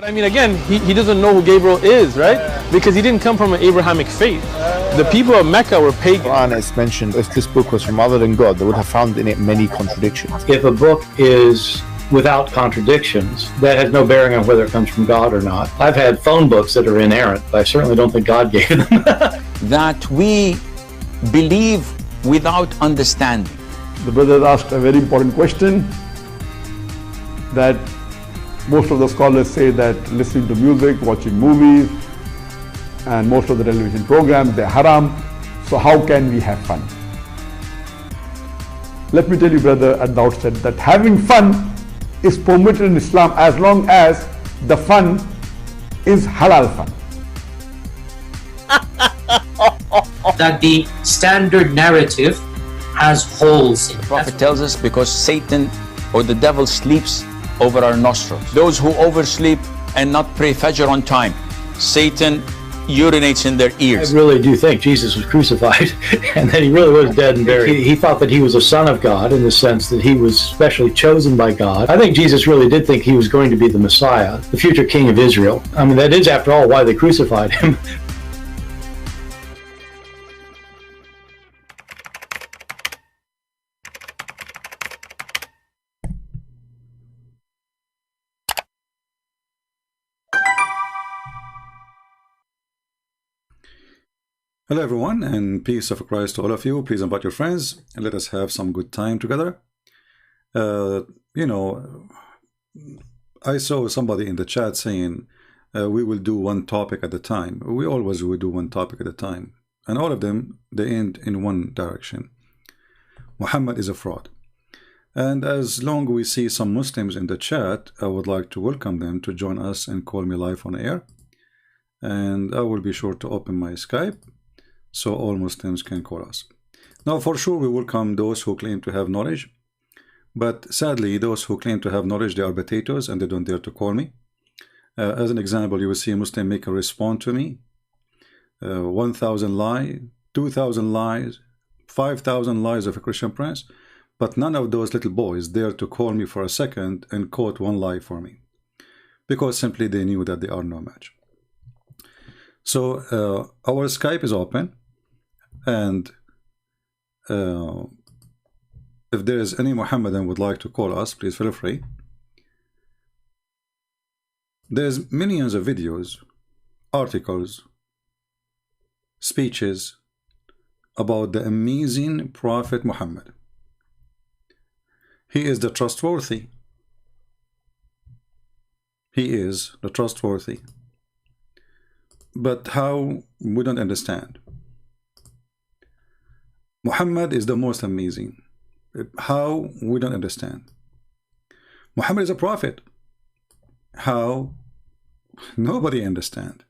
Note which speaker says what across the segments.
Speaker 1: But I mean, again, he doesn't know who Gabriel is, right? Because he didn't come from an Abrahamic faith. The people of Mecca were pagan.
Speaker 2: Quran is mentioned, if this book was from other than God, they would have found in it many contradictions.
Speaker 3: If a book is without contradictions, that has no bearing on whether it comes from God or not. I've had phone books that are inerrant, but I certainly don't think God gave them.
Speaker 4: That we believe without understanding.
Speaker 5: The brother asked a very important question, that most of the scholars say that listening to music, watching movies, and most of the television programs, they're haram. So how can we have fun? Let me tell you, brother, at the outset, that having fun is permitted in Islam as long as the fun is halal fun.
Speaker 6: That the standard narrative has holes in it.
Speaker 4: The Prophet tells us because Satan or the devil sleeps over our nostrils. Those who oversleep and not pray Fajr on time, Satan urinates in their ears.
Speaker 3: I really do think Jesus was crucified and that he really was dead and buried. He thought that he was a son of God in the sense that he was specially chosen by God. I think Jesus really did think he was going to be the Messiah, the future king of Israel. I mean, that is, after all, why they crucified him.
Speaker 7: Hello everyone, and peace of Christ to all of you. Please invite your friends and let us have some good time together. You know, I saw somebody in the chat saying we will do one topic at a time. We always will do one topic at a time, and all of them, they end in one direction. Muhammad is a fraud. And as long as we see some Muslims in the chat, I would like to welcome them to join us and call me live on air. And I will be sure to open my Skype so all Muslims can call us. Now, for sure, we welcome those who claim to have knowledge, but sadly, those who claim to have knowledge, they are potatoes and they don't dare to call me. As an example, you will see a Muslim make a response to me. 1,000 lies, 2,000 lies, 5,000 lies of a Christian prince, but none of those little boys dare to call me for a second and quote one lie for me, because simply they knew that they are no match. So our Skype is open. And if there is any Muhammadan would like to call us, please feel free. There's millions of videos, articles, speeches about the amazing Prophet Muhammad. He is the trustworthy. He is the trustworthy. But how? We don't understand. Muhammad is the most amazing. How? We don't understand. Muhammad is a prophet. How? Nobody understand.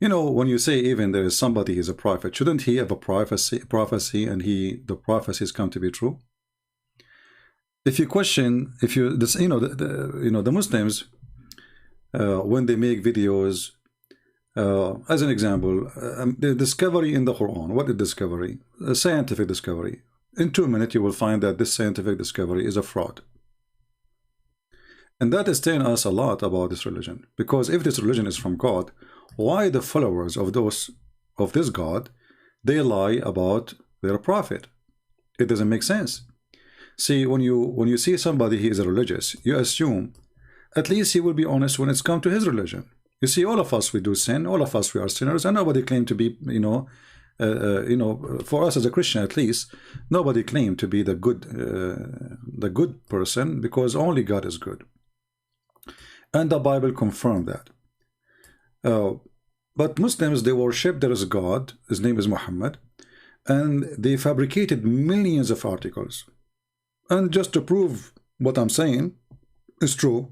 Speaker 7: You know, when you say even there is somebody who is a prophet, shouldn't he have a prophecy and the prophecies come to be true? If you question, if you, this, you know, the Muslims, when they make videos, as an example, the discovery in the Quran. What is discovery? A scientific discovery. In 2 minutes, you will find that this scientific discovery is a fraud. And that is telling us a lot about this religion. Because if this religion is from God, why the followers of this God, they lie about their prophet? It doesn't make sense. See, when you see somebody he is a religious, you assume at least he will be honest when it's come to his religion. You see, all of us, we do sin. All of us, we are sinners, and nobody claimed to be, for us as a Christian at least, nobody claimed to be the good person, because only God is good, and the Bible confirmed that. But Muslims, they worship there is a God. His name is Muhammad, and they fabricated millions of articles. And just to prove what I'm saying is true,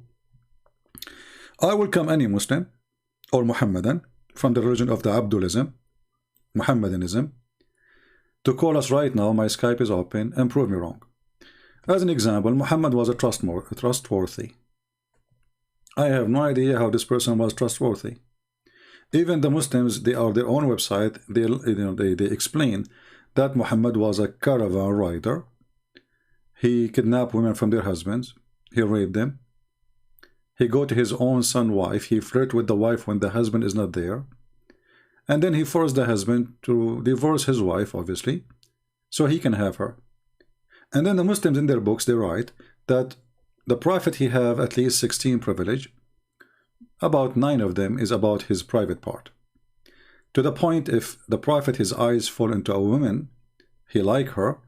Speaker 7: I welcome any Muslim or Muhammadan from the religion of the Abdulism, Muhammadanism, to call us right now. My Skype is open, and prove me wrong. As an example, Muhammad was a trustworthy. I have no idea how this person was trustworthy. Even the Muslims, they are their own website. They explain that Muhammad was a caravan rider. He kidnapped women from their husbands. He raped them. He go to his own son wife. He flirt with the wife when the husband is not there. And then he forced the husband to divorce his wife, obviously, so he can have her. And then the Muslims in their books, they write that the prophet, he have at least 16 privilege. About 9 of them is about his private part. To the point, if the prophet, his eyes fall into a woman, he like her,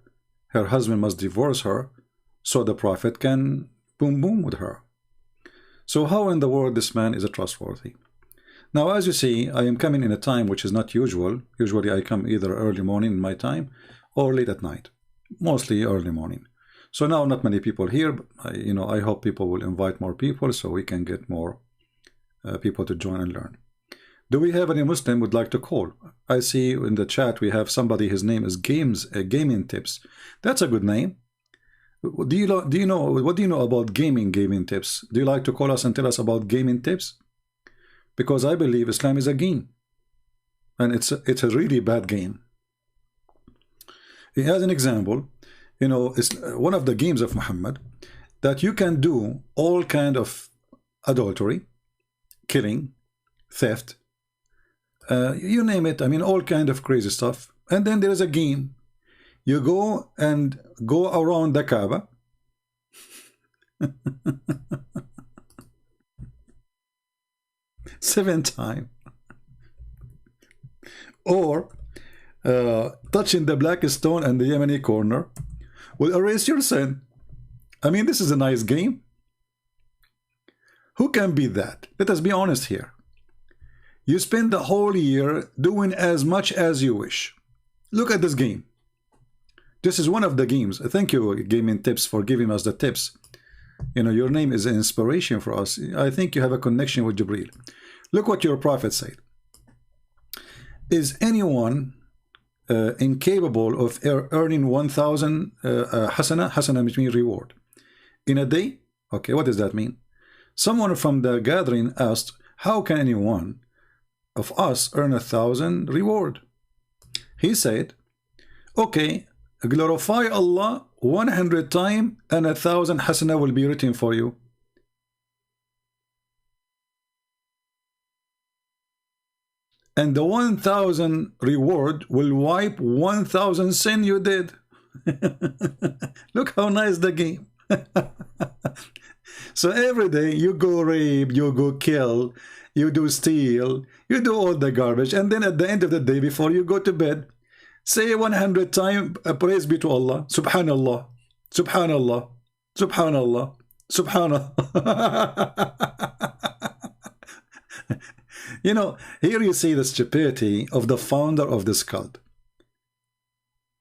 Speaker 7: her husband must divorce her, so the prophet can boom boom with her. So how in the world this man is a trustworthy? Now, as you see, I am coming in a time which is not usual. Usually I come either early morning in my time or late at night, mostly early morning. So now not many people here, but I hope people will invite more people so we can get more people to join and learn. Do we have any Muslim would like to call? I see in the chat we have somebody, his name is Gaming Tips. That's a good name. What do you know about gaming tips? Do you like to call us and tell us about gaming tips? Because I believe Islam is a game, and it's a really bad game. As an example, it's one of the games of Muhammad that you can do all kind of adultery, killing, theft, you name it. I mean, all kind of crazy stuff. And then there is a game. You go around the Kaaba. 7 times. Or touching the black stone and the Yemeni corner will erase your sin. I mean, this is a nice game. Who can beat that? Let us be honest here. You spend the whole year doing as much as you wish. Look at this game. This is one of the games. Thank you, Gaming Tips, for giving us the tips. Your name is an inspiration for us. I think you have a connection with Jibreel. Look what your prophet said. Is anyone incapable of earning 1,000 hasana? Hasana means reward. In a day? Okay, what does that mean? Someone from the gathering asked, how can anyone of us earn 1,000 reward? He said, okay, glorify Allah 100 times and 1,000 hasana will be written for you. And the 1,000 reward will wipe 1,000 sin you did. Look how nice the game. So every day you go rape, you go kill, you do steal, you do all the garbage, and then at the end of the day, before you go to bed, say 100 times, praise be to Allah, Subhanallah, Subhanallah, Subhanallah, Subhanallah. Here you see the stupidity of the founder of this cult.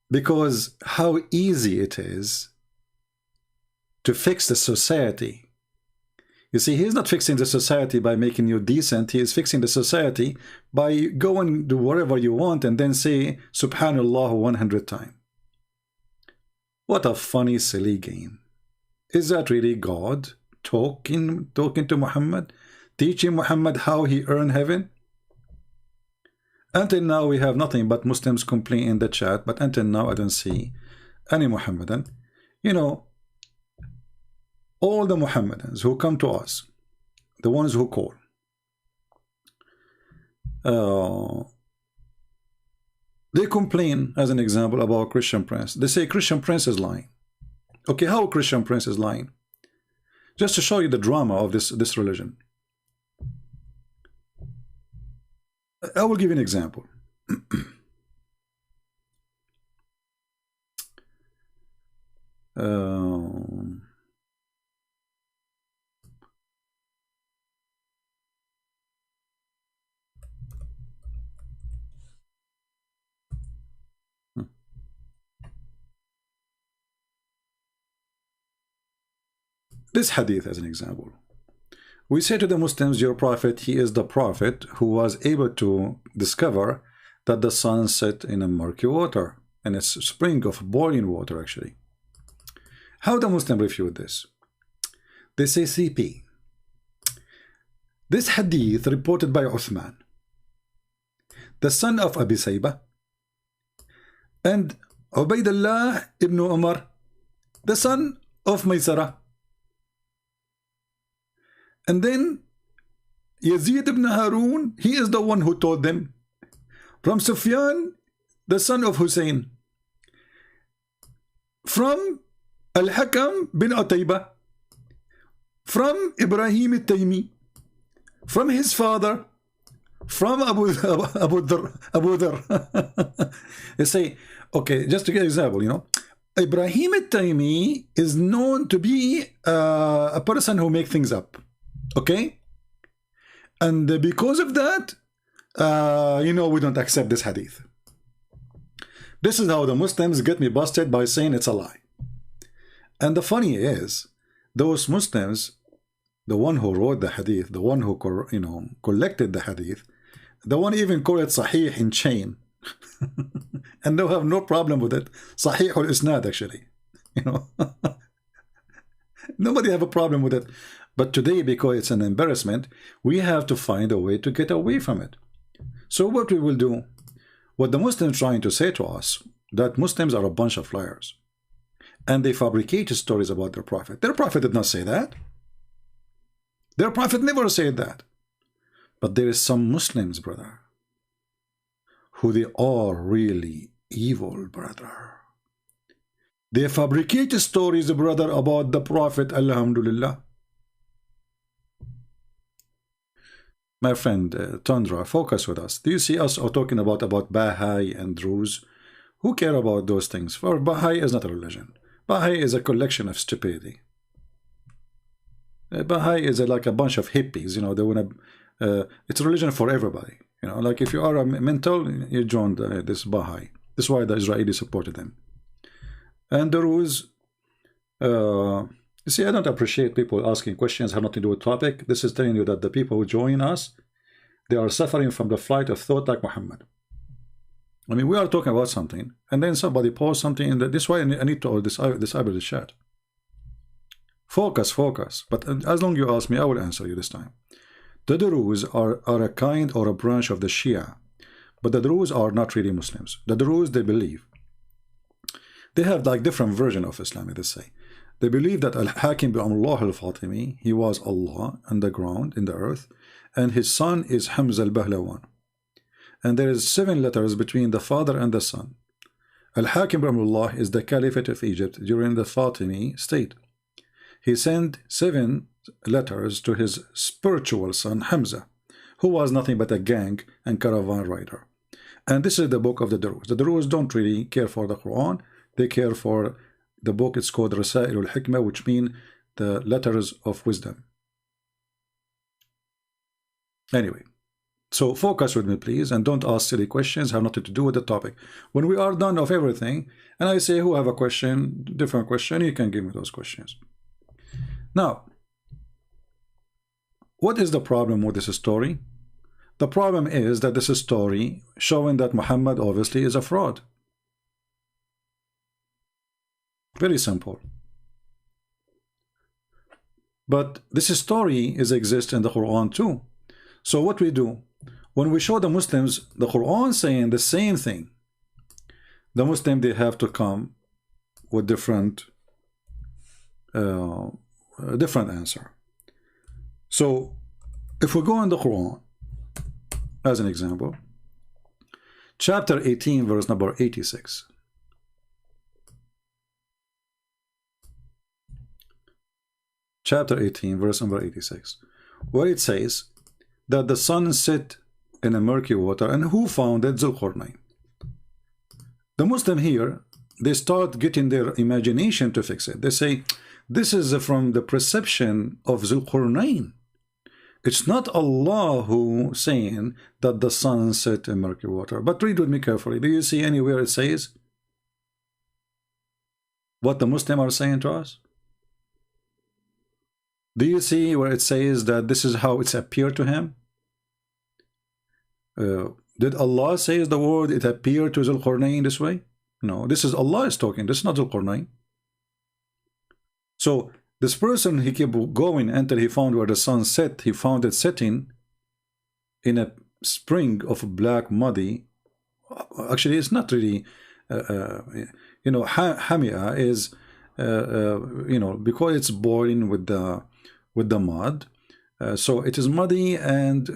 Speaker 7: Because how easy it is to fix the society. You see, he's not fixing the society by making you decent. He is fixing the society by going to wherever you want and then say Subhanallah 100 times. What a funny, silly game. Is that really God talking to Muhammad? Teaching Muhammad how he earned heaven? Until now we have nothing but Muslims complain in the chat, but until now I don't see any Muhammadan. All the Muhammadans who come to us, the ones who call, they complain, as an example, about Christian Prince. They say Christian Prince is lying. Okay, how Christian Prince is lying? Just to show you the drama of this religion. I will give you an example. This hadith as an example. We say to the Muslims, your prophet, he is the prophet who was able to discover that the sun set in a murky water, and it's a spring of boiling water actually. How the Muslim refute this? They say CP. This hadith reported by Uthman, the son of Abi Saybah, and Ubaydullah ibn Umar, the son of Maysara. And then Yazid ibn Harun, he is the one who told them. From Sufyan, the son of Hussein. From Al-Hakam bin Utaybah. From Ibrahim al-Taymi. From his father. From Abu Dhar. They say, okay, just to give an example, you know, Ibrahim al-Taymi is known to be a person who makes things up. Okay? And because of that, you know, we don't accept this hadith. This is how the Muslims get me busted by saying it's a lie. And the funny is, those Muslims, the one who wrote the hadith, the one who, you know, collected the hadith, the one even called it Sahih in chain, and they have no problem with it. Sahih al-Isnad, actually, you know. Nobody have a problem with it. But today, because it's an embarrassment, we have to find a way to get away from it. So what we will do, what the Muslims trying to say to us, that Muslims are a bunch of liars. And they fabricate stories about their prophet. Their prophet did not say that. Their prophet never said that. But there is some Muslims, brother, who they are really evil, brother. They fabricate stories, brother, about the prophet, alhamdulillah. My friend Tundra, focus with us. Do you see us talking about Baha'i and Druze? Who care about those things? For Baha'i is not a religion. Baha'i is a collection of stupidity. Baha'i is like a bunch of hippies, you know. They want to. It's a religion for everybody, you know. Like if you are a mental, you join this Baha'i. This is why the Israelis supported them. And the Druze. You see, I don't appreciate people asking questions have nothing to do with topic. This is telling you that the people who join us, they are suffering from the flight of thought like Muhammad. I mean, we are talking about something, and then somebody posts something, and this way I need to disable the chat. Focus, focus. But as long as you ask me, I will answer you this time. The Druze are a kind or a branch of the Shia, but the Druze are not really Muslims. The Druze, they believe. They have like different version of Islam, they say. They believe that Al-Hakim bi Allah al-Fatimi, he was Allah on the ground, in the earth, and his son is Hamza al-Bahlawan. And there is 7 letters between the father and the son. Al-Hakim bi Allah is the Caliphate of Egypt during the Fatimi state. He sent 7 letters to his spiritual son Hamza, who was nothing but a gang and caravan rider. And this is the book of the Druze. The Druze don't really care for the Quran. They care for the book. It's called Rasail al-Hikmah, which mean the letters of wisdom. Anyway, so focus with me, please, and don't ask silly questions, have nothing to do with the topic. When we are done of everything, and I say who have a question, different question, you can give me those questions. Now, what is the problem with this story? The problem is that this is a story showing that Muhammad obviously is a fraud. Very simple. But this story exists in the Quran too. So what we do, when we show the Muslims the Quran saying the same thing, the Muslim, they have to come with different answer. So if we go in the Quran, as an example, chapter 18, verse number 86. Chapter 18, verse number 86, where it says that the sun set in a murky water, and who founded Zulqarnain? The Muslim here, they start getting their imagination to fix it. They say, this is from the perception of Zulqarnain. It's not Allah who saying that the sun set in murky water. But read with me carefully. Do you see anywhere it says what the Muslims are saying to us? Do you see where it says that this is how it's appeared to him? Did Allah say the word it appeared to Zulqarnain this way? No, this is Allah is talking. This is not Zulqarnain. So this person, he kept going until he found where the sun set. He found it setting in a spring of black muddy. Actually, it's not really, you know, Hamia is, you know, because it's boiling with the mud, So it is muddy and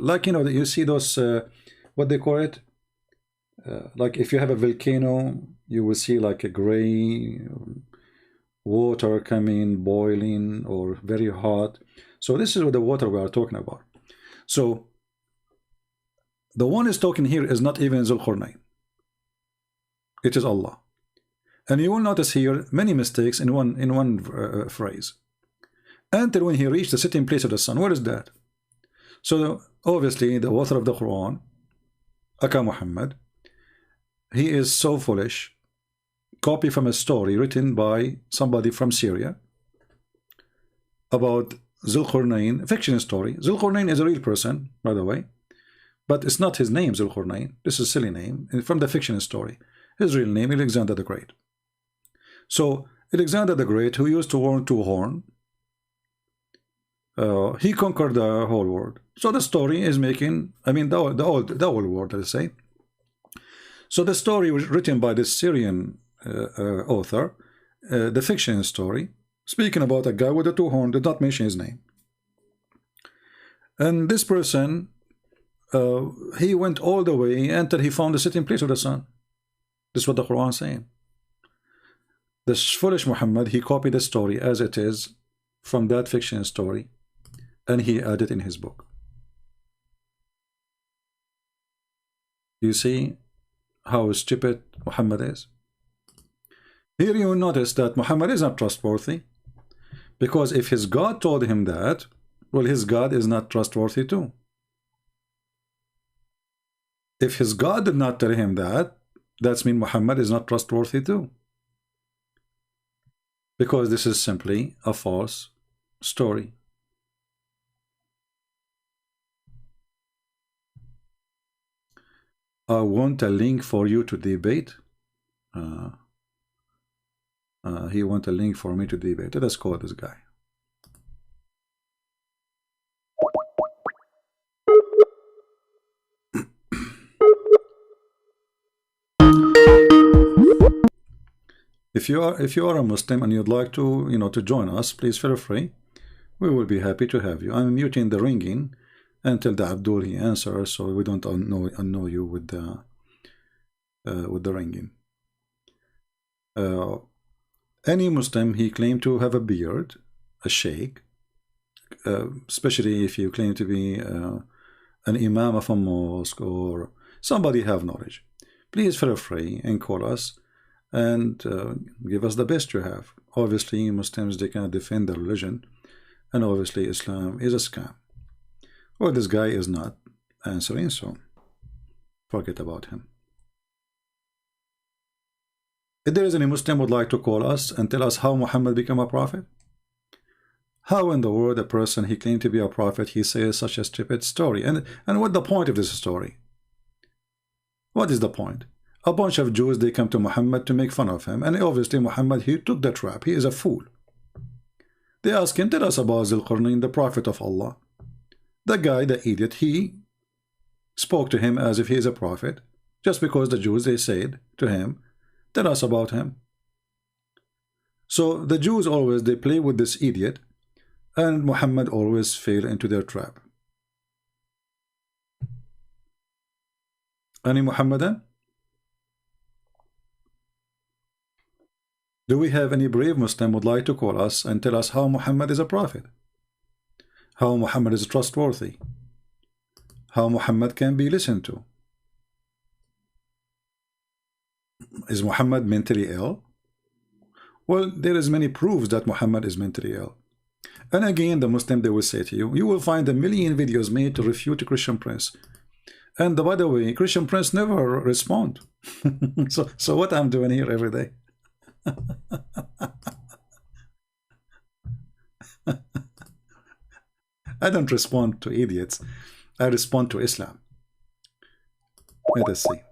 Speaker 7: like, you know, you see those what they call it, like if you have a volcano, you will see like a gray water coming, boiling, or very hot. So this is what the water we are talking about. So the one is talking here is not even Zulqarnain. It is Allah. And you will notice here many mistakes in one phrase. Until when he reached the sitting place of the sun. Where is that? So obviously the author of the Quran, Aka Muhammad, he is so foolish, copy from a story written by somebody from Syria about Zulqarnain, fiction story. Zulqarnain is a real person, by the way, but it's not his name, Zulqarnain. This is a silly name from the fiction story. His real name, Alexander the Great. So Alexander the Great, who used to own 2 horns, he conquered the whole world. So the story is making, I mean, the old world, let's say. So the story was written by this Syrian author, the fiction story, speaking about a guy with a 2 horns, did not mention his name. And this person, he went all the way until he found the sitting place of the sun. This is what the Quran is saying. This foolish Muhammad, he copied the story as it is from that fiction story, and he added in his book. You see how stupid Muhammad is? Here you will notice that Muhammad is not trustworthy, because if his God told him that, well, his God is not trustworthy too. If his God did not tell him that, that's mean Muhammad is not trustworthy too, because this is simply a false story. I want a link for you to debate. He want a link for me to debate. Let us call this guy. If you are a Muslim and you'd like to, you know, to join us, please feel free. We will be happy to have you. I'm muting the ringing until the Abdul he answers, so we don't annoy you with the ringing. Any Muslim, he claimed to have a beard, a sheikh, especially if you claim to be an imam of a mosque or somebody have knowledge. Please feel free and call us and give us the best you have. Obviously, Muslims, they cannot defend their religion, and obviously Islam is a scam. Well, this guy is not answering, so forget about him. If there is any Muslim would like to call us and tell us how Muhammad became a prophet, how in the world a person he claimed to be a prophet, he says such a stupid story, and what the point of this story? What is the point? A bunch of Jews, they come to Muhammad to make fun of him, and obviously Muhammad, he took the trap. He is a fool. They ask him, tell us about Zulqarnain, the prophet of Allah. The guy, the idiot, he spoke to him as if he is a prophet, just because the Jews, they said to him, tell us about him. So the Jews always, they play with this idiot, and Muhammad always fell into their trap. Any Muhammadan? Do we have any brave Muslim would like to call us and tell us how Muhammad is a prophet? How Muhammad is trustworthy? How Muhammad can be listened to? Is Muhammad mentally ill? Well, there is many proofs that Muhammad is mentally ill. And again, the Muslim, they will say to you, you will find a million videos made to refute the Christian Prince. And by the way, Christian Prince never respond. so what I'm doing here every day? I don't respond to idiots. I respond to Islam. Let us see.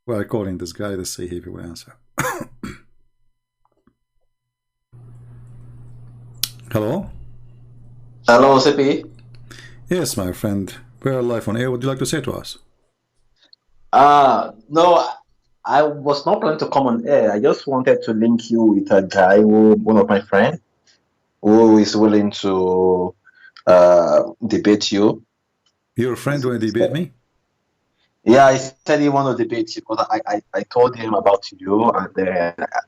Speaker 7: We're calling this guy. Let's see if he will answer. Hello?
Speaker 8: Hello, CP.
Speaker 7: Yes, my friend. We're live on air. What would you like to say to us?
Speaker 8: No, I was not planning to come on air. I just wanted to link you with a guy, one of my friends. who is willing to debate you.
Speaker 7: Your friend will debate me?
Speaker 8: Yeah, he said he want to debate you because I told him about you and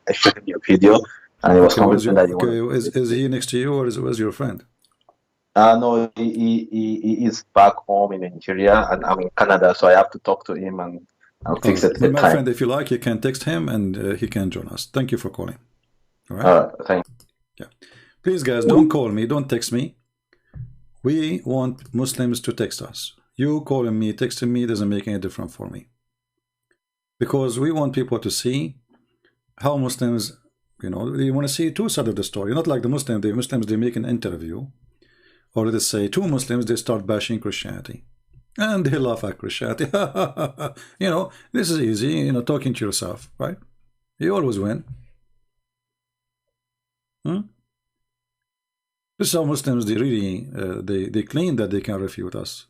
Speaker 8: I showed him your video and he was confident that you want.
Speaker 7: Is he next to you or was your friend?
Speaker 8: No, he is back home in Nigeria and I'm in Canada, so I have to talk to him and fix it.
Speaker 7: My friend, if you like, you can text him and he can join us. Thank you for calling. All right.
Speaker 8: All right, thank you.
Speaker 7: Yeah. Please, guys, don't call me, don't text me. We want Muslims to text us. You calling me, texting me doesn't make any difference for me. Because we want people to see how Muslims, you know, they want to see two sides of the story. Not like the Muslims, they make an interview. Or let's say two Muslims, they start bashing Christianity. And they laugh at Christianity. You know, this is easy, you know, talking to yourself, right? You always win. This is how Muslims, they really, they claim that they can refute us.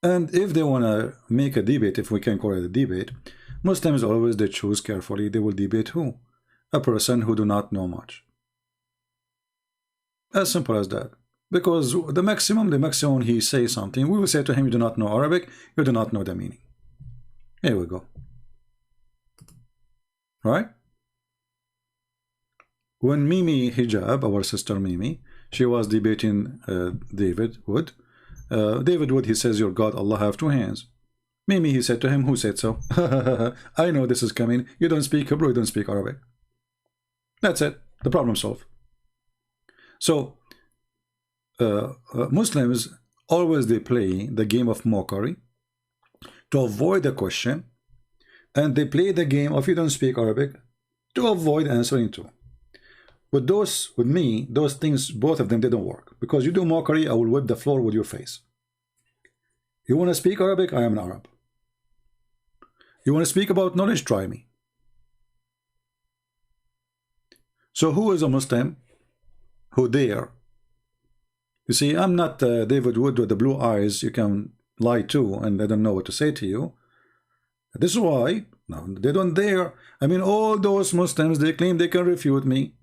Speaker 7: And if they want to make a debate, if we can call it a debate, Muslims always, they choose carefully. They will debate who? A person who do not know much. As simple as that. Because the maximum he says something, we will say to him, you do not know Arabic, you do not know the meaning. Here we go. Right? When Mimi Hijab, our sister Mimi, she was debating David Wood. David Wood, he says, your God, Allah have two hands. Mimi, he said to him, who said so? I know this is coming. You don't speak Hebrew, you don't speak Arabic. That's it. The problem solved. So, Muslims, always they play the game of mockery to avoid the question. And they play the game of you don't speak Arabic to avoid answering too. With me, those things, both of them, they don't work. Because you do mockery, I will whip the floor with your face. You want to speak Arabic? I am an Arab. You want to speak about knowledge? Try me. So who is a Muslim who dare? You see, I'm not David Wood with the blue eyes you can lie to and I don't know what to say to you. This is why no, they don't dare. I mean, all those Muslims, they claim they can refute me.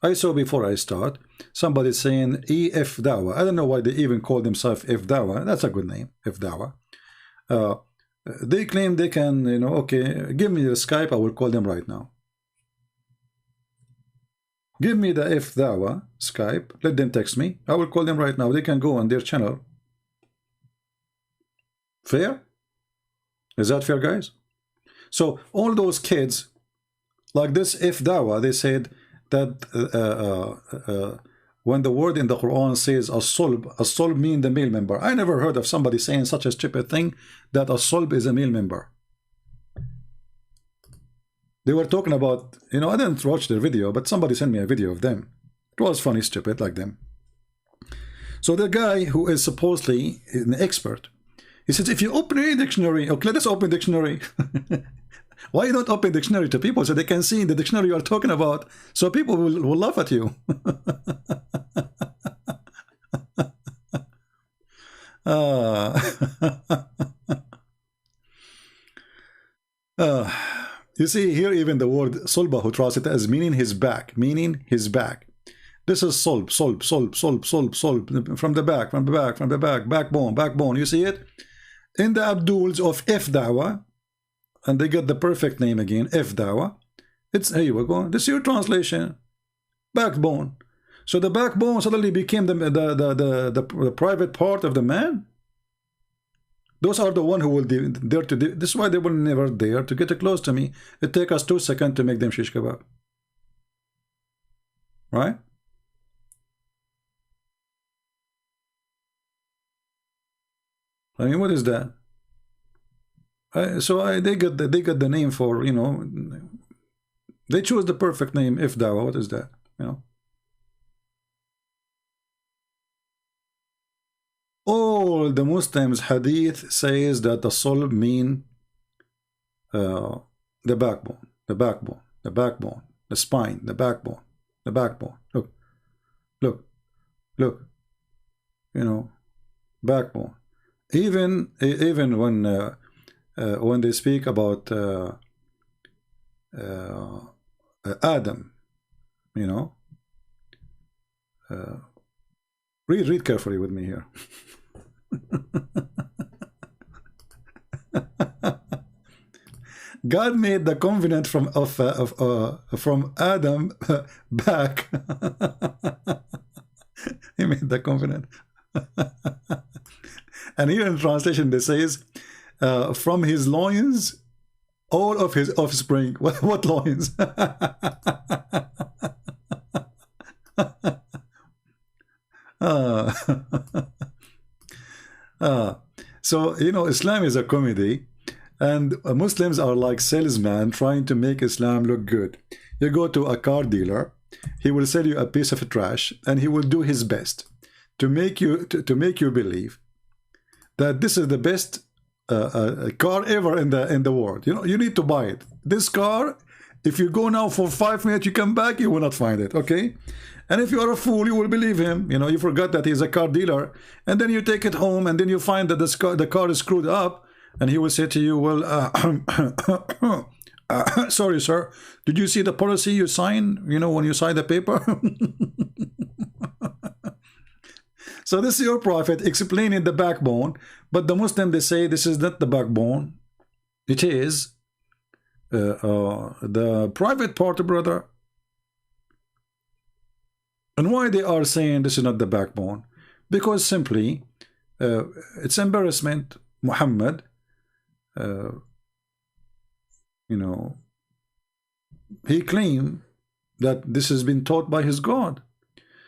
Speaker 7: I saw before I start somebody saying EF Dawa. I don't know why they even call themselves F Dawa. That's a good name, F Dawa. They claim they can, you know, okay, give me the Skype, I will call them right now. Give me the F Dawa Skype, let them text me, I will call them right now. They can go on their channel. Fair? Is that fair, guys? So all those kids, like this F Dawa, they said that when the word in the Quran says as-sulb mean the male member. I never heard of somebody saying such a stupid thing, that as-sulb is a male member. They were talking about, you know, I didn't watch their video, but somebody sent me a video of them. It was funny, stupid, like them. So the guy who is supposedly an expert, he says, if you open a dictionary, okay, let us open dictionary. Why you don't open dictionary to people so they can see in the dictionary you are talking about, so people will laugh at you? You see here even the word sulba, who translates it as meaning his back, meaning his back. This is sulb, from the back, from the back, from the back, backbone. You see it in the Abduls of F Dawa. And they get the perfect name again, F Dawa. It's, here we go. This is your translation. Backbone. So the backbone suddenly became the private part of the man. Those are the one who will dare to do. This is why they will never dare to get close to me. It takes us 2 seconds to make them shish kebab. Right? I mean, what is that? They got the name for, you know, they chose the perfect name, If Dawa. What is that? You know, all the Muslims hadith says that the sulb mean the backbone, the spine, the backbone. Look, you know, backbone. Even when they speak about Adam, you know, read carefully with me here. God made the covenant from Adam back. He made the covenant. And here in translation it says, from his loins, all of his offspring. What loins? So, you know, Islam is a comedy, and Muslims are like salesmen trying to make Islam look good. You go to a car dealer, he will sell you a piece of trash, and he will do his best to make you believe that this is the best car ever in the world. You know, you need to buy it. This car, if you go now for 5 minutes, you come back, you will not find it. Okay. And if you are a fool, you will believe him. You know, you forgot that he's a car dealer, and then you take it home, and then you find that the car is screwed up, and he will say to you, well, sorry, sir, did you see the policy you sign, you know, when you sign the paper? So this is your prophet explaining the backbone, but the Muslim, they say this is not the backbone. It is the private part, brother. And why they are saying this is not the backbone? Because simply, it's embarrassment. Muhammad, you know, he claimed that this has been taught by his God.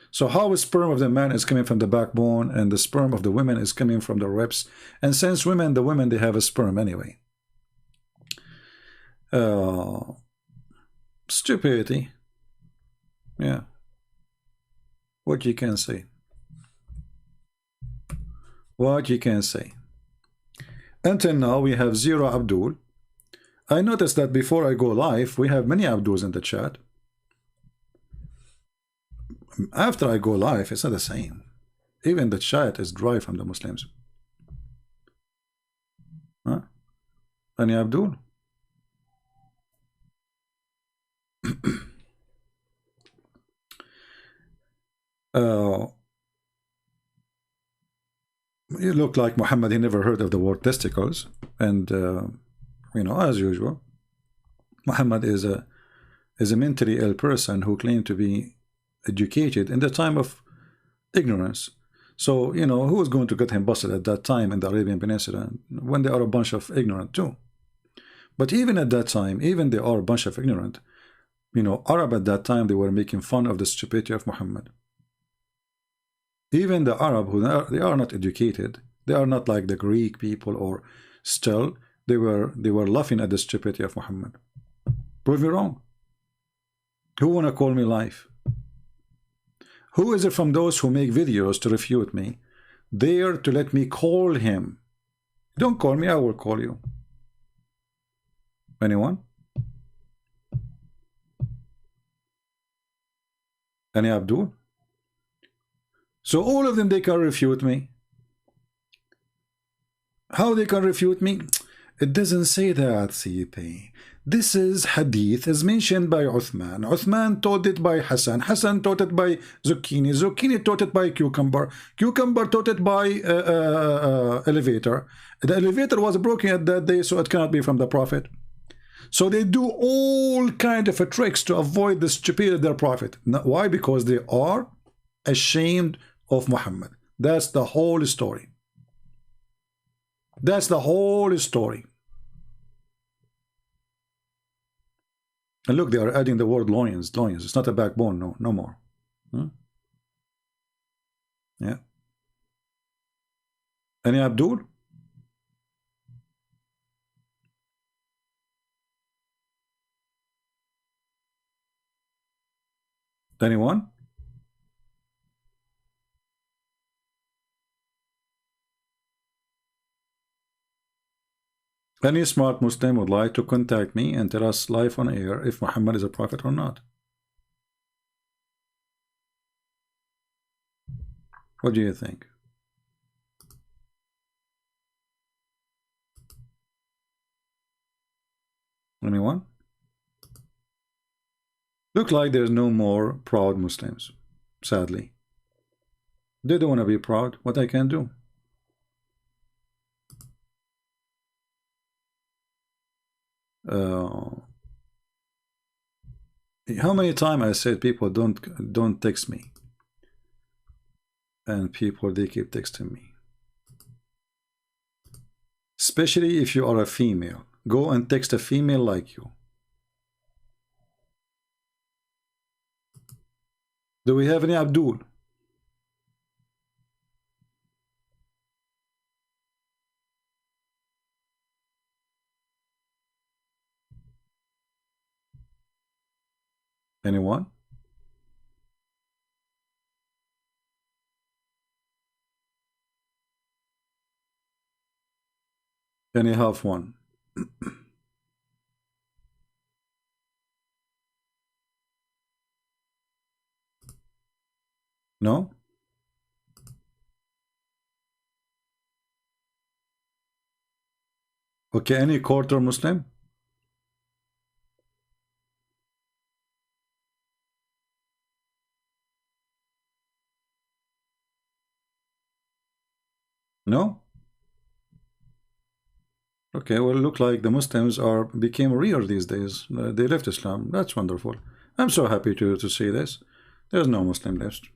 Speaker 7: So how the sperm of the man is coming from the backbone, and the sperm of the women is coming from the ribs? And since the women, they have a sperm anyway. Stupidity. Yeah. What you can say. What you can say. Until now, we have 0 Abdul. I noticed that before I go live, we have many Abduls in the chat. After I go live, it's not the same. Even the chat is dry from the Muslims. Huh? Any Abdul? You look like Muhammad, he never heard of the word testicles. And, you know, as usual, Muhammad is a mentally ill person who claimed to be educated in the time of ignorance. So, you know, who was going to get him busted at that time in the Arabian Peninsula when they are a bunch of ignorant too? But even at that time, even they are a bunch of ignorant, you know, Arab at that time, they were making fun of the stupidity of Muhammad. Even the Arab, they are not educated, they are not like the Greek people, or still they were laughing at the stupidity of Muhammad. Prove me wrong. Who wanna call me live? Who is it from those who make videos to refute me, dare to let me call him? Don't call me, I will call you. Anyone? Any Abdul? So all of them, they can refute me. How they can refute me? It doesn't say that, CP. This is hadith, is mentioned by Uthman. Uthman taught it by Hassan. Hassan taught it by Zucchini. Zucchini taught it by Cucumber. Cucumber taught it by Elevator. The elevator was broken at that day, so it cannot be from the Prophet. So they do all kind of tricks to avoid the stupidity of their Prophet. Why? Because they are ashamed of Muhammad. That's the whole story. That's the whole story. And look, they are adding the word loins. Loins. It's not a backbone. No, no more. Yeah. Any Abdul? Anyone? Any smart Muslim would like to contact me and tell us live on air if Muhammad is a prophet or not. What do you think? Anyone? Look like there's no more proud Muslims, sadly. They don't want to be proud. What I can do? How many times I said people don't text me, and people they keep texting me. Especially if you are a female, go and text a female like you. Do we have any Abdul? Anyone? Any half one? No? Okay, any quarter Muslim? No? Okay, well, look like the Muslims became rare these days. They left Islam. That's wonderful. I'm so happy to see this. There's no Muslim left.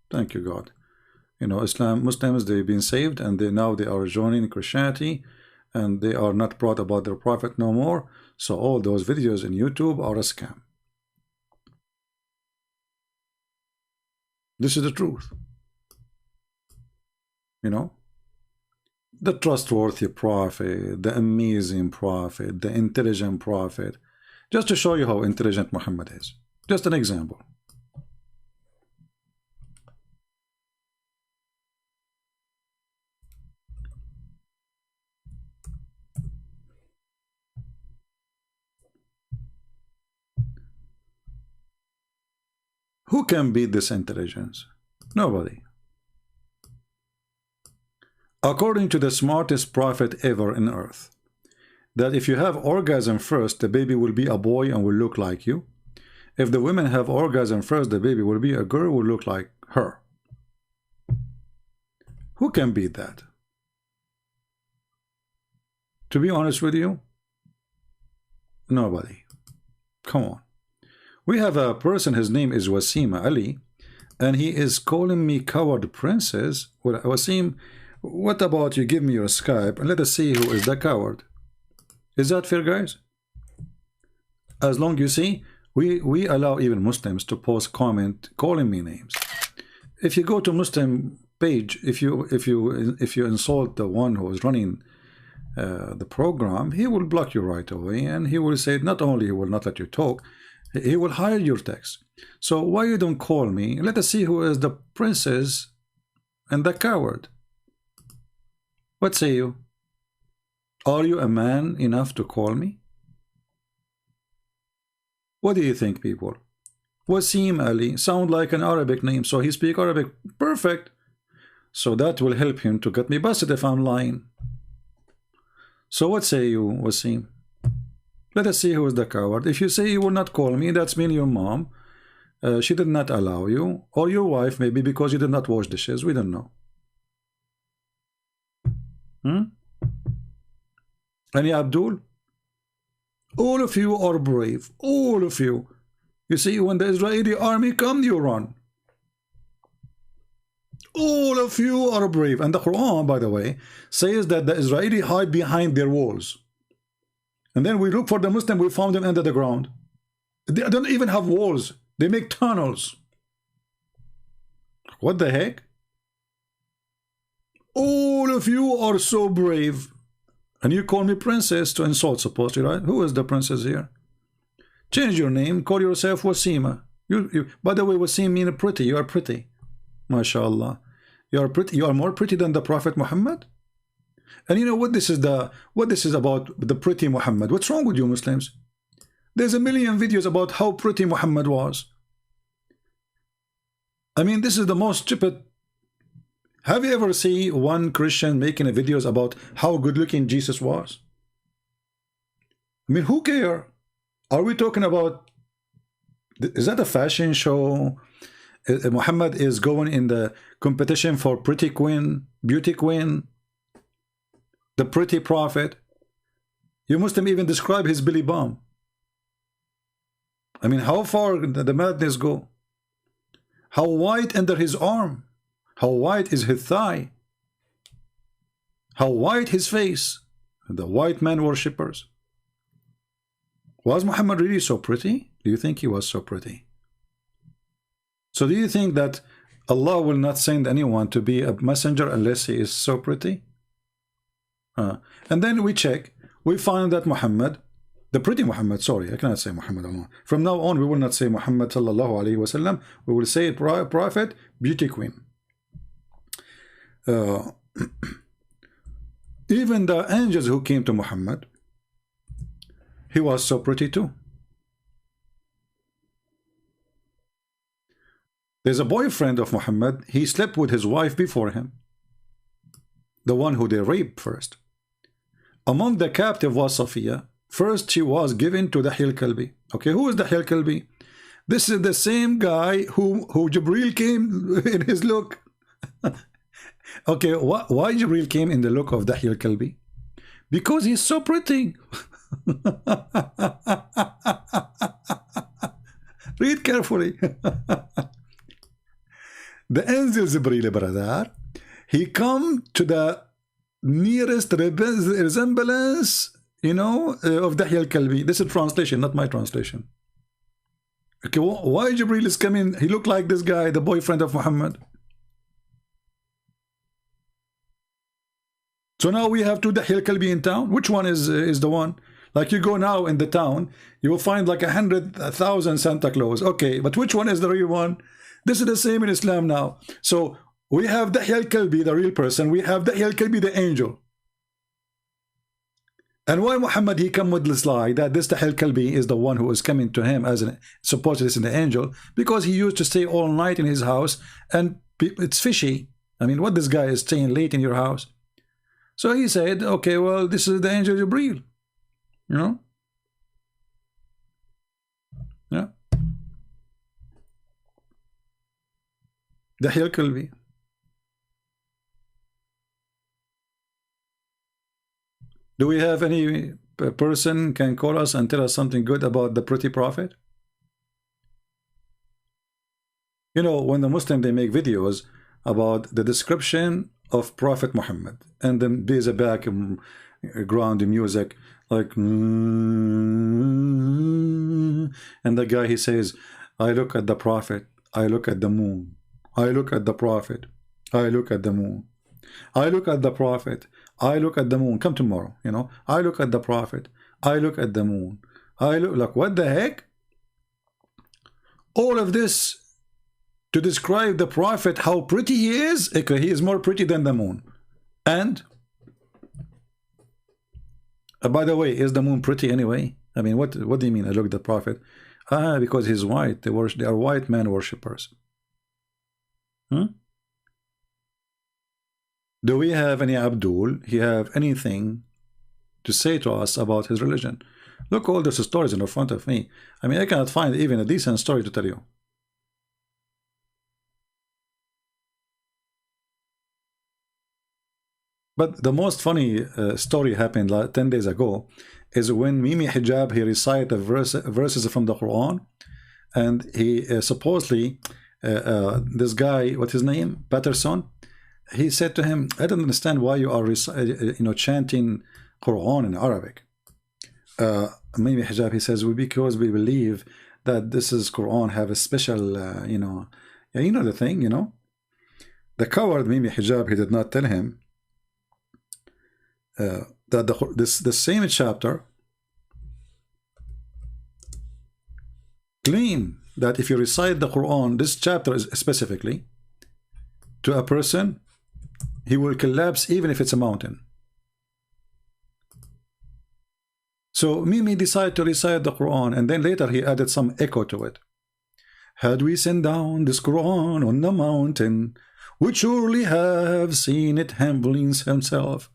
Speaker 7: Thank you, God. You know, Muslims, they've been saved, and now they are joining Christianity, and they are not proud about their prophet no more. So all those videos in YouTube are a scam. This is the truth. You know? The trustworthy prophet, the amazing prophet, the intelligent prophet. Just to show you how intelligent Muhammad is. Just an example. Who can beat this intelligence? Nobody. According to the smartest prophet ever in earth, that if you have orgasm first, the baby will be a boy and will look like you. If the women have orgasm first, the baby will be a girl, will look like her. Who can beat that? To be honest with you, nobody. Come on. We have a person, his name is Wasim Ali, and he is calling me coward princess. Well, Wasim, what about you give me your Skype and let us see who is the coward? Is that fair, guys? As long you see, we allow even Muslims to post comment calling me names. If you go to Muslim page, if you insult the one who is running the program, he will block you right away, and he will say not only he will not let you talk, he will hide your text. So why you don't call me? Let us see who is the princess and the coward. What say you? Are you a man enough to call me? What do you think, people? Wasim Ali sound like an Arabic name, so he speak Arabic perfect. So that will help him to get me busted if I'm lying. So what say you, Wasim? Let us see who is the coward. If you say you will not call me, that's mean your mom. She did not allow you, or your wife maybe because you did not wash dishes. We don't know. Any Abdul? All of you are brave. All of you. You see, when the Israeli army come, you run. All of you are brave. And the Quran, by the way, says that the Israeli hide behind their walls. And then we look for the Muslim, we found them under the ground. They don't even have walls. They make tunnels. What the heck? All of you are so brave. And you call me princess to insult, supposedly, right? Who is the princess here? Change your name. Call yourself Wasima. By the way, Wasim means pretty. You are pretty. MashaAllah. You are pretty. You are more pretty than the Prophet Muhammad. And you know what this is about, the pretty Muhammad. What's wrong with you Muslims? There's a million videos about how pretty Muhammad was. I mean, this is the most stupid. Have you ever seen one Christian making videos about how good looking Jesus was? I mean, who care? Are we talking about, is that a fashion show? Muhammad is going in the competition for pretty queen, beauty queen, the pretty prophet. You Muslim even describe his belly bump. I mean, how far the madness go? How wide under his arm? How wide is his thigh? How wide his face? The white man worshippers. Was Muhammad really so pretty? Do you think he was so pretty? So do you think that Allah will not send anyone to be a messenger unless he is so pretty? And then we check, we find that Muhammad, the pretty Muhammad, sorry, I cannot say Muhammad alone. From now on, we will not say Muhammad sallallahu alaihi wasallam. We will say prophet, beauty queen. Even the angels who came to Muhammad, he was so pretty too. There's a boyfriend of Muhammad, he slept with his wife before him, the one who they raped first. Among the captive was Safiya. First she was given to Dahil Kalbi. Okay, who is Dahil Kalbi? This is the same guy who Jibreel came in his look. Okay, why Jibreel came in the look of Dahil Kalbi? Because he's so pretty. Read carefully. The angel Jibreel, brother, he come to the nearest resemblance, you know, of Dahil Kalbi. This is translation, not my translation. Okay, why Jibreel is coming? He looked like this guy, the boyfriend of Muhammad. So now we have two Dahil Kalbi in town. Which one is the one? Like you go now in the town, you will find like 100,000 Santa Claus. Okay, but which one is the real one? This is the same in Islam now. So we have Dahil Kalbi, the real person. We have Dahil Kalbi, the angel. And why Muhammad, he come with this lie that this Dahil Kalbi is the one who is coming to him as an supposedly as an angel, because he used to stay all night in his house and it's fishy. I mean, what this guy is staying late in your house? So he said, okay, well, this is the angel Jibreel. You know? Yeah. Dahil Kalbi. Do we have any person can call us and tell us something good about the pretty prophet? You know, when the Muslim, they make videos about the description of Prophet Muhammad, and then there's a background music like, and the guy, he says, I look at the prophet, I look at the moon, I look at the prophet, I look at the moon, I look at the prophet, I look at the moon. Come tomorrow, you know. I look at the prophet, I look at the moon, I look, like, what the heck? All of this to describe the prophet, how pretty he is. Okay, he is more pretty than the moon. And by the way, is the moon pretty anyway? I mean, what do you mean I look at the prophet? Because he's white. They are white man worshippers. Do we have any Abdul? He have anything to say to us about his religion? Look, all those stories in front of me. I mean, I cannot find even a decent story to tell you. But the most funny story happened like 10 days ago is when Mimi Hijab, he recited verses from the Quran, and he supposedly, this guy, what's his name? Patterson, he said to him, I don't understand why you are chanting Quran in Arabic. Mimi Hijab, he says, because we believe that this is Quran have a special, the thing, you know. The coward Mimi Hijab, he did not tell him that the same chapter claim that if you recite the Quran, this chapter is specifically, to a person, he will collapse even if it's a mountain. So Mimi decided to recite the Quran, and then later he added some echo to it. Had we sent down this Quran on the mountain, would surely have seen it humbling himself.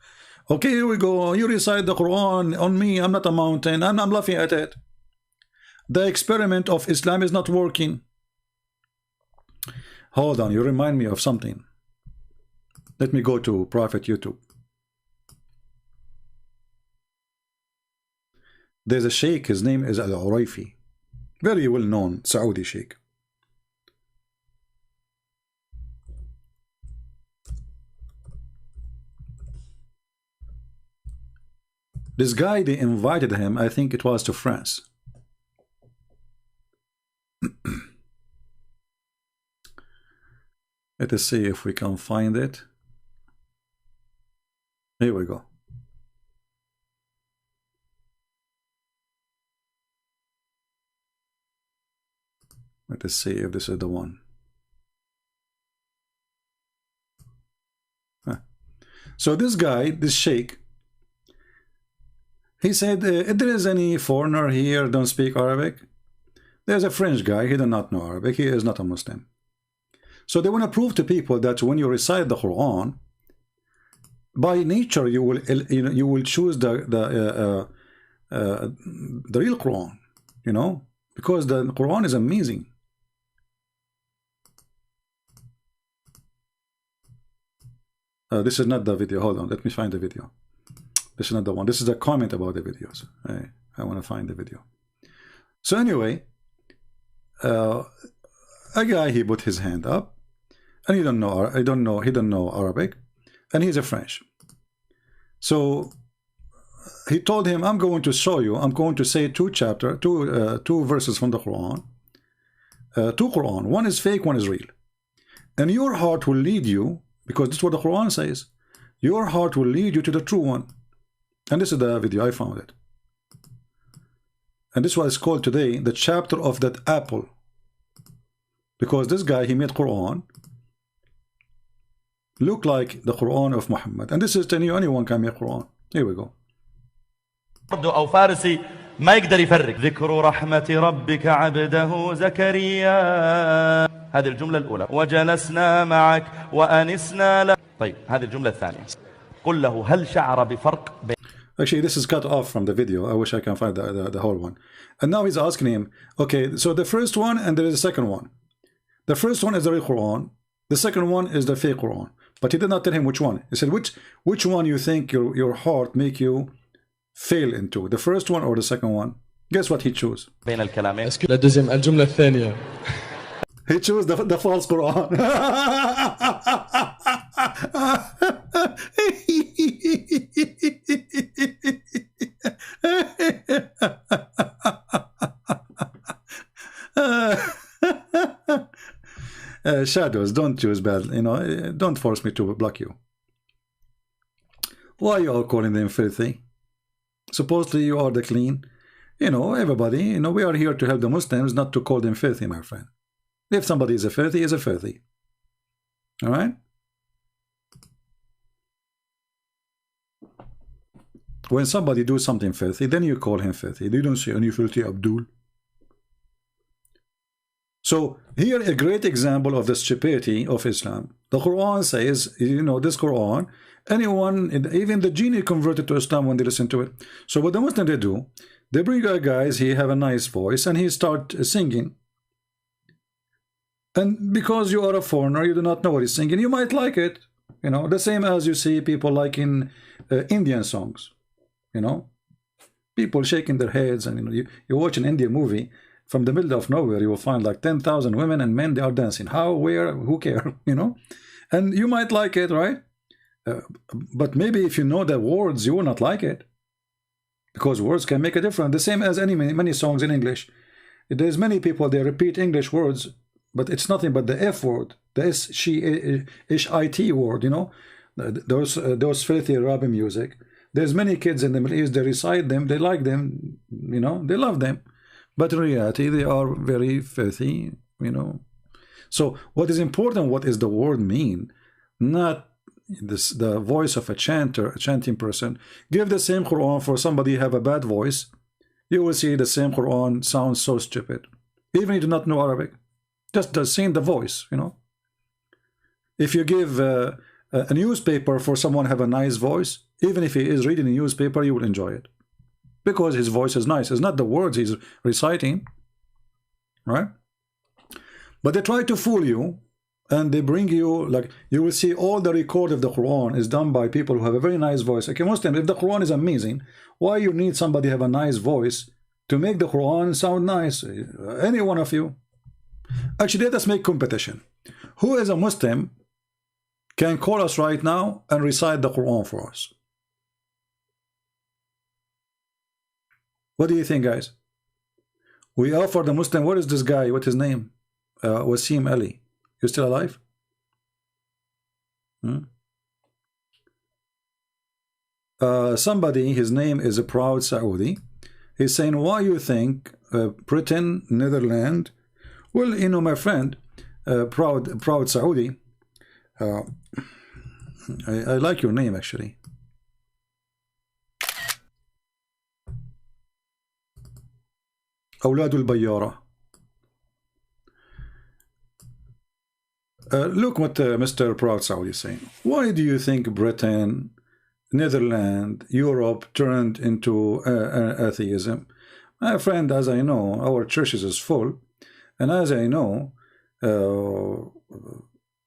Speaker 7: Okay, here we go. You recite the Quran on me. I'm not a mountain, and I'm laughing at it. The experiment of Islam is not working. Hold on, you remind me of something. Let me go to Prophet YouTube. There's a sheikh, his name is Al-Uraifi. Very well known Saudi sheikh. This guy, they invited him, I think it was to France. Let us see if we can find it. Here we go. Let us see if this is the one. So this guy, this sheikh, he said, if there is any foreigner here don't speak Arabic, there's a French guy, he does not know Arabic, he is not a Muslim. So they want to prove to people that when you recite the Quran, by nature you will choose the real Quran, you know, because the Quran is amazing. This is not the video. Hold on, let me find the video. This is not the one. This is a comment about the videos. I want to find the video. So anyway, a guy, he put his hand up, and he don't know. He don't know Arabic, and he's a French. So he told him, "I'm going to show you. I'm going to say two verses from the Quran. Two Quran. One is fake, one is real, and your heart will lead you." Because this is what the Quran says. Your heart will lead you to the true one. And this is the video, I found it. And this is what is called today the chapter of that apple. Because this guy, he made Quran look like the Quran of Muhammad. And this is telling you anyone can make Quran. Here we go.
Speaker 9: أو فارسي ما يقدر يفرق ذكر رحمة ربك عبده زكريا. هذه الجملة الأولى وجلسنا معك وأنسنا لك. طيب هذه الجملة الثانية قل له هل شعر بفرق بين.
Speaker 7: Actually, this is cut off from the video. I wish I can find the whole one. And now he's asking him, okay, so the first one and there is a second one. The first one is the real Quran. The second one is the fake Quran. But he did not tell him which one. He said, which one you think your heart make you fail into, the first one or the second one? Guess what he chose?
Speaker 9: بين الكلامين.
Speaker 1: La deuxième, الجملة الثانية.
Speaker 7: He chose the false Quran. Shadows, don't choose bad, you know, don't force me to block you. Why are you all calling them filthy? Supposedly you are the clean. You know, everybody, you know, we are here to help the Muslims, not to call them filthy, my friend. If somebody is a filthy, he is a filthy. All right? When somebody do something filthy, then you call him filthy. They don't say, any filthy Abdul. So here a great example of the stupidity of Islam. The Quran says, you know, this Quran, anyone, even the genie converted to Islam when they listen to it. So what the Muslims they do, they bring a guys, he have a nice voice and he start singing. And because you are a foreigner, you do not know what he's singing, you might like it. You know, the same as you see people like in Indian songs. You know, people shaking their heads, and you know, you watch an Indian movie, from the middle of nowhere you will find like 10,000 women and men, they are dancing. How, where, who care, you know? And you might like it, right? But maybe if you know the words, you will not like it, because words can make a difference. The same as many songs in English. There's many people, they repeat English words, but it's nothing but the F word, the S, she, ish, it word, you know, those filthy arabe music. There's many kids in the Middle East, they recite them, they like them, you know, they love them. But in reality, they are very filthy, you know. So what is important, what is the word mean? Not this, the voice of a chanter, a chanting person. Give the same Quran for somebody have a bad voice. You will see the same Quran sounds so stupid. Even if you do not know Arabic. Just seeing the voice, you know. If you give a newspaper for someone have a nice voice, even if he is reading a newspaper, you will enjoy it. Because his voice is nice. It's not the words he's reciting, right? But they try to fool you, and they bring you, like, you will see all the record of the Quran is done by people who have a very nice voice. Okay, Muslim, if the Quran is amazing, why you need somebody have a nice voice to make the Quran sound nice? Any one of you. Actually, let us make competition. Who is a Muslim can call us right now and recite the Quran for us? What do you think, guys? We offer the Muslim. What is this guy? What's his name? Wasim Ali. You still alive? Somebody, his name is a proud Saudi. He's saying, why you think Britain, Netherlands? Well, you know, my friend, proud Saudi. I like your name, actually. أولاد البيارة. Look what Mr. Proud Saudi is saying. Why do you think Britain, Netherlands, Europe turned into atheism? My friend, as I know, our churches is full, and as I know,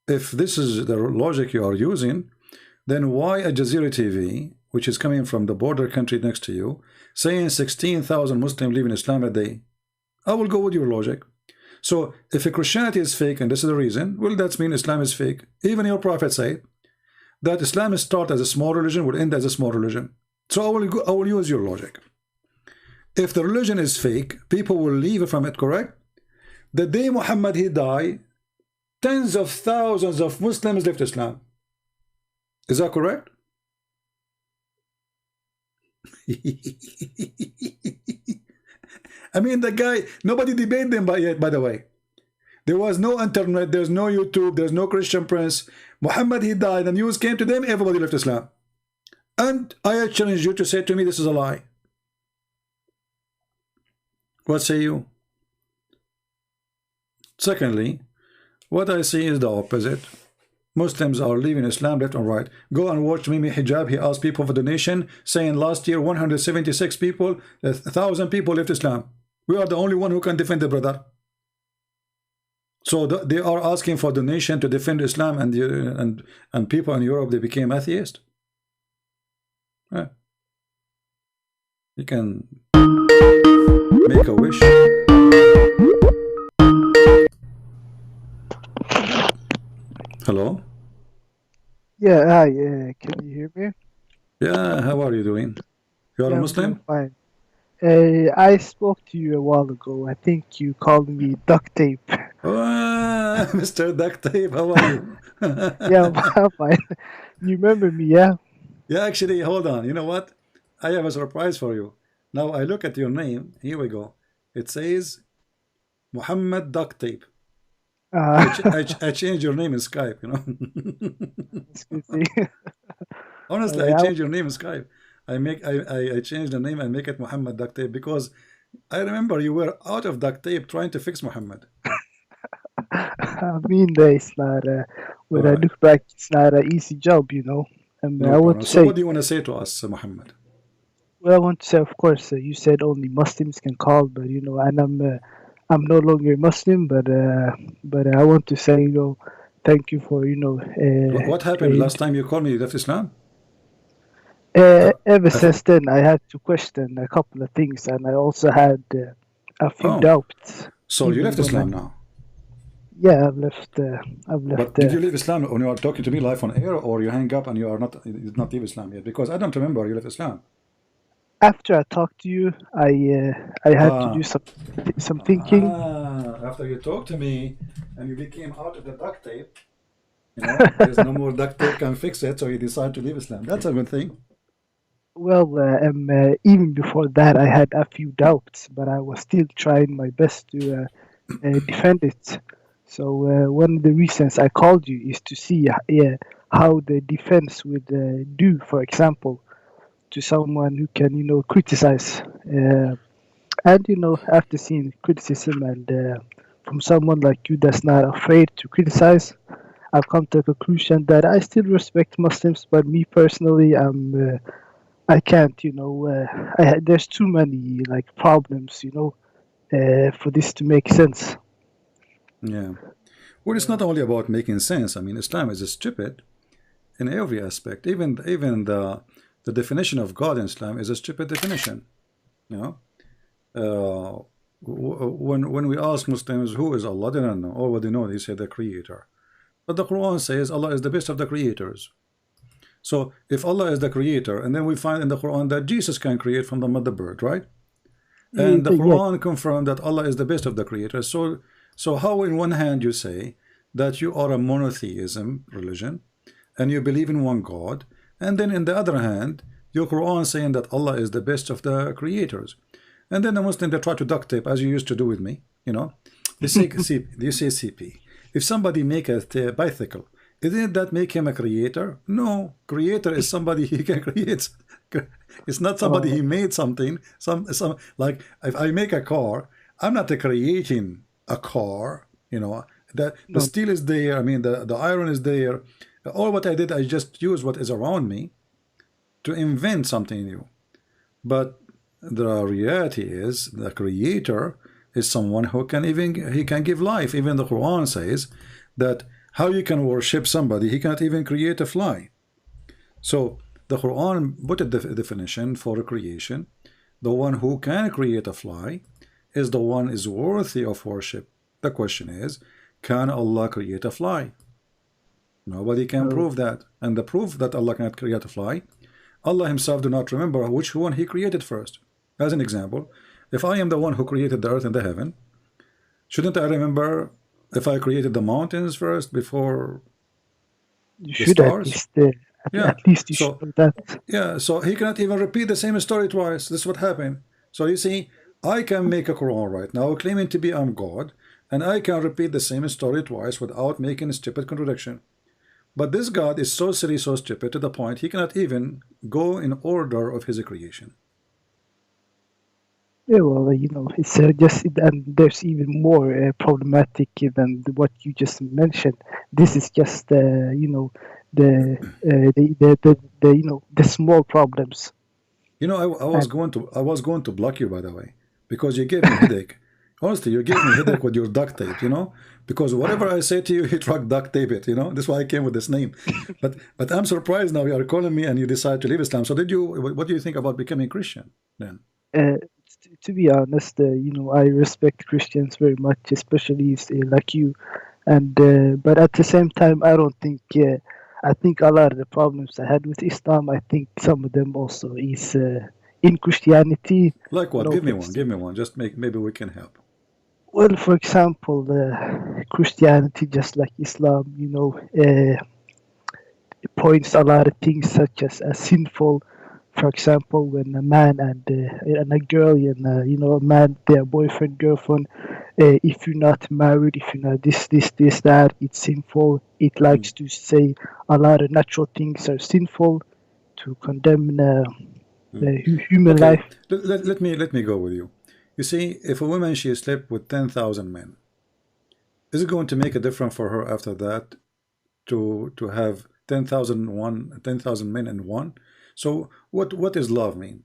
Speaker 7: if this is the logic you are using, then why Al Jazeera TV, which is coming from the border country next to you, saying 16,000 Muslims live in Islam a day? I will go with your logic. So if Christianity is fake, and this is the reason, well, that means Islam is fake. Even your prophet said that Islam start as a small religion, will end as a small religion. So I will use your logic. If the religion is fake, people will leave from it, correct? The day Muhammad he died, tens of thousands of Muslims left Islam. Is that correct? I mean, the guy, nobody debated them by the way. There was no internet, there's no YouTube, there's no Christian Prince. Muhammad he died, the news came to them, everybody left Islam. And I challenge you to say to me this is a lie. What say you? Secondly, what I see is the opposite. Muslims are leaving Islam left and right. Go and watch Mimi Hijab. He asked people for donation, saying last year 176 people, 1,000 people left Islam. We are the only one who can defend the brother. So they are asking for donation to defend Islam, and people in Europe, they became atheist. Yeah. You can make a wish. Hello?
Speaker 10: Yeah, hi, can you hear me?
Speaker 7: Yeah, how are you doing? You are a Muslim?
Speaker 10: Fine. I spoke to you a while ago. I think you called me duct tape.
Speaker 7: Oh, Mr. Duct Tape, how are you?
Speaker 10: Yeah, I'm fine. You remember me, yeah?
Speaker 7: Yeah, actually, hold on. You know what? I have a surprise for you. Now I look at your name. Here we go. It says Muhammad Duct Tape. I changed your name in Skype, you know. Honestly, I changed your name in Skype. I changed the name and make it Muhammad Duct Tape because I remember you were out of duct tape trying to fix Muhammad.
Speaker 10: I mean, it's not. When I look back, it's not an easy job, you know. And
Speaker 7: no
Speaker 10: I want to say.
Speaker 7: What do you want to say to us, Muhammad?
Speaker 10: Well, I want to say, of course, you said only Muslims can call, but you know, and I'm no longer Muslim, but I want to say, you know, thank you for, you know.
Speaker 7: What happened last time you called me? You left Islam?
Speaker 10: Ever since then, I had to question a couple of things, and I also had a few doubts.
Speaker 7: So you left Islam now?
Speaker 10: Yeah, I've left.
Speaker 7: But did you leave Islam when you are talking to me live on air, or you hang up and you are not leave Islam yet? Because I don't remember you left Islam.
Speaker 10: After I talked to you, I had to do some thinking.
Speaker 7: After you talked to me and you became out of the duct tape, you know, there's no more duct tape can fix it, so you decided to leave Islam. That's a good thing.
Speaker 10: Well, even before that, I had a few doubts, but I was still trying my best to defend it. So one of the reasons I called you is to see how the defense would do, for example, to someone who can, you know, criticize. And, you know, after seeing criticism and from someone like you that's not afraid to criticize, I've come to a conclusion that I still respect Muslims, but me personally, I can't, you know, there's too many, like, problems, you know, for this to make sense.
Speaker 7: Yeah. Well, it's not only about making sense. I mean, Islam is stupid in every aspect. Even the definition of God in Islam is a stupid definition. You know, when we ask Muslims who is Allah, they don't know. All what they know, they say the Creator. But the Quran says Allah is the best of the creators. So if Allah is the Creator, and then we find in the Quran that Jesus can create from the mother bird, right? And the Quran confirmed that Allah is the best of the creators. So how in one hand you say that you are a monotheism religion and you believe in one God, and then in the other hand your Quran saying that Allah is the best of the creators, and then the Muslim, they try to duct tape, as you used to do with me, you know. They say you say CP. If somebody make a bicycle, didn't that make him a creator? No, creator is somebody he can create. It's not somebody he made something. Some like if I make a car, I'm not creating a car. You know, the steel is there. I mean, the iron is there. All what I did, I just use what is around me to invent something new. But the reality is, the creator is someone who can he can give life. Even the Quran says that how you can worship somebody, he cannot even create a fly. So the Quran put a definition for creation. The one who can create a fly is the one is worthy of worship. The question is, can Allah create a fly? Nobody can prove that. And the proof that Allah cannot create a fly, Allah himself do not remember which one he created first. As an example, if I am the one who created the earth and the heaven, shouldn't I remember if I created the mountains first before the stars?
Speaker 10: At least you should know that.
Speaker 7: Yeah, so he cannot even repeat the same story twice. This is what happened. So you see, I can make a Quran right now claiming to be I'm God, and I can repeat the same story twice without making a stupid contradiction. But this God is so silly, so stupid, to the point he cannot even go in order of his creation.
Speaker 10: Yeah, well, you know, it's just, and there's even more problematic than what you just mentioned. This is just, you know, the you know, the small problems.
Speaker 7: You know, I was going to block you, by the way, because you gave me a headache. Honestly, you gave me a headache with your duct tape, you know, because whatever I say to you, you try to duct tape it, you know. That's why I came with this name. But I'm surprised now you are calling me and you decide to leave Islam. So what do you think about becoming Christian then?
Speaker 10: To be honest, you know, I respect Christians very much, especially like you, and but at the same time, I don't think. I think a lot of the problems I had with Islam, I think some of them also is in Christianity.
Speaker 7: Like what? Give me one. Give me one. Just maybe we can help.
Speaker 10: Well, for example, Christianity, just like Islam, you know, it points a lot of things such as sinful. For example, when a man and a girl, and you know, a man, their boyfriend, girlfriend, if you're not married, if you're not this, that, it's sinful. It likes to say a lot of natural things are sinful, to condemn the human life.
Speaker 7: Let me go with you. You see, if a woman she slept with 10,000 men, is it going to make a difference for her after that to have 10,000 men in one? So what is love mean?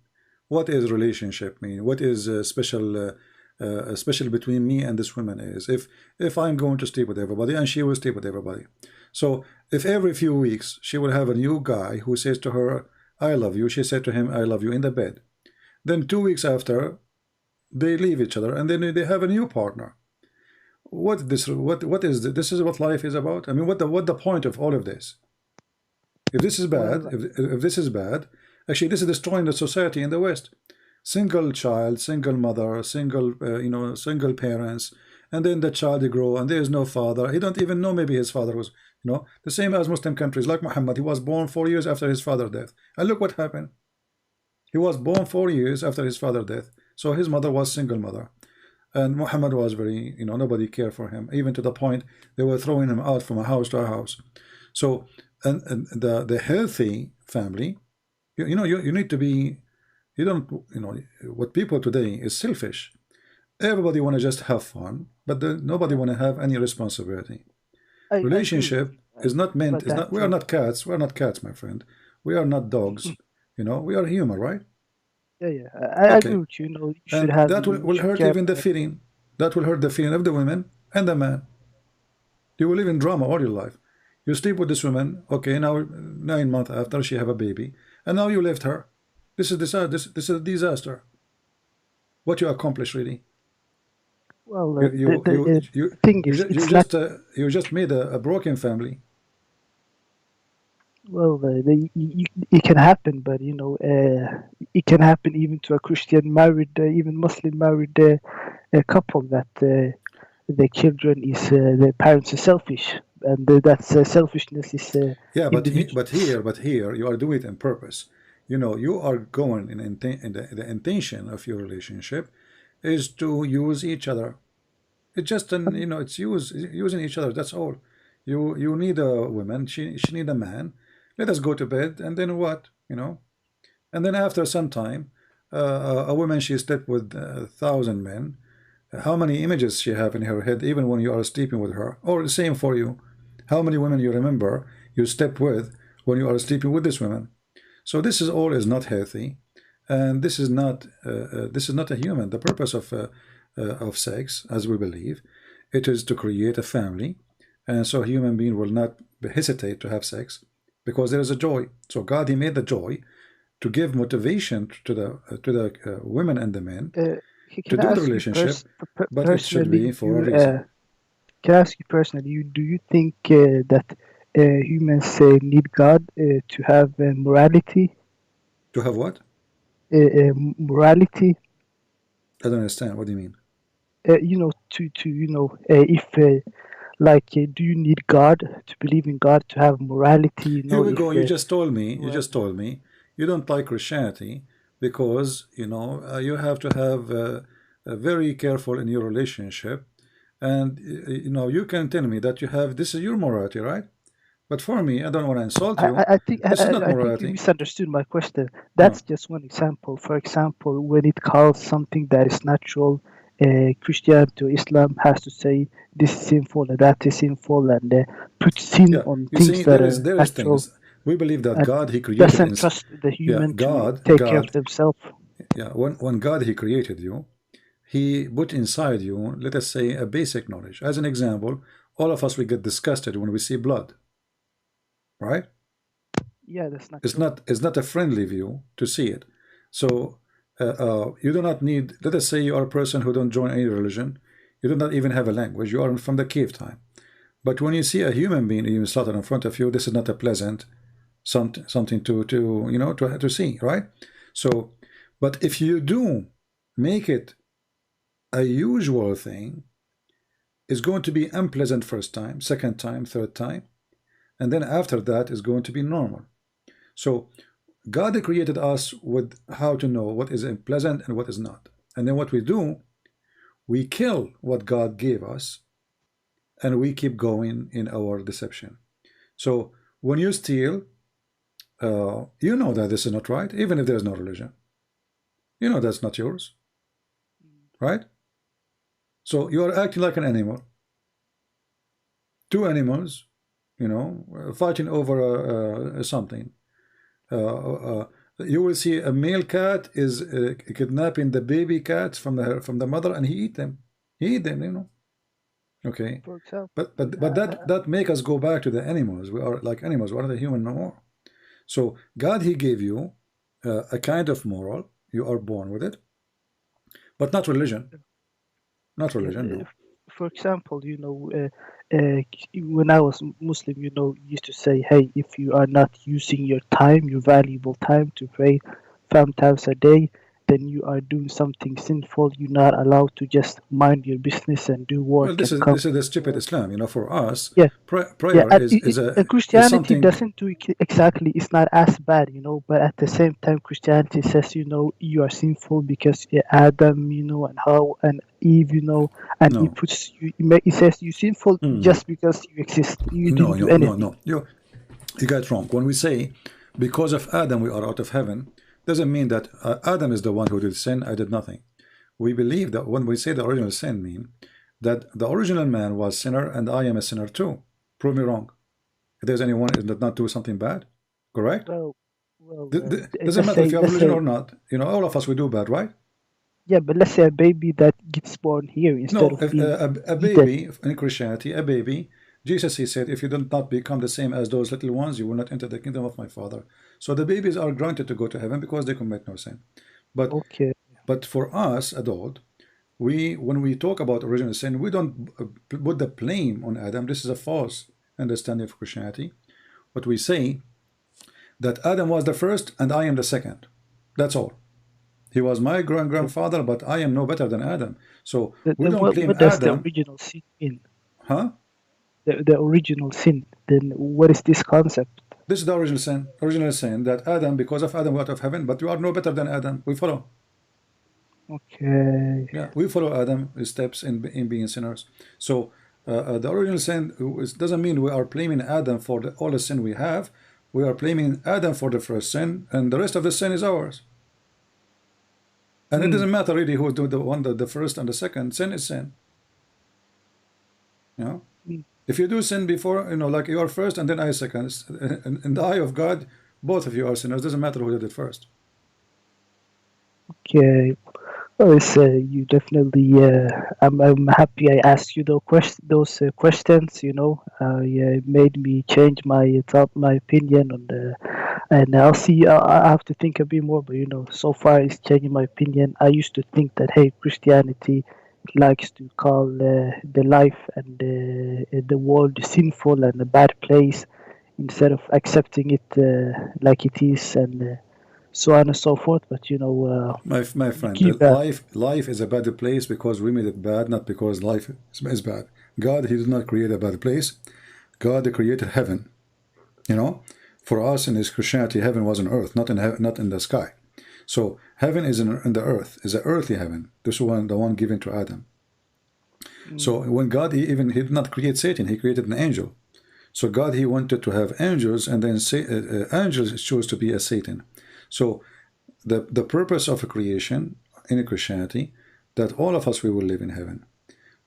Speaker 7: What is relationship mean? What is special between me and this woman is? If I'm going to sleep with everybody and she will sleep with everybody. So if every few weeks she will have a new guy who says to her, I love you, she said to him, I love you in the bed. Then 2 weeks after, they leave each other and then they have a new partner. What is this is what life is about? I mean, what the point of all of this? If this is bad, if this is bad, actually this is destroying the society in the West. Single child, single mother, single single parents, and then the child grow and there is no father. He don't even know maybe his father was, you know, the same as Muslim countries like Muhammad. He was born 4 years after his father's death, and look what happened. He was born 4 years after his father's death, so his mother was single mother, and Muhammad was very, you know, nobody cared for him, even to the point they were throwing him out from a house to a house. So. And the healthy family, you know, you need to be, you don't, you know, what people today is selfish. Everybody want to just have fun, but nobody want to have any responsibility. Relationship is not meant, is not, we are not cats, my friend. We are not dogs, you know, we are human, right?
Speaker 10: Yeah, I agree with you. You know, you should have.
Speaker 7: That will hurt even the feeling. That will hurt the feeling of the women and the man. You will live in drama all your life. You sleep with this woman, okay, now 9 months after she have a baby, and now you left her. This is a disaster. What you accomplish really?
Speaker 10: Well, the thing is,
Speaker 7: you just made a broken family.
Speaker 10: Well, it can happen, but you know, it can happen even to a Christian married, even Muslim married couple that the children is the parents are selfish, and that's selfishness is.
Speaker 7: Yeah, but here you are doing it on purpose. You know, you are going in the intention of your relationship is to use each other. It's just you know, it's using each other. That's all. You need a woman. She need a man. Let us go to bed, and then what? You know, and then after some time, a woman she slept with 1,000 men. How many images she have in her head, even when you are sleeping with her? Or the same for you. How many women you remember you slept with when you are sleeping with this woman? So this is all is not healthy, and this is not a human. The purpose of sex, as we believe, it is to create a family, and so a human being will not hesitate to have sex because there is a joy. So God, He made the joy to give motivation to the women and the men to do the relationship, but it should be for a reason.
Speaker 10: Can I ask you personally? Do you think that humans need God to have morality?
Speaker 7: To have what?
Speaker 10: Morality.
Speaker 7: I don't understand. What do you mean?
Speaker 10: You know, if like, do you need God to believe in God to have morality? You know,
Speaker 7: here we go. You just told me. You just told me you don't like Christianity because you know you have to have very careful in your relationship, and you know you can tell me that you have this is your morality, right? But for me, I don't want to insult you.
Speaker 10: I think
Speaker 7: this is not morality.
Speaker 10: I think you misunderstood my question. That's just one example. For example, when it calls something that is natural, Christianity or Islam has to say this is sinful and that is sinful, and put sin on things that are natural.
Speaker 7: Things. We believe that God, He created
Speaker 10: doesn't trust the human to take care of themselves.
Speaker 7: Yeah, when God, He created you, He put inside you, let us say, a basic knowledge. As an example, all of us, we get disgusted when we see blood. Right?
Speaker 10: Yeah, that's not.
Speaker 7: It's not a friendly view to see it. So you do not need. Let us say you are a person who don't join any religion. You do not even have a language. You are from the cave time. But when you see a human being even slaughtered in front of you, this is not a pleasant something to see, right? So, but if you do make it a usual thing, it's going to be unpleasant first time, second time, third time. And then after that is going to be normal. So God created us with how to know what is pleasant and what is not. And then what we do, we kill what God gave us, and we keep going in our deception. So when you steal, you know that this is not right, even if there is no religion. You know that's not yours, right? So you are acting like an animal. Two animals, you know, fighting over something. You will see a male cat is kidnapping the baby cats from the mother, and he eat them. He eat them, you know. Okay.
Speaker 10: For example,
Speaker 7: but that make us go back to the animals. We are like animals. We are not a human no more. So God, He gave you a kind of moral. You are born with it, but not religion. Not religion. No.
Speaker 10: For example, you know, when I was Muslim, you know, used to say, hey, if you are not using your time, your valuable time to pray 5 times a day, then you are doing something sinful. You're not allowed to just mind your business and do work.
Speaker 7: Well, this is the stupid Islam, you know. For us, prayer is
Speaker 10: Christianity doesn't do exactly. It's not as bad, you know. But at the same time, Christianity says, you know, you are sinful because Adam, you know, and Hawa and Eve, you know, and He puts you. He says you're sinful just because you exist. You didn't do anything.
Speaker 7: No. You got it wrong. When we say because of Adam we are out of heaven, doesn't mean that Adam is the one who did sin. I did nothing. We believe that when we say the original sin, mean that the original man was sinner and I am a sinner too. Prove me wrong. If there's anyone that did not do something bad, correct?
Speaker 10: Well,
Speaker 7: doesn't matter if you have religion or not. You know, all of us, we do bad, right?
Speaker 10: Yeah, but let's say a baby that gets born here instead of
Speaker 7: a baby in Christianity, a baby Jesus, he said, if you do not become the same as those little ones, you will not enter the kingdom of my Father. So the babies are granted to go to heaven because they commit no sin. But but for us, adult, when we talk about original sin, we don't put the blame on Adam. This is a false understanding of Christianity. But we say that Adam was the first and I am the second. That's all. He was my grandfather, but I am no better than Adam. So we don't blame
Speaker 10: what does
Speaker 7: Adam.
Speaker 10: the original sin mean?
Speaker 7: Huh?
Speaker 10: The original sin. Then what is this concept?
Speaker 7: This is the original sin. Original sin that Adam, because of Adam, went out of heaven, but we are no better than Adam. We follow.
Speaker 10: Okay.
Speaker 7: Yeah, we follow Adam's steps in being sinners. So the original sin doesn't mean we are blaming Adam for all the sin we have. We are blaming Adam for the first sin, and the rest of the sin is ours. And it doesn't matter really who do the first and the second. Sin is sin. You know, if you do sin before, like you are first and then I second, in the eye of God, both of you are sinners. Doesn't matter who did it first.
Speaker 10: Okay. Well, it's, you definitely. I'm happy I asked you those questions. It made me change my opinion on the. And I'll see. I have to think a bit more. But so far it's changing my opinion. I used to think that Christianity likes to call the life and the world sinful and a bad place, instead of accepting it like it is and. So on and so forth, but
Speaker 7: my friend, life is a bad place because we made it bad, not because life is bad. God, he did not create a bad place. God created heaven. For us in his Christianity, heaven was on earth, not in the sky. So heaven is in the earth, is an earthly heaven. This one, the one given to Adam. So when God, he did not create Satan, he created an angel. So God, he wanted to have angels, and then angels chose to be a Satan. So the purpose of a creation in Christianity, that all of us we will live in heaven.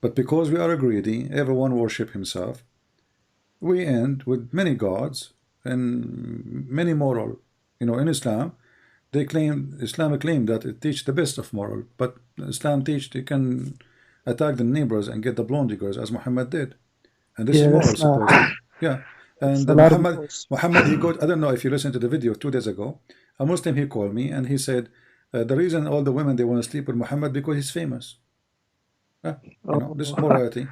Speaker 7: But because we are greedy, everyone worship himself, we end with many gods and many moral. In Islam, Islam claim that it teach the best of moral, but Islam teach you can attack the neighbors and get the blonde girls as Muhammad did. And this is moral supposedly. Yeah. And Muhammad, he got, I don't know if you listened to the video 2 days ago, a Muslim, he called me and he said, the reason all the women, they want to sleep with Muhammad because he's famous. This is morality.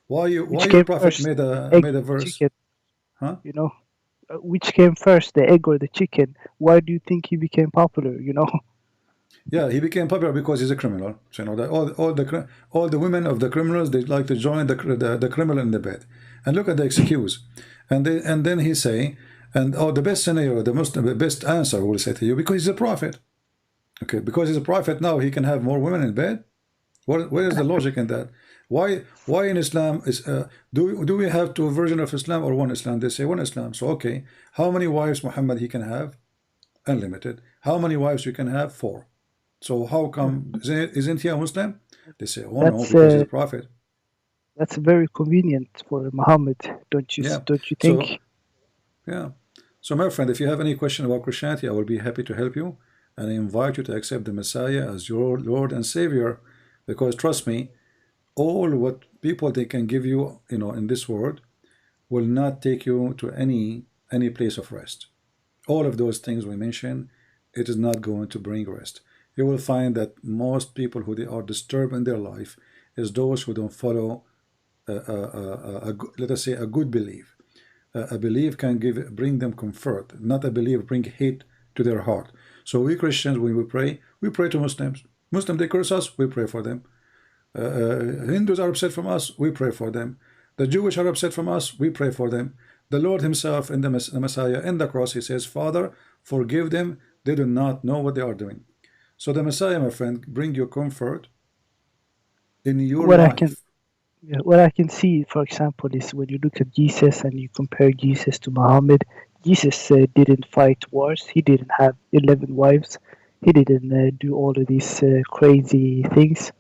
Speaker 7: Why your prophet made a verse?
Speaker 10: Chicken.
Speaker 7: Huh?
Speaker 10: Which came first, the egg or the chicken? Why do you think he became popular?
Speaker 7: Yeah, he became popular because he's a criminal. So that all the women of the criminals, they like to join the criminal in the bed. And look at the excuse. And then he say, the best scenario, the best answer will say to you, because he's a prophet. Okay, because he's a prophet, now he can have more women in bed. Where is the logic in that? Why in Islam is do we have 2 versions of Islam or one Islam? They say one Islam. So okay, how many wives Muhammad he can have? Unlimited. How many wives you can have? 4. So how come isn't he a Muslim? They say, no, because he's a prophet.
Speaker 10: That's very convenient for Muhammad, don't you think?
Speaker 7: So my friend, if you have any question about Christianity, I will be happy to help you, and I invite you to accept the Messiah as your Lord and Savior, because trust me, all what people they can give you, in this world, will not take you to any place of rest. All of those things we mentioned, it is not going to bring rest. You will find that most people who they are disturbed in their life is those who don't follow let us say a good belief. A belief can bring them comfort, not a belief bring hate to their heart. So we Christians, when we pray to Muslims. Muslims, they curse us, we pray for them. Hindus are upset from us, we pray for them. The Jewish are upset from us, we pray for them. The Lord himself in the Messiah in the cross, he says, Father, forgive them, they do not know what they are doing. So the Messiah, my friend, bring you comfort in your life.
Speaker 10: What I can see, for example, is when you look at Jesus and you compare Jesus to Muhammad. Jesus didn't fight wars. He didn't have 11 wives. He didn't do all of these crazy things.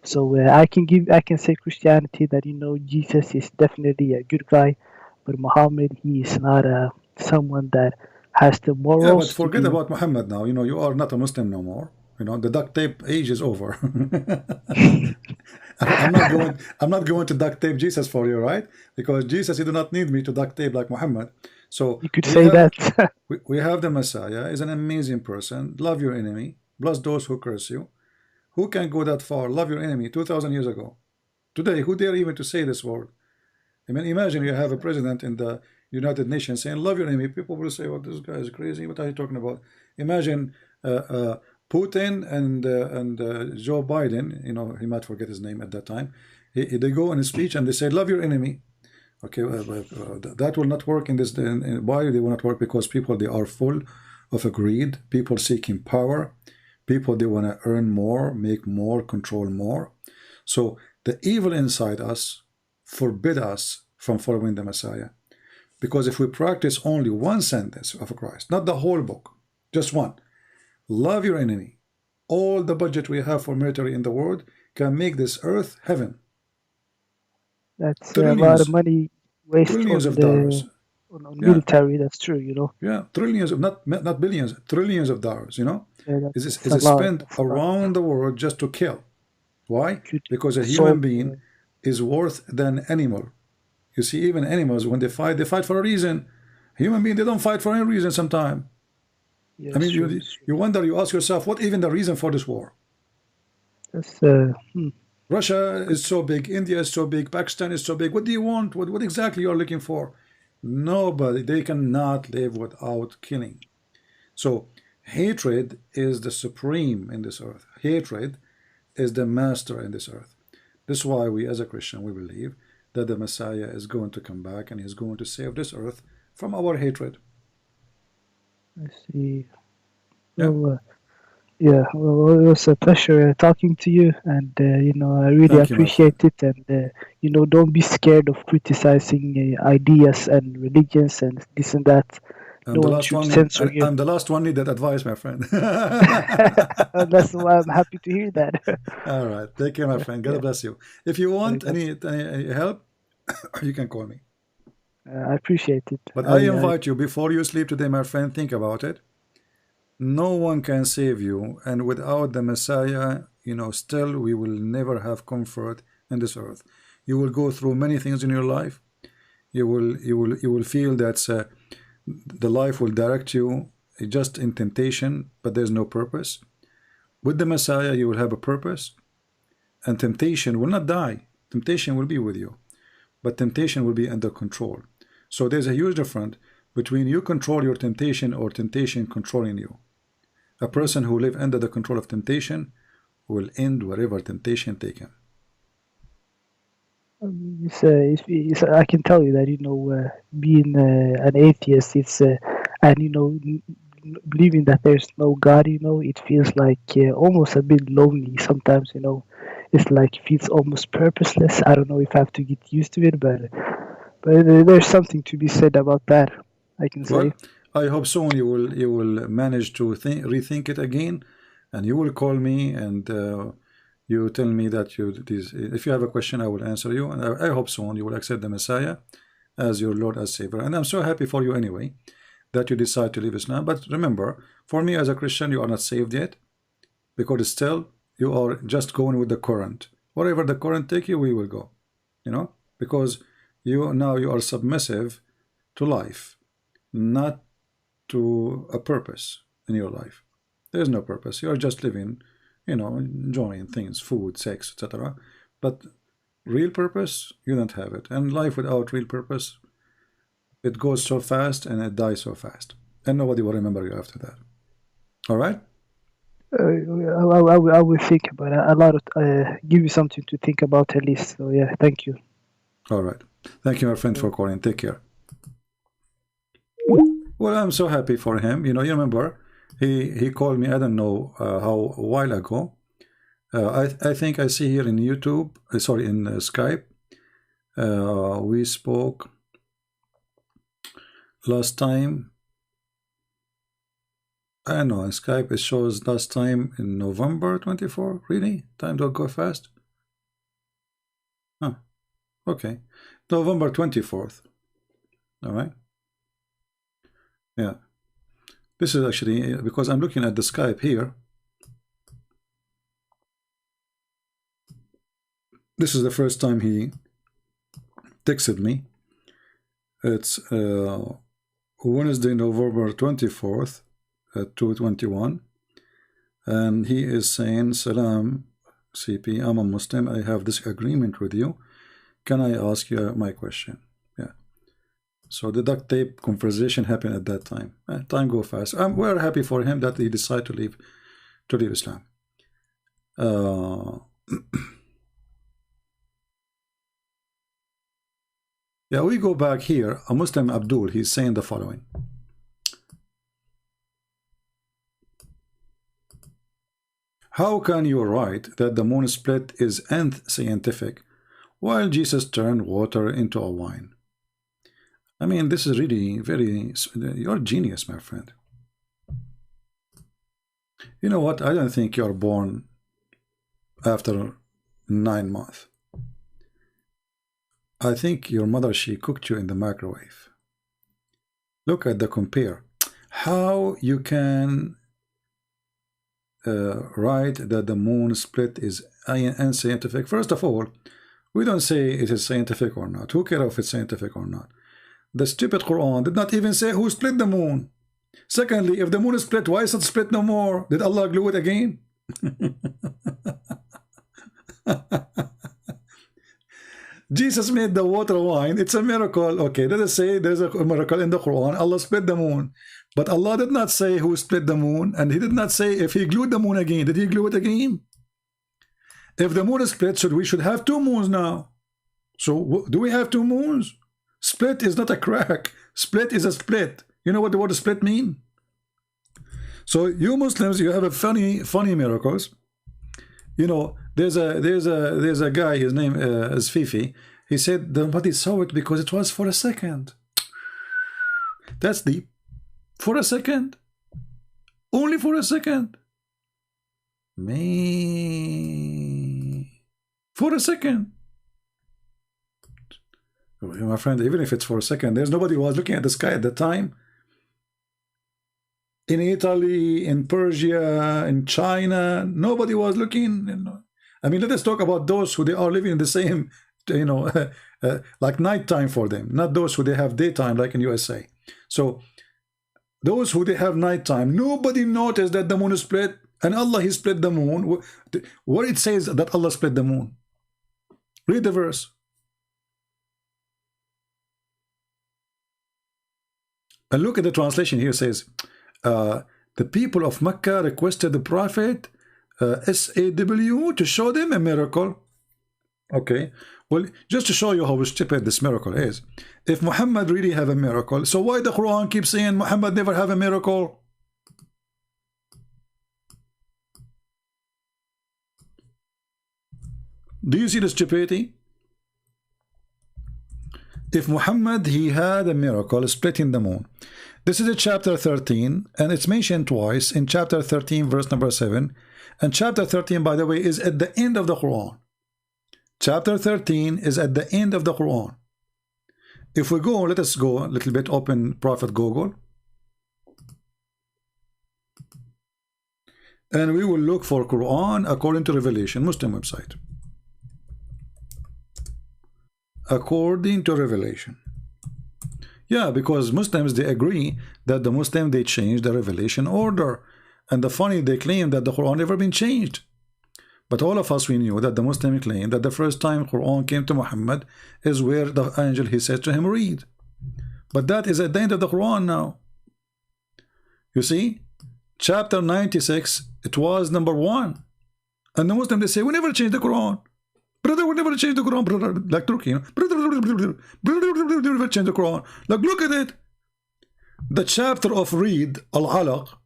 Speaker 10: So I can say Christianity that Jesus is definitely a good guy, but Muhammad, he is not someone that has the morals.
Speaker 7: Yeah, but forget about Muhammad now. You are not a Muslim no more. The duct tape age is over. I'm not going to duct tape Jesus for you, right? Because Jesus, you do not need me to duct tape like Muhammad. So
Speaker 10: you could say that.
Speaker 7: we have the Messiah is an amazing person. Love your enemy, bless those who curse you. Who can go that far? Love your enemy 2,000 years ago. Today, who dare even to say this word? I mean, imagine you have a president in the United Nations saying, love your enemy. People will say, well, this guy is crazy. What are you talking about? Imagine Putin and Joe Biden, you know, he might forget his name at that time. They go in a speech and they say, love your enemy. Okay, that will not work in this. Why they will not work? Because people, they are full of a greed. People seeking power. People, they want to earn more, make more, control more. So the evil inside us forbid us from following the Messiah. Because if we practice only one sentence of Christ, not the whole book, just one, love your enemy, all the budget we have for military in the world can make this earth heaven.
Speaker 10: That's a lot of money wasted
Speaker 7: trillions
Speaker 10: on
Speaker 7: of dollars
Speaker 10: on military. That's true, you know.
Speaker 7: Yeah, trillions of not billions, trillions of dollars. You know, is spent around the world just to kill. Why? Because a human being is worse than animal. You see, even animals, when they fight for a reason. Human beings, they don't fight for any reason sometimes.
Speaker 10: Yes,
Speaker 7: I mean, you wonder, you ask yourself, what even the reason for this war?
Speaker 10: That's,
Speaker 7: Russia is so big, India is so big, Pakistan is so big. What do you want? What exactly you are looking for? Nobody. They cannot live without killing. So hatred is the supreme in this earth. Hatred is the master in this earth. This is why we as a Christian, we believe that the Messiah is going to come back and he's going to save this earth from our hatred.
Speaker 10: I see. Well, yeah, well, it was a pleasure talking to you, and you know, I really appreciate it. And you know, don't be scared of criticizing ideas and religions and this and that.
Speaker 7: I'm the last one needed advice, my friend.
Speaker 10: That's why I'm happy to hear that.
Speaker 7: All right, take care, my friend. God bless you. If you want any help, you can call me.
Speaker 10: I appreciate it.
Speaker 7: But I invite you, before you sleep today, my friend, think about it. No one can save you, and without the Messiah, you know, still we will never have comfort in this earth. You will go through many things in your life. You will feel that the life will direct you just in temptation, but there's no purpose. With the Messiah, you will have a purpose, and temptation will not die. Temptation will be with you, but temptation will be under control. So there's a huge difference between you control your temptation or temptation controlling you. A person who lives under the control of temptation will end wherever temptation take him.
Speaker 10: I can tell you that, you know, being an atheist, and you know, believing that there's no God, you know, it feels like almost a bit lonely sometimes. You know, it's like it feels almost purposeless. I don't know if I have to get used to it, but there's something to be said about that, I can say.
Speaker 7: Well, I hope soon you will manage to rethink it again, and you will call me and you tell me that if you have a question, I will answer you, and I hope soon you will accept the Messiah as your Lord, as Savior. And I'm so happy for you anyway that you decide to leave Islam. But remember, for me as a Christian, you are not saved yet, because still you are just going with the current. Wherever the current take you, we will go. You know, because you are submissive to life, not to a purpose in your life. There is no purpose. You are just living, you know, enjoying things, food, sex, etc. But real purpose, you don't have it. And life without real purpose, it goes so fast and it dies so fast, and nobody will remember you after that. All right.
Speaker 10: I will think about it. A lot of give you something to think about at least. So yeah, thank you.
Speaker 7: All right. Thank you, my friend, for calling. Take care. Well, I'm so happy for him. You know, you remember, he called me, I don't know how, a while ago. I think I see here in YouTube, sorry, in Skype. We spoke last time. I don't know, in Skype it shows last time in November 24. Really? Time don't go fast? Huh. Okay. November 24th. All right. Yeah. This is actually, because I'm looking at the Skype here. This is the first time he texted me. It's Wednesday, November 24th at 2:21, and he is saying, Salam CP, I'm a Muslim, I have this agreement with you, can I ask you my question? Yeah. So the duct tape conversation happened at that time. Time go fast. We're happy for him that he decided to leave Islam. Yeah, we go back here. A Muslim Abdul, he's saying the following. How can you write that the moon split is unscientific while Jesus turned water into a wine? I mean, this is really very... You're a genius, my friend. You know what? I don't think you're born after 9 months. I think your mother, she cooked you in the microwave. Look at the compare. How you can write that the moon split is unscientific? First of all, we don't say it is scientific or not. Who cares if it's scientific or not? The stupid Quran did not even say who split the moon. Secondly, if the moon is split, why is it split no more? Did Allah glue it again? Jesus made the water wine. It's a miracle. Okay, let us say there's a miracle in the Quran. Allah split the moon. But Allah did not say who split the moon, and he did not say if he glued the moon again. Did he glue it again? If the moon is split, we should have 2 moons now. So do we have 2 moons? Split is not a crack. Split is a split. You know what the word split mean? So you Muslims, you have a funny miracles. You know, there's a guy, his name is Fifi. He said nobody saw it because it was for a second. That's deep. For a second. Only for a second. Me. For a second. My friend, even if it's for a second, there's nobody who was looking at the sky at the time. In Italy, in Persia, in China, nobody was looking. I mean, let us talk about those who they are living in the same, you know, like nighttime for them, not those who they have daytime like in USA. So those who they have nighttime, nobody noticed that the moon is split, and Allah, he split the moon. What it says that Allah split the moon? Read the verse. And look at the translation here. It says, the people of Mecca requested the Prophet SAW to show them a miracle. Okay, well, just to show you how stupid this miracle is. If Muhammad really have a miracle, so why the Quran keeps saying Muhammad never have a miracle? Do you see the stupidity? If Muhammad, he had a miracle splitting the moon. This is a chapter 13, and it's mentioned twice in chapter 13, verse number 7. And chapter 13, by the way, is at the end of the Quran. Chapter 13 is at the end of the Quran. If we go, let us go a little bit, open Prophet Google. And we will look for Quran according to Revelation, Muslim website. According to Revelation. Yeah, because Muslims, they agree that the Muslim, they changed the revelation order. And the funny, they claim that the Quran never been changed. But all of us, we knew that the Muslim claim that the first time Quran came to Muhammad is where the angel, he said to him, read. But that is at the end of the Quran now. You see, chapter 96, it was number 1. And the Muslim, they say, we never changed the Quran. Brother, we never change the Quran, brother. Like Turkey, you know? Brother, never change the Quran. Like, look at it. The chapter of read, Al-Alaq,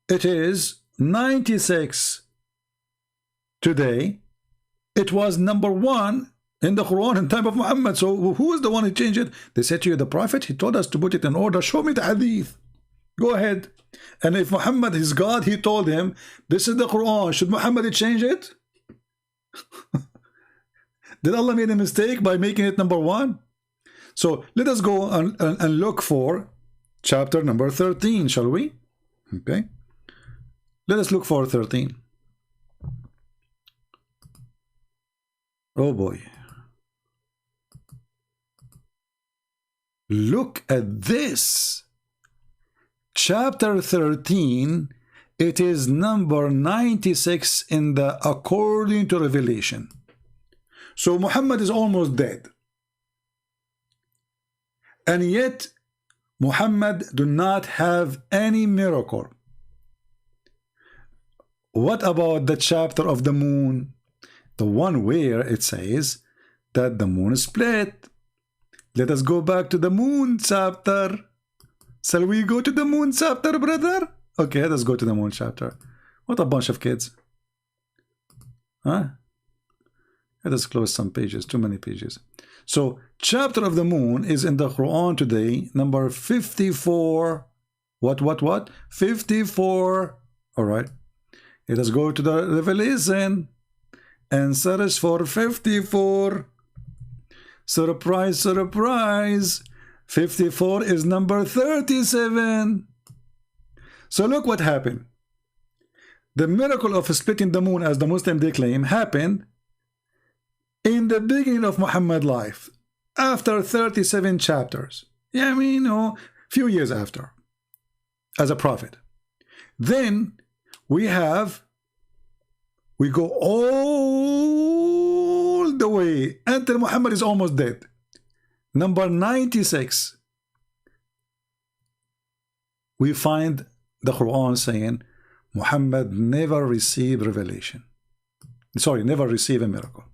Speaker 7: it is 96 today. It was number 1 in the Quran in time of Muhammad. So who is the one who changed it? They said to you, the Prophet, he told us to put it in order. Show me the hadith. Go ahead. And if Muhammad is God, he told him, this is the Quran. Should Muhammad change it? Did Allah make a mistake by making it number 1? So let us go and look for chapter number 13, shall we? Okay, let us look for 13. Oh boy. Look at this. Chapter 13, it is number 96 in the according to Revelation. So Muhammad is almost dead. And yet Muhammad do not have any miracle. What about the chapter of the moon? The one where it says that the moon is split. Let us go back to the moon chapter. Shall we go to the moon chapter, brother? Okay, let's go to the moon chapter. What a bunch of kids. Huh? Let us close some pages, too many pages. So, chapter of the moon is in the Quran today, number 54. What? 54. All right. Let us go to the Revelation and search for 54. Surprise, surprise. 54 is number 37. So look what happened. The miracle of splitting the moon, as the Muslim they claim, happened in the beginning of Muhammad's life, after 37 chapters. Yeah, I mean, few years after, as a prophet. Then we go all the way until Muhammad is almost dead. Number 96, we find the Quran saying Muhammad never received revelation. Sorry, never received a miracle.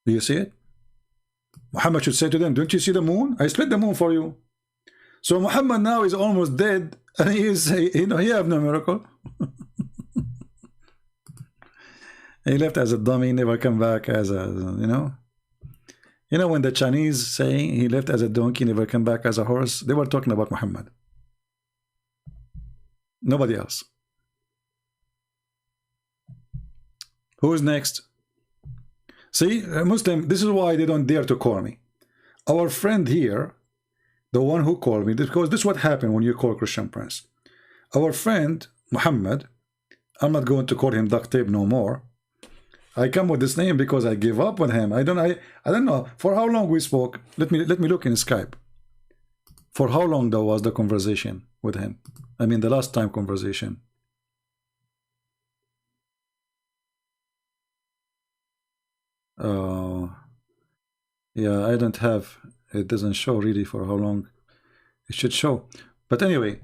Speaker 7: Do you see it? Muhammad should say to them, don't you see the moon? I split the moon for you. So Muhammad now is almost dead, and he is, he have no miracle. He left as a dummy, never come back as a, when the Chinese say he left as a donkey, never come back as a horse, they were talking about Muhammad. Nobody else. Who's next? See, Muslim, this is why they don't dare to call me. Our friend here, the one who called me, because this is what happened when you call Christian Prince. Our friend, Muhammad, I'm not going to call him duct tape no more. I come with this name because I give up on him. I don't know for how long we spoke. Let me look in Skype. For how long there was the conversation with him? I mean the last time conversation. Yeah, I don't have, it doesn't show really for how long it should show. But anyway,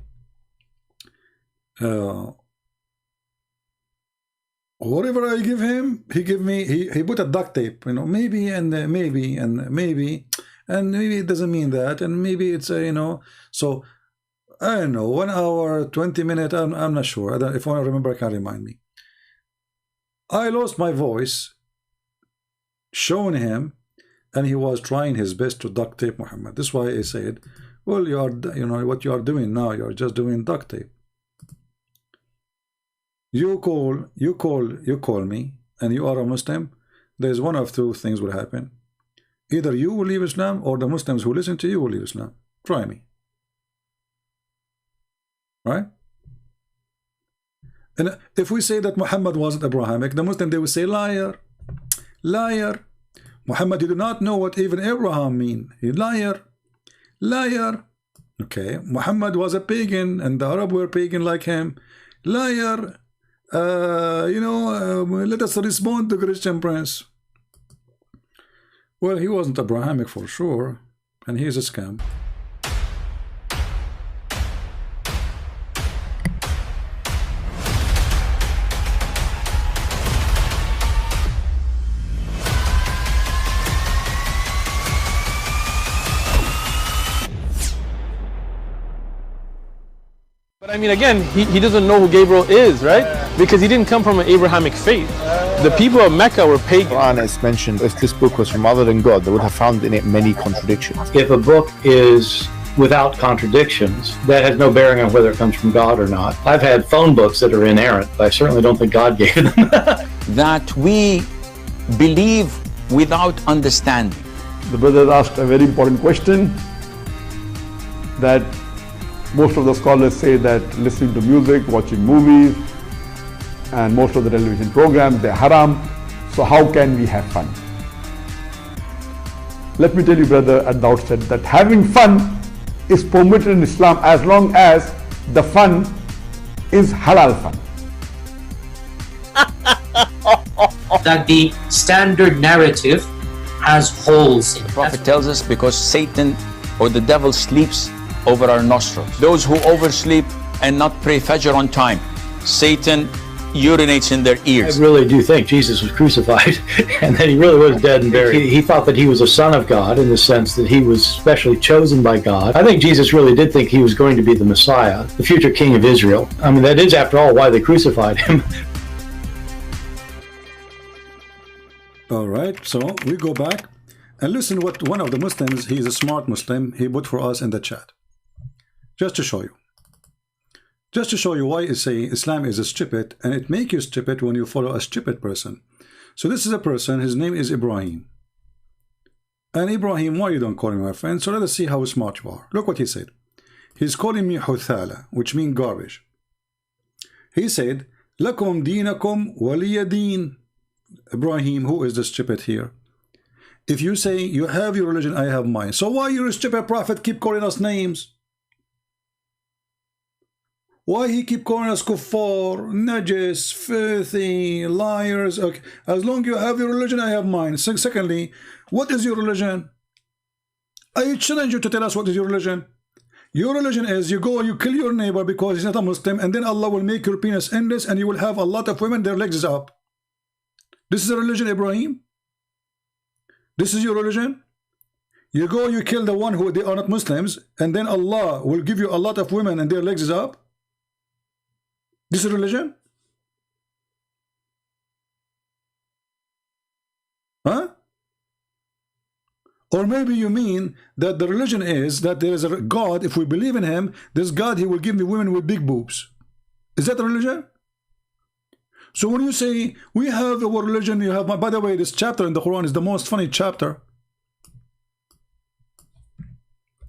Speaker 7: whatever I give him, he give me, he put a duct tape, maybe and maybe and maybe, and maybe it doesn't mean that, and maybe it's so I don't know, 1 hour, 20 minutes, I'm not sure. If I remember, I can remind me. I lost my voice showing him, and he was trying his best to duct tape Muhammad. This is why I said, well, you are, what you are doing now, you are just doing duct tape. You call me, and you are a Muslim. There's one of two things will happen. Either you will leave Islam, or the Muslims who listen to you will leave Islam. Try me. Right? And if we say that Muhammad wasn't Abrahamic, the Muslim, they will say, liar. Liar. Muhammad, you do not know what even Abraham mean. You liar. Liar. Okay. Muhammad was a pagan, and the Arab were pagan like him. Liar. Let us respond to Christian Prince. Well, he wasn't Abrahamic for sure, and he's a scam.
Speaker 1: I mean, again, he doesn't know who Gabriel is, right? Because he didn't come from an Abrahamic faith. The people of Mecca were pagan.
Speaker 2: Quran is mentioned, if this book was from other than God, they would have found in it many contradictions.
Speaker 3: If a book is without contradictions, that has no bearing on whether it comes from God or not. I've had phone books that are inerrant, but I certainly don't think God gave them.
Speaker 4: That we believe without understanding.
Speaker 5: The brother asked a very important question, that Most of the scholars say that listening to music, watching movies, and most of the television programs, they're haram. So how can we have fun? Let me tell you, brother, at the outset that having fun is permitted in Islam as long as the fun is halal fun.
Speaker 6: That the standard narrative has holes in it.
Speaker 4: The prophet tells us because Satan or the devil sleeps over our nostrils. Those who oversleep and not pray Fajr on time, Satan urinates in their ears.
Speaker 3: I really do think Jesus was crucified and that he really was dead and buried. He thought that he was a son of God in the sense that he was specially chosen by God. I think Jesus really did think he was going to be the Messiah, the future king of Israel. I mean, that is, after all, why they crucified him.
Speaker 7: All right, so we go back and listen what one of the Muslims, he is a smart Muslim, he put for us in the chat. Just to show you. Just to show you why it's saying Islam is a stupid, and it makes you stupid when you follow a stupid person. So this is a person, his name is Ibrahim. And Ibrahim, why you don't call him my friend? So let us see how smart you are. Look what he said. He's calling me Huthala, which means garbage. He said, Lakum dinakum waliya din. Ibrahim, who is the stupid here? If you say you have your religion, I have mine. So why you stupid prophet keep calling us names? Why he keep calling us kuffar, najis, filthy, liars? Okay. As long as you have your religion, I have mine. Secondly, what is your religion? I challenge you to tell us what is your religion. Your religion is you go and you kill your neighbor because he's not a Muslim, and then Allah will make your penis endless and you will have a lot of women, their legs up. This is a religion, Ibrahim? This is your religion? You go, you kill the one who they are not Muslims, and then Allah will give you a lot of women and their legs is up? This is religion? Huh? Or maybe you mean that the religion is that there is a God, if we believe in him, this God, he will give me women with big boobs. Is that a religion? So when you say, we have our religion, you have my... By the way, this chapter in the Quran is the most funny chapter.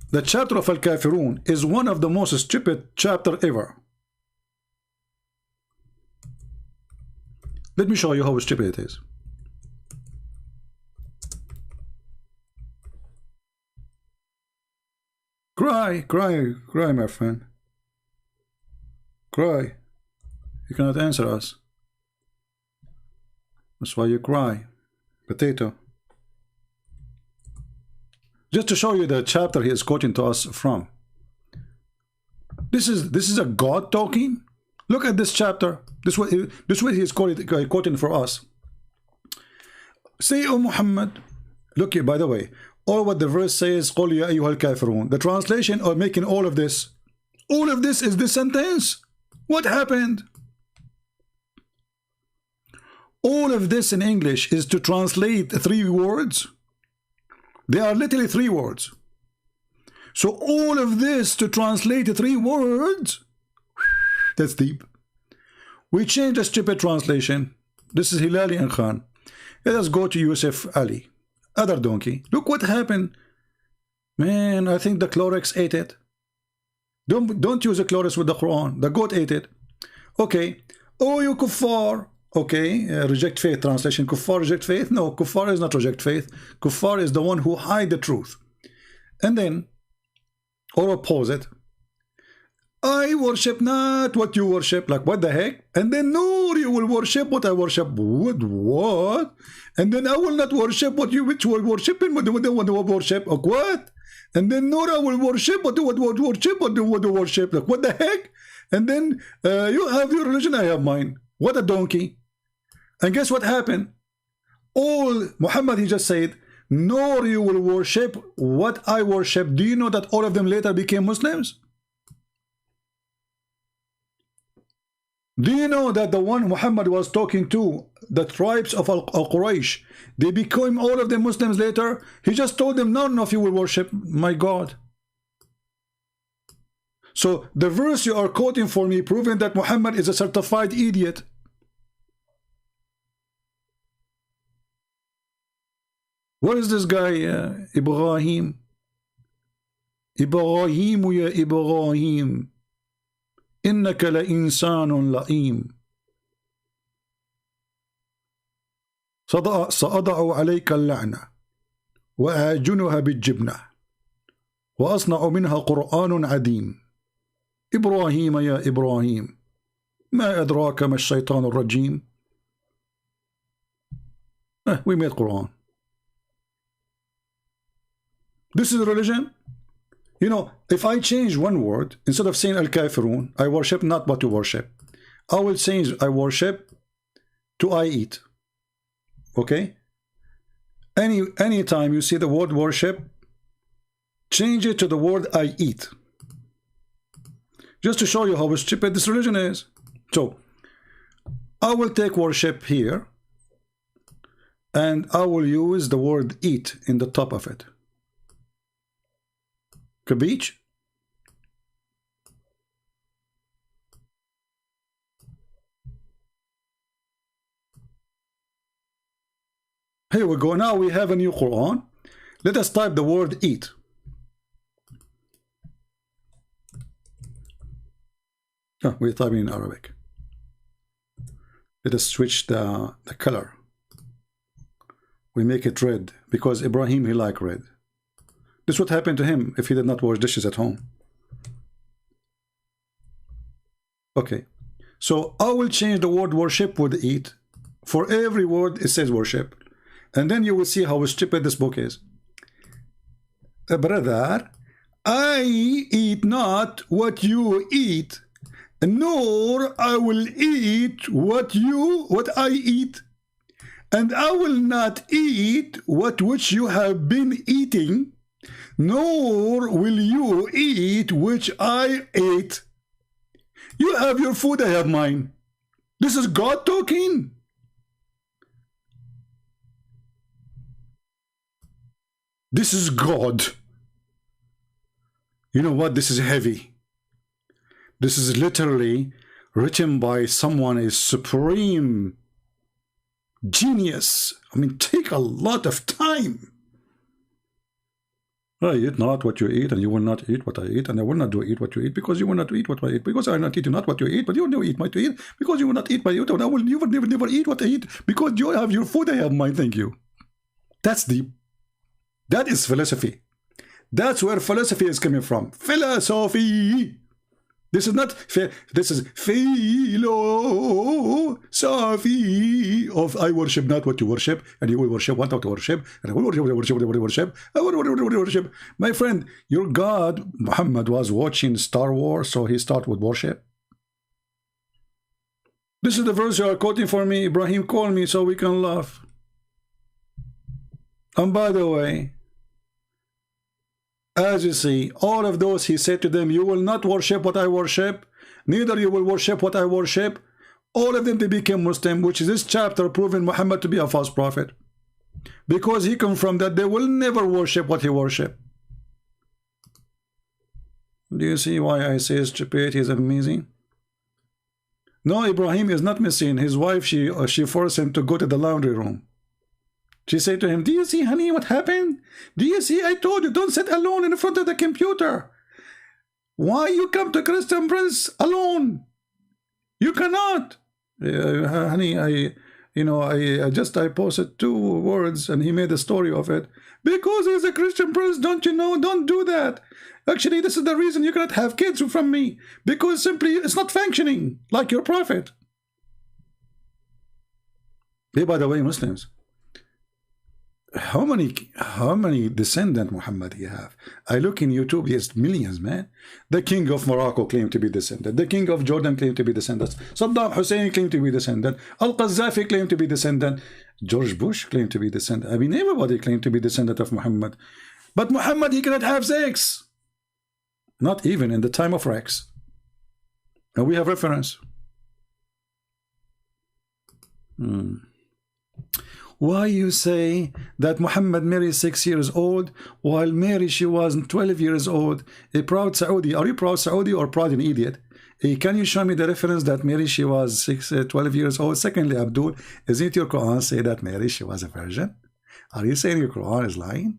Speaker 7: The chapter of Al-Kafirun is one of the most stupid chapter ever. Let me show you how stupid it is. Cry, cry, cry, my friend. Cry. You cannot answer us. That's why you cry. Potato. Just to show you the chapter he is quoting to us from. This is a God talking. Look at this chapter. This way he is quoting for us. Say, O Muhammad. Look here, by the way, all what the verse says, قُلْ يَا أَيُّهَا الْكَافِرُونَ. The translation of making all of this is this sentence. What happened? All of this in English is to translate 3 words. They are literally 3 words. So all of this to translate 3 words. That's deep. We changed the stupid translation. This is Hilali and Khan. Let us go to Yusuf Ali. Other donkey. Look what happened. Man, I think the Clorox ate it. Don't use the Clorox with the Quran. The goat ate it. Okay. Oh, you kuffar. Okay. Reject faith translation. Kuffar reject faith. No, kuffar is not reject faith. Kuffar is the one who hide the truth. And then, or oppose it. I worship not what you worship. Like, what the heck? And then, no, you will worship what I worship. What? And then I will not worship what you which will worship and what you worship. Like, what? And then, no, I will worship what you worship. Like, what the heck? And then, you have your religion, I have mine. What a donkey. And guess what happened? All, Muhammad, he just said, nor you will worship what I worship. Do you know that all of them later became Muslims? Do you know that the one Muhammad was talking to, the tribes of Al-Quraysh, they became all of them Muslims later? He just told them, none of you will worship my God. So the verse you are quoting for me, proving that Muhammad is a certified idiot. What is this guy, Ibrahim? إبراهيم يا إبراهيم إنك لإنسان لئيم سأضع عليك اللعنة وأعجنها بالجبنة وأصنع منها قرآن عديم إبراهيم يا إبراهيم ما أدراك ما الشيطان الرجيم. We made Quran. This is religion. You know, if I change one word, instead of saying Al-Kafirun, I worship not what you worship, I will change I worship to I eat. Okay? Any time you see the word worship, change it to the word I eat. Just to show you how stupid this religion is. So, I will take worship here, and I will use the word eat in the top of it. Capiche? Here we go. Now we have a new Quran. Let us type the word eat. Oh, we're typing in Arabic. Let us switch the color. We make it red because Ibrahim, he liked red. This would happen to him if he did not wash dishes at home. Okay. So I will change the word worship with eat. For every word it says worship. And then you will see how stupid this book is. Brother, I eat not what you eat, nor I will eat what I eat, and I will not eat which you have been eating, nor will you eat which I ate. You have your food, I have mine. This is God talking. This is God. You know what? This is heavy. This is literally written by someone is supreme genius. I mean, take a lot of time. I eat not what you eat, and you will not eat what I eat, and I will not do eat what you eat, because you will not eat what I eat, because I will not eat not what you eat, but you will never eat what you eat, because you will not eat my eat, and I will never eat what I eat, because you have your food, I have mine. Thank you. That's deep. That is philosophy. That's where philosophy is coming from. Philosophy. This is not, this is philosophy of I worship not what you worship, and you will worship what not to worship, and I will worship what you worship, I will worship. My friend, your God, Muhammad, was watching Star Wars, so he started with worship. This is the verse you are quoting for me. Ibrahim, call me so we can laugh. And by the way, as you see, all of those he said to them, you will not worship what I worship, neither you will worship what I worship. All of them, they became Muslim, which is this chapter proving Muhammad to be a false prophet. Because he confirmed that they will never worship what he worship. Do you see why I say Djupet is amazing? No, Ibrahim is not missing. His wife, she forced him to go to the laundry room. She said to him, do you see, honey, what happened? Do you see, I told you, don't sit alone in front of the computer. Why you come to Christian Prince alone? You cannot. Honey, I posted 2 words and he made a story of it. Because he's a Christian Prince, don't you know? Don't do that. Actually, this is the reason you cannot have kids from me. Because simply, it's not functioning like your prophet. Hey, by the way, Muslims, how many descendants Muhammad he have? I look in YouTube, he has millions, man. The king of Morocco claimed to be descendant. The king of Jordan claimed to be descendant. Saddam Hussein claimed to be descendant. Al-Qaddafi claimed to be descendant. George Bush claimed to be descendant. I mean, everybody claimed to be descendant of Muhammad. But Muhammad, he cannot have sex. Not even in the time of Rex. And we have reference. Why you say that Muhammad married 6 years old, while Mary, she was 12 years old, a proud Saudi? Are you proud Saudi or proud an idiot? Can you show me the reference that Mary, she was 12 years old? Secondly, Abdul, isn't your Quran say that Mary, she was a virgin? Are you saying your Quran is lying?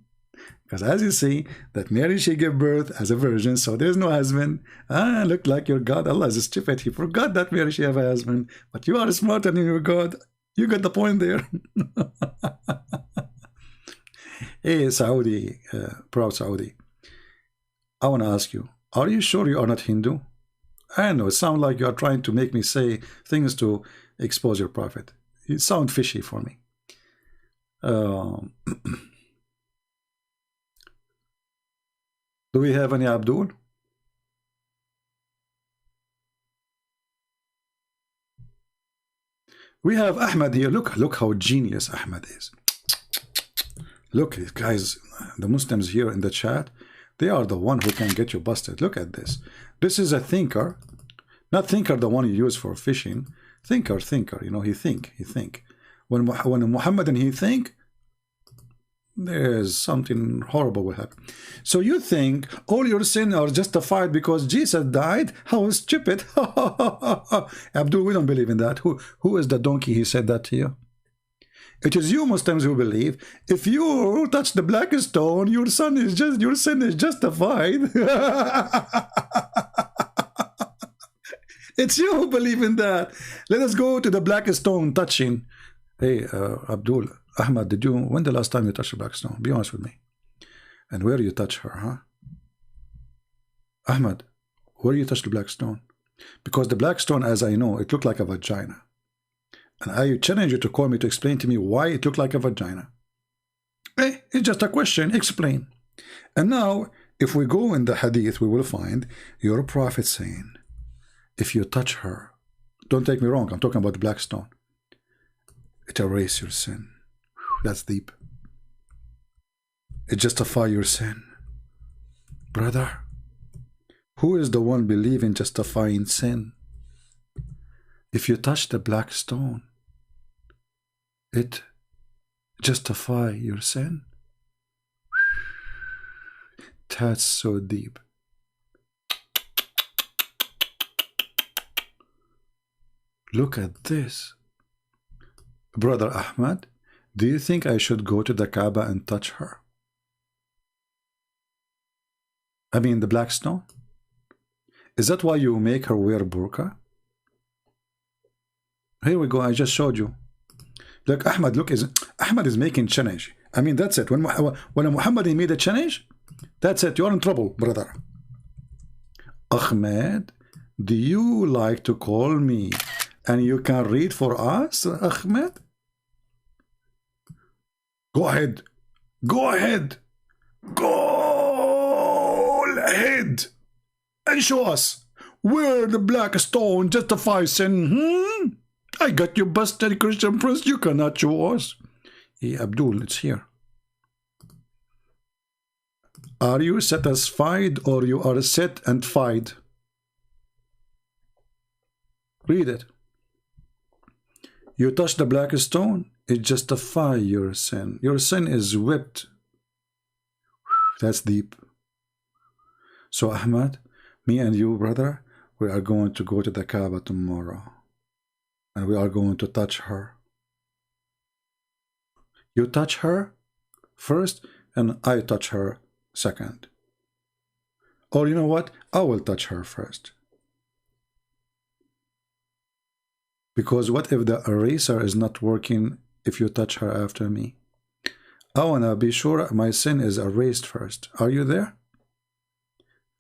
Speaker 7: Because as you see, that Mary, she gave birth as a virgin, so there's no husband. Ah, look like your God. Allah is stupid. He forgot that Mary, she have a husband. But you are smarter than your God. You got the point there. Hey, Saudi, proud Saudi. I want to ask you, are you sure you are not Hindu? I know, it sounds like you are trying to make me say things to expose your prophet. You sound fishy for me. Do we have any Abdul? We have Ahmed here. Look how genius Ahmed is. Look, guys, the Muslims here in the chat, they are the one who can get you busted. Look at this. This is a thinker. Not thinker, the one you use for fishing. Thinker. You know, he think. When Muhammad and he think, there's something horrible will happen. So you think all your sins are justified because Jesus died? How stupid. Abdul, we don't believe in that. Who is the donkey he said that to you? It is you Muslims who believe if you touch the black stone, your sin is justified. It's you who believe in that. Let us go to the black stone touching. Hey, Abdul, Ahmad, when the last time you touched the black stone? Be honest with me. And where you touch her, huh? Ahmad, where you touch the black stone? Because the black stone, as I know, it looked like a vagina. And I challenge you to call me to explain to me why it looked like a vagina. Hey, it's just a question. Explain. And now, if we go in the hadith, we will find your prophet saying, if you touch her, don't take me wrong, I'm talking about the black stone, it erases your sin. That's deep. It justifies your sin. Brother, who is the one believing justifying sin? If you touch the black stone, it justifies your sin. That's so deep. Look at this. Brother Ahmad, do you think I should go to the Kaaba and touch her? I mean the black stone? Is that why you make her wear burqa? Here we go, I just showed you. Look, Ahmad, Ahmad is making challenge. I mean, that's it. When Muhammad made a challenge, that's it. You're in trouble, brother. Ahmed, do you like to call me and you can read for us, Ahmed? Go ahead. Go ahead. Go ahead and show us where the black stone justifies sin. I got you busted, Christian Prince. You cannot show us. Hey, Abdul, it's here. Are you satisfied or you are set and fied? Read it. You touch the black stone, it justifies your sin. Your sin is whipped. That's deep. So Ahmad, me and you, brother, we are going to go to the Kaaba tomorrow. And we are going to touch her. You touch her first, and I touch her second. Or you know what? I will touch her first. Because what if the eraser is not working if you touch her after me? I want to be sure my sin is erased first. Are you there?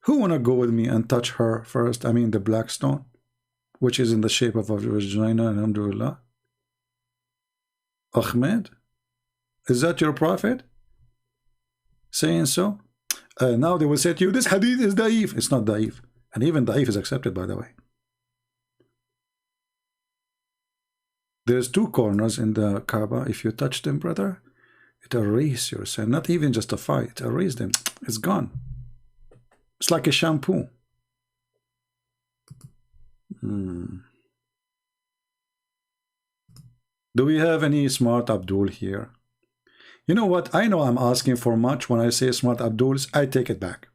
Speaker 7: Who want to go with me and touch her first? I mean the black stone, which is in the shape of a vagina, alhamdulillah. Ahmed, is that your prophet saying so? Now they will say to you, this hadith is da'if. It's not da'if. And even da'if is accepted, by the way. There's two corners in the Kaaba. If you touch them, brother, it erases your sin. Not even justify it. Erase them. It's gone. It's like a shampoo. Do we have any smart Abdul here? You know what? I know I'm asking for much when I say smart Abduls. I take it back.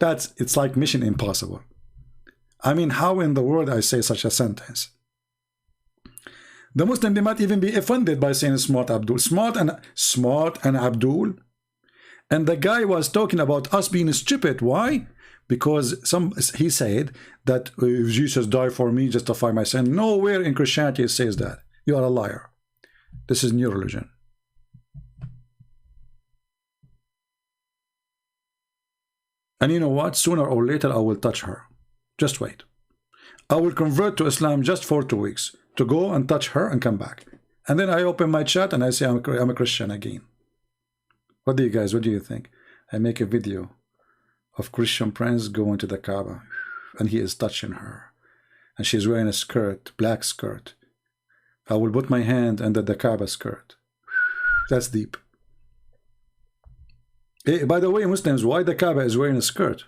Speaker 7: It's like mission impossible. I mean, how in the world I say such a sentence? The Muslim, they might even be offended by saying smart Abdul. Smart and Abdul. And the guy was talking about us being stupid. Why? Because he said that if Jesus died for me, justify my sin. Nowhere in Christianity it says that. You are a liar. This is new religion. And you know what? Sooner or later I will touch her. Just wait. I will convert to Islam just for 2 weeks to go and touch her and come back. And then I open my chat and I say I'm a Christian again. What do you think? I make a video of Christian prince going to the Kaaba and he is touching her. And she's wearing a skirt, black skirt. I will put my hand under the Kaaba skirt. That's deep. Hey, by the way, Muslims, why the Kaaba is wearing a skirt?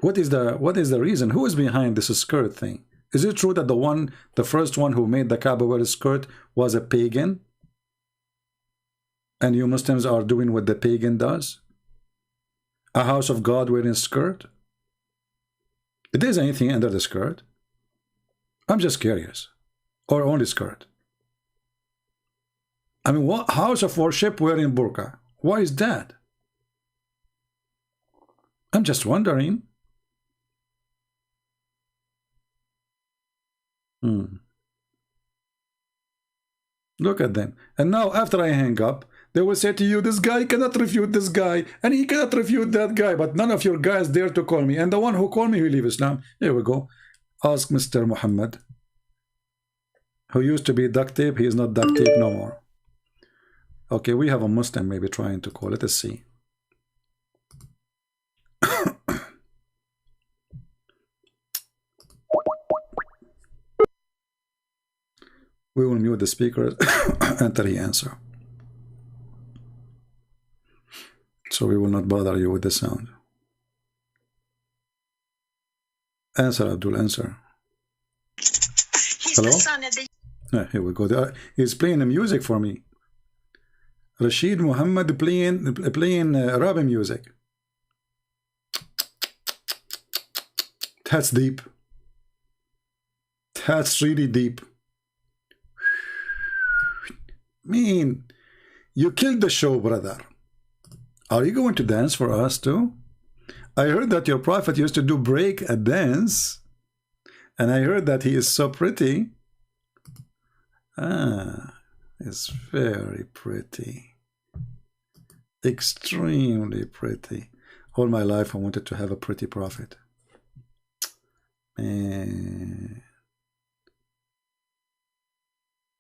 Speaker 7: What is the reason? Who is behind this skirt thing? Is it true that the first one who made the Kaaba wear a skirt was a pagan? And you Muslims are doing what the pagan does? A house of God wearing a skirt? If there's anything under the skirt, I'm just curious. Or only skirt? I mean, what house of worship wearing burqa? Why is that? I'm just wondering. Look at them. And now after I hang up, they will say to you, this guy cannot refute this guy, and he cannot refute that guy, but none of your guys dare to call me. And the one who called me will leave Islam. Here we go. Ask Mr. Muhammad, who used to be duct tape. He is not duct tape no more. Okay, we have a Muslim maybe trying to call. Let us see. We will mute the speaker until he answers. So we will not bother you with the sound. Answer, Abdul, answer. Hello? Here we go. He's playing the music for me. Rashid Muhammad playing arabe music. That's deep. That's really deep. mean, you killed the show, brother. Are you going to dance for us too? I heard that your prophet used to do break a dance, and I heard that he is so pretty. Ah, it's very pretty. Extremely pretty. All my life I wanted to have a pretty prophet. Man.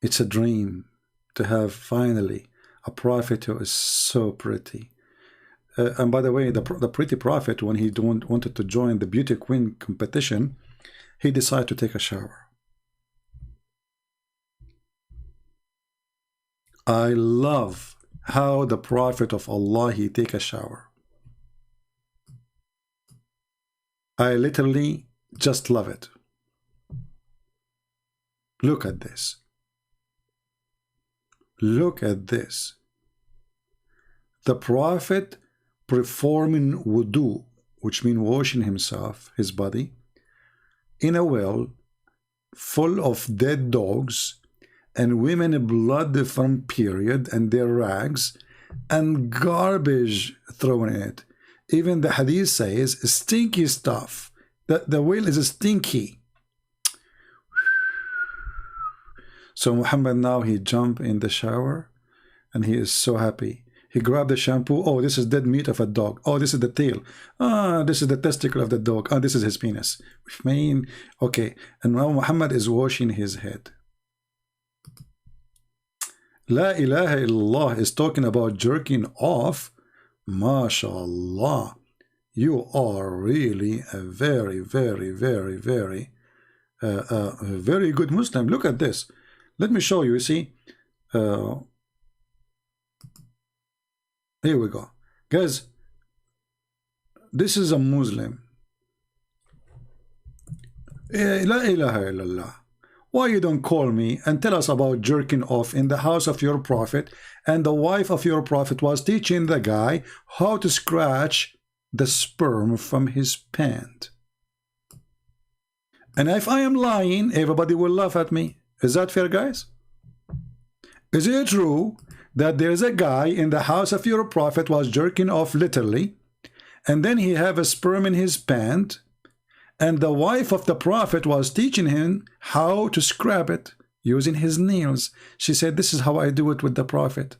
Speaker 7: It's a dream to have finally a prophet who is so pretty. And by the way, the pretty prophet, when he wanted to join the beauty queen competition, he decided to take a shower. I love how the prophet of Allah, he take a shower. I literally just love it. Look at this. Look at this. The prophet performing wudu, which means washing himself, his body, in a well full of dead dogs and women blood from period and their rags and garbage thrown in it. Even the hadith says stinky stuff. The well is stinky. So Muhammad now he jumped in the shower and he is so happy. He grabbed the shampoo. Oh, this is dead meat of a dog. Oh, this is the tail. Ah, this is the testicle of the dog. Ah, this is his penis. Which mean, okay. And now Muhammad is washing his head. La ilaha illallah is talking about jerking off. MashaAllah. You are really a very, very, very, very, very good Muslim. Look at this. Let me show you. You see, here we go, guys. This is a Muslim. La ilaha illallah. Why you don't call me and tell us about jerking off in the house of your prophet, and the wife of your prophet was teaching the guy how to scratch the sperm from his pant? And if I am lying, everybody will laugh at me. Is that fair, guys? Is it true that there's a guy in the house of your prophet was jerking off literally, and then he have a sperm in his pant, and the wife of the prophet was teaching him how to scrub it using his nails. She said, this is how I do it with the prophet.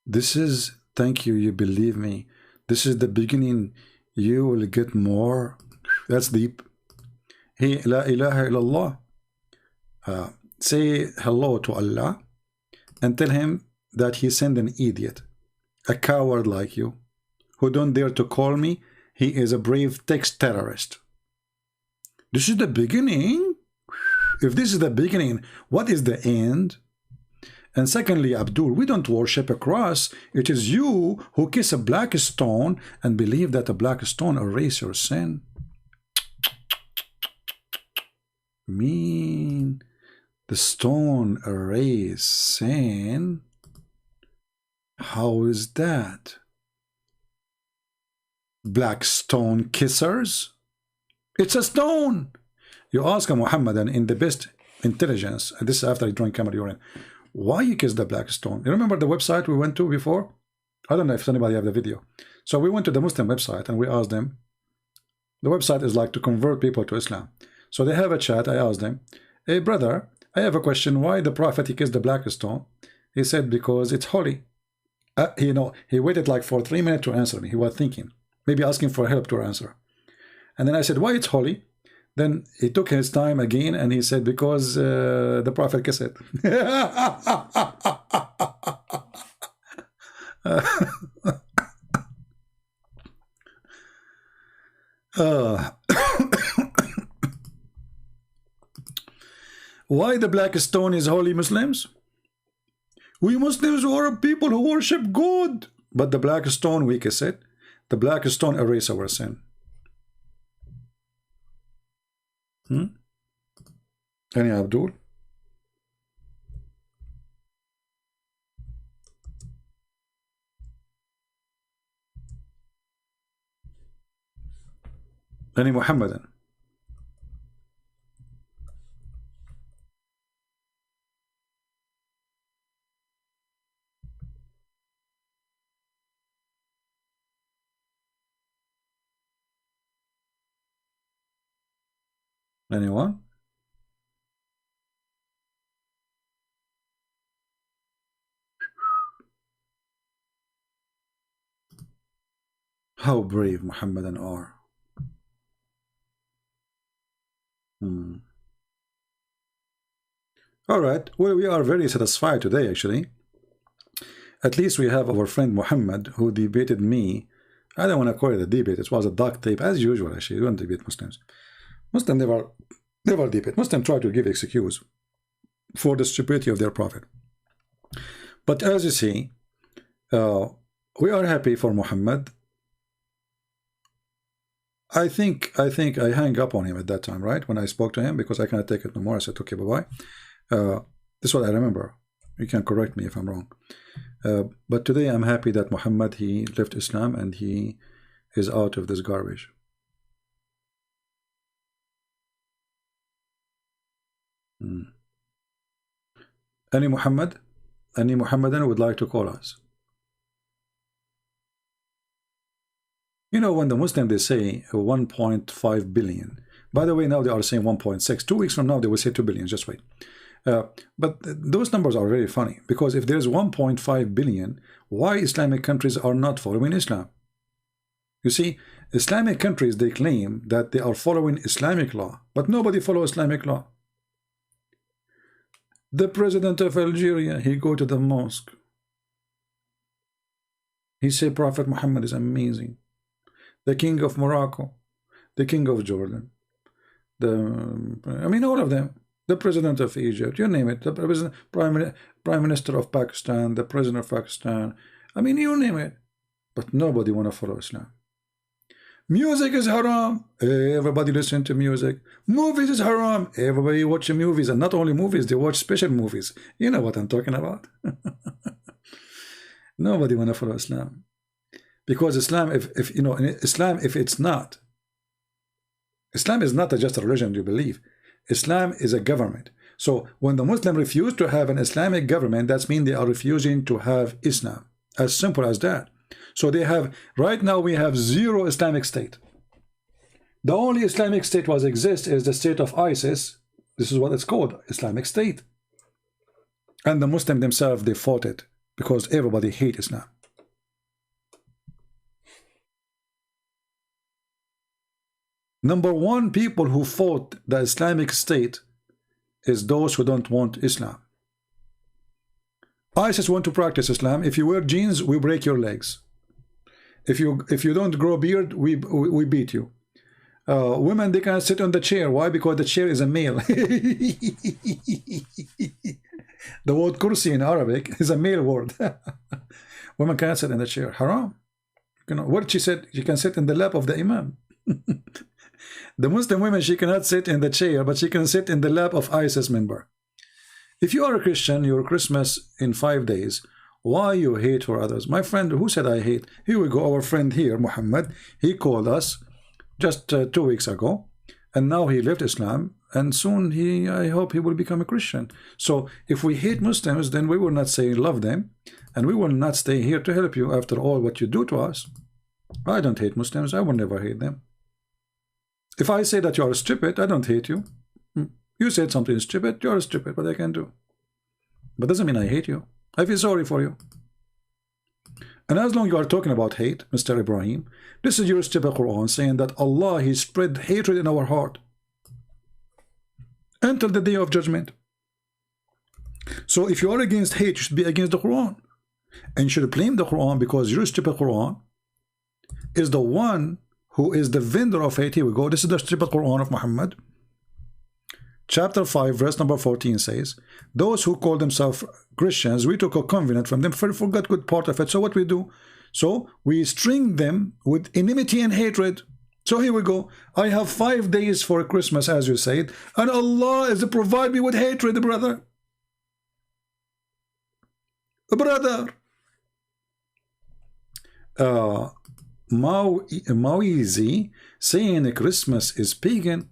Speaker 7: This is, thank you, you believe me, this is the beginning. You will get more. That's deep. Hey, la ilaha illallah. Say hello to Allah and tell him that he sent an idiot, a coward like you, who don't dare to call me. He is a brave text terrorist. This is the beginning. If this is the beginning, what is the end? And secondly, Abdul, we don't worship a cross. It is you who kiss a black stone and believe that a black stone erases your sin. Mean the stone erase sin? How is that? Black stone kissers? It's a stone. You ask a Muhammadan in the best intelligence, and this is after he drank camel urine, why you kiss the black stone? You remember the website we went to before? I don't know if anybody have the video. So we went to the Muslim website and we asked them. The website is like to convert people to Islam. So they have a chat. I asked them, hey brother, I have a question. Why the prophet he kissed the black stone? He said because it's holy. You know, he waited like for 3 minutes to answer me. He was thinking, maybe asking for help to answer. And then I said, why it's holy? Then he took his time again and he said, because the prophet kissed it. Why the black stone is holy, Muslims? We Muslims are people who worship God. But the black stone, we kiss it. The black stone erases our sin. Any Abdul? Any Muhammadan? Anyone? How brave Muhammadan are. All right. Well, we are very satisfied today, actually. At least we have our friend Muhammad who debated me. I don't want to call it a debate. It was a duct tape, as usual, actually. We don't debate Muslims. Muslims never debate. Muslims try to give excuse for the stupidity of their prophet. But as you see, we are happy for Muhammad. I think I hung up on him at that time, right? When I spoke to him, because I cannot take it no more. I said, okay, bye-bye. This is what I remember. You can correct me if I'm wrong. But today I'm happy that Muhammad, he left Islam and he is out of this garbage. Any Muhammad? Any Muhammadan would like to call us? You know, when the Muslims, they say 1.5 billion. By the way, now they are saying 1.6. 2 weeks from now, they will say 2 billion. Just wait. But those numbers are very funny, because if there's 1.5 billion, why Islamic countries are not following Islam? You see, Islamic countries, they claim that they are following Islamic law, but nobody follows Islamic law. The president of Algeria, he go to the mosque. He say Prophet Muhammad is amazing. The king of Morocco, the king of Jordan, I mean all of them. The president of Egypt, you name it. The president, prime minister of Pakistan, the president of Pakistan. I mean, you name it. But nobody want to follow Islam. Music is haram. Everybody listen to music. Movies is haram. Everybody watch movies, and not only movies, they watch special movies. You know what I'm talking about. Nobody want to follow Islam, because Islam, if you know, Islam, if it's not, Islam is not just a religion you believe. Islam is a government. So when the Muslim refuse to have an Islamic government, that means they are refusing to have Islam. As simple as that. So they have, right now we have 0 Islamic state. The only Islamic state was exists is the state of ISIS. This is what it's called, Islamic State. And the Muslim themselves, they fought it because everybody hates Islam. Number 1 people who fought the Islamic State is those who don't want Islam. ISIS want to practice Islam. If you wear jeans, we break your legs. If you don't grow a beard, we beat you. Women, they cannot sit on the chair. Why? Because the chair is a male. The word kursi in Arabic is a male word. Women cannot sit in the chair. Haram. You know what she said? She can sit in the lap of the imam. The Muslim women, she cannot sit in the chair, but she can sit in the lap of ISIS member. If you are a Christian, your Christmas in 5 days, why you hate for others? My friend, who said I hate? Here we go, our friend here, Muhammad, he called us just 2 weeks ago, and now he left Islam, and soon I hope he will become a Christian. So if we hate Muslims, then we will not say love them, and we will not stay here to help you after all what you do to us. I don't hate Muslims, I will never hate them. If I say that you are stupid, I don't hate you. You said something stupid, you are stupid, what I can do. But doesn't mean I hate you. I feel sorry for you. And as long as you are talking about hate, Mr. Ibrahim, this is your stupid Quran saying that Allah, He spread hatred in our heart until the day of judgment. So if you are against hate, you should be against the Quran. And you should blame the Quran because your stupid Quran is the one who is the vendor of hate. Here we go. This is the stupid Quran of Muhammad. Chapter 5, verse number 14 says, those who call themselves Christians, we took a covenant from them, forgot good part of it. So what we do? So we string them with enmity and hatred. So here we go. I have 5 days for Christmas, as you said, and Allah is to provide me with hatred, brother. Brother. Maoizi saying Christmas is pagan.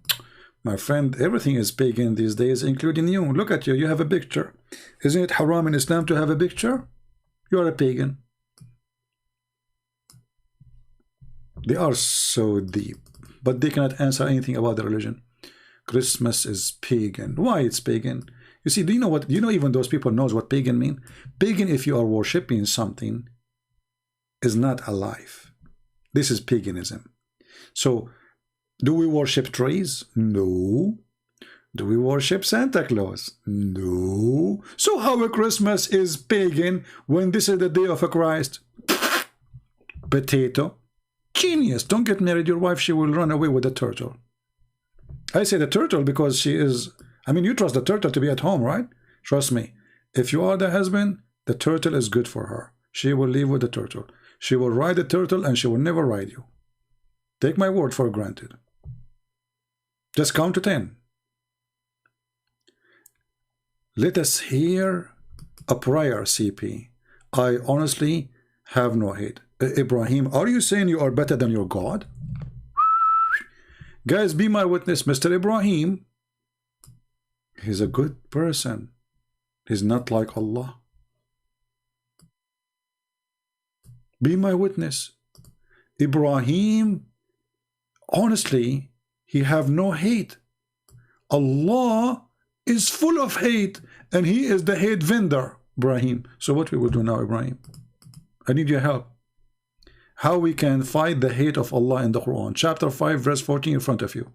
Speaker 7: My friend, everything is pagan these days, including you. Look at you, you have a picture. Isn't it haram in Islam to have a picture? You are a pagan. They are so deep, but they cannot answer anything about the religion. Christmas is pagan. Why it's pagan? You see, do you know what? Do you know even those people knows what pagan mean? Pagan, if you are worshipping something, is not alive. This is paganism. So, do we worship trees? No. Do we worship Santa Claus? No. So how a Christmas is pagan when this is the day of a Christ? Potato. Genius. Don't get married. Your wife, she will run away with the turtle. I say the turtle because she is, I mean, you trust the turtle to be at home, right? Trust me. If you are the husband, the turtle is good for her. She will live with the turtle. She will ride the turtle and she will never ride you. Take my word for granted. Just count to 10. Let us hear a prayer, CP. I honestly have no hate. Ibrahim, are you saying you are better than your God? Guys, be my witness. Mr. Ibrahim, he's a good person. He's not like Allah. Be my witness. Ibrahim, honestly, he have no hate. Allah is full of hate, and he is the hate vendor, Ibrahim. So what we will do now, Ibrahim? I need your help. How we can fight the hate of Allah in the Quran. Chapter 5, verse 14 in front of you.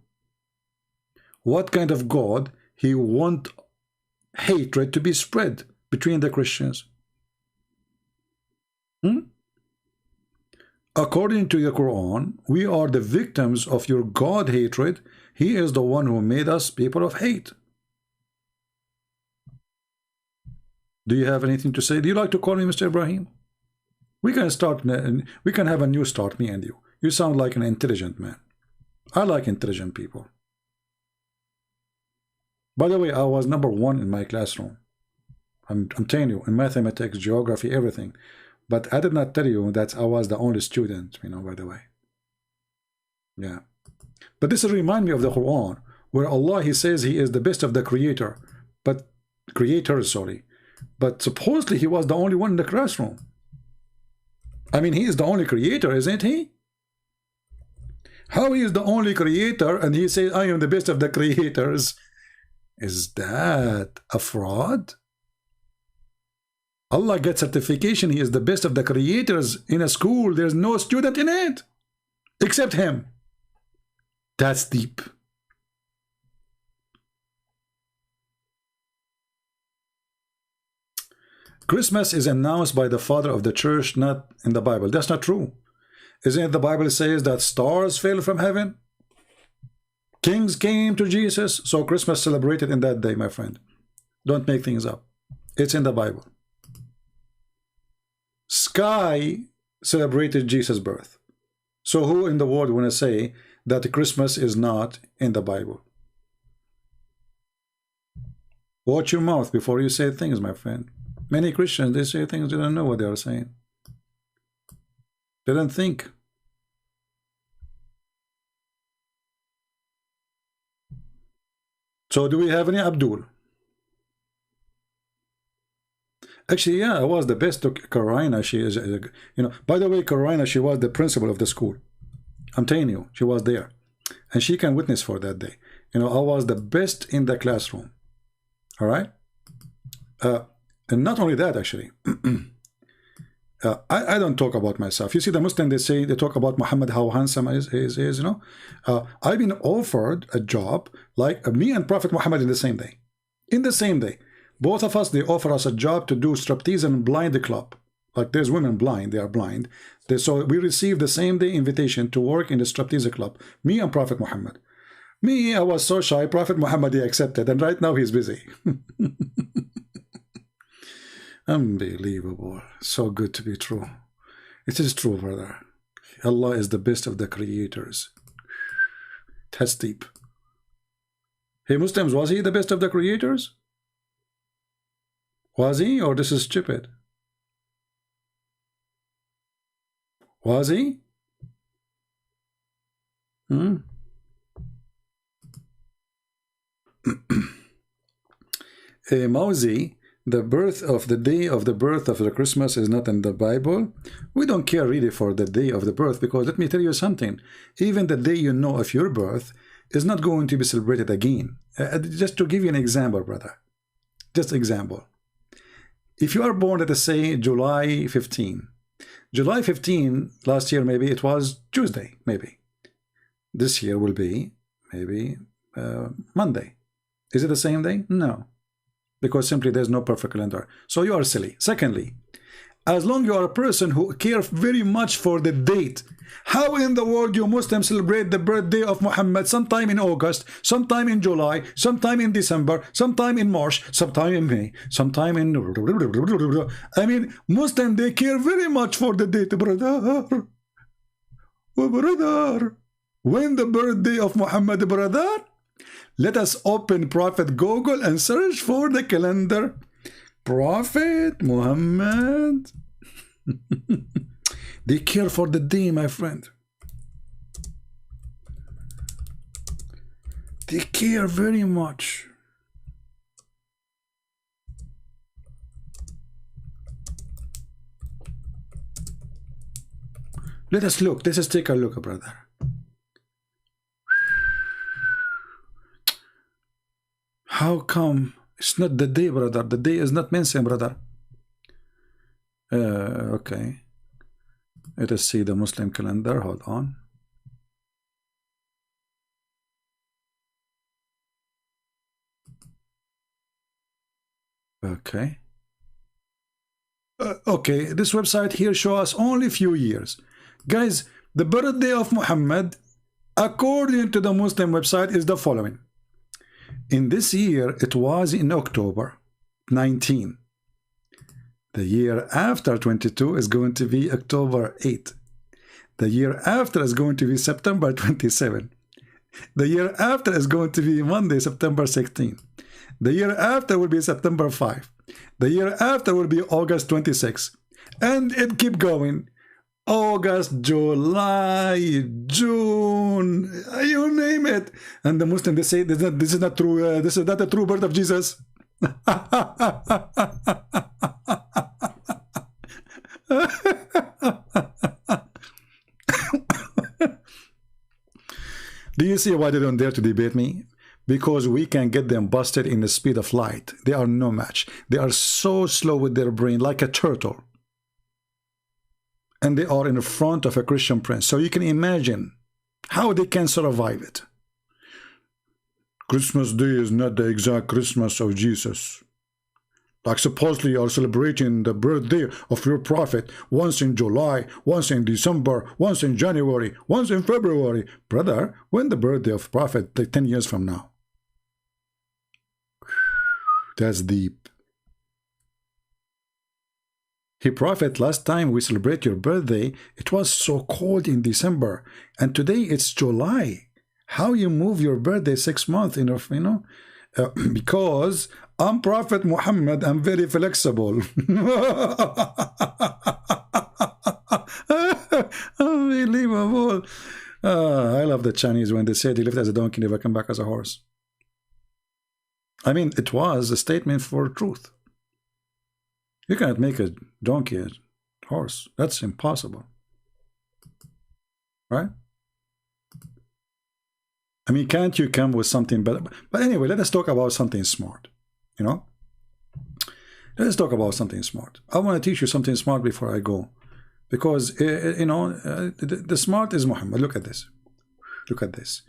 Speaker 7: What kind of God he want hatred to be spread between the Christians? According to the Quran, we are the victims of your God hatred. He is the one who made us people of hate. Do you have anything to say? Do you like to call me Mr. Ibrahim? We can start. We can have a new start, me and you. You sound like an intelligent man. I like intelligent people. By the way, I was #1 in my classroom. I'm telling you, in mathematics, geography, everything. But I did not tell you that I was the only student, you know, by the way. Yeah. But this reminds me of the Quran. where Allah, he says he is the best of the creators, sorry. But supposedly he was the only one in the classroom. I mean, he is the only creator, isn't he? How he is the only creator and he says, I am the best of the creators? Is that a fraud? Allah gets certification, he is the best of the creators in a school. There's no student in it except him. That's deep. Christmas is announced by the father of the church, not in the Bible. That's not true. Isn't it the Bible says that stars fell from heaven? Kings came to Jesus. So Christmas celebrated in that day, my friend. Don't make things up. It's in the Bible. Sky celebrated Jesus' birth. So who in the world want to say that Christmas is not in the Bible? Watch your mouth before you say things, my friend. Many Christians, they say things they don't know what they are saying. They don't think. So do we have any Abdul? Actually, yeah, I was the best to Karina. She is, you know, by the way, Karina, she was the principal of the school. I'm telling you, she was there. And she can witness for that day. You know, I was the best in the classroom. All right? And not only that, actually. I don't talk about myself. You see, the Muslim, they talk about Muhammad, how handsome he is, you know. I've been offered a job like me and Prophet Muhammad in the same day. In the same day. Both of us, they offer us a job to do striptease and blind club. Like there's women blind, they are blind. So we received the same day invitation to work in the striptease club. Me and Prophet Muhammad. Me, I was so shy. Prophet Muhammad, he accepted. And right now he's busy. Unbelievable. So good to be true. It is true, brother. Allah is the best of the creators. That's deep. Hey, Muslims, was he the best of the creators? Was he, or this is stupid? Was he? Mauzi, the birth of the day of the birth of the Christmas is not in the Bible. We don't care really for the day of the birth, because let me tell you something. Even the day you know of your birth is not going to be celebrated again. Just to give you an example, brother. Just example. If you are born, let us say, July 15. July 15, last year maybe it was Tuesday, maybe. This year will be maybe Monday. Is it the same day? No. Because simply there's no perfect calendar. So you are silly. Secondly, as long you are a person who cares very much for the date, how in the world you Muslims celebrate the birthday of Muhammad sometime in August, sometime in July, sometime in December, sometime in March, sometime in May, sometime in... I mean, Muslims, they care very much for the date, brother. Oh, brother. When the birthday of Muhammad, brother? Let us open Prophet Google and search for the calendar. Prophet Muhammad. They care for the day, my friend. They care very much. Let us look. Let us take a look, brother. How come it's not the day, brother? The day is not mentioned, brother. Okay. Let us see the Muslim calendar. Hold on. Okay. Okay, this website here shows us only few years. Guys, the birthday of Muhammad, according to the Muslim website, is the following. In this year, it was in October 19. The year after 22 is going to be October 8. The year after is going to be September 27. The year after is going to be Monday, September 16. The year after will be September 5. The year after will be August 26. And it keep going. August, July, June, you name it. And the Muslims, they say this is not true. This is not the true birth of Jesus. Do you see why they don't dare to debate me? Because we can get them busted in the speed of light. They are no match. They are so slow with their brain, like a turtle. And they are in front of a Christian prince. So you can imagine how they can survive it. Christmas Day is not the exact Christmas of Jesus. Like supposedly you are celebrating the birthday of your prophet once in July, once in December, once in January, once in February. Brother, when the birthday of prophet, like 10 years from now? That's deep. Hey prophet, last time we celebrate your birthday, it was so cold in December, and today it's July. How you move your birthday 6 months, you know? Because I'm Prophet Muhammad, I'm very flexible. Unbelievable. I love the Chinese when they say they lived as a donkey, never come back as a horse. I mean, it was a statement for truth. You cannot make a donkey a horse. That's impossible. Right? I mean, can't you come with something better? But anyway, let us talk about something smart. You know? Let us talk about something smart. I want to teach you something smart before I go. Because, you know, the smart is Muhammad. Look at this. Look at this.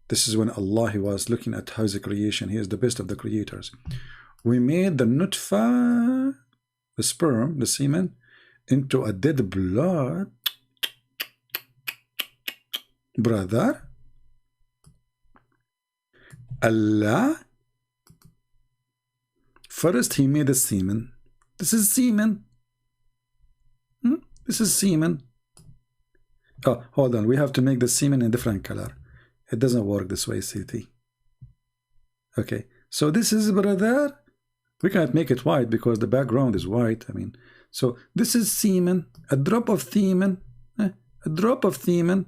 Speaker 7: This is when Allah was looking at his creation. He is the best of the creators. We made the nutfa, the sperm, the semen, into a dead blood. Brother, Allah, first he made the semen. This is semen. This is semen. Oh, hold on. We have to make the semen in different color. It doesn't work this way, CT. Okay. So this is, brother, we can't make it white because the background is white. I mean, so this is semen, a drop of semen, a drop of semen,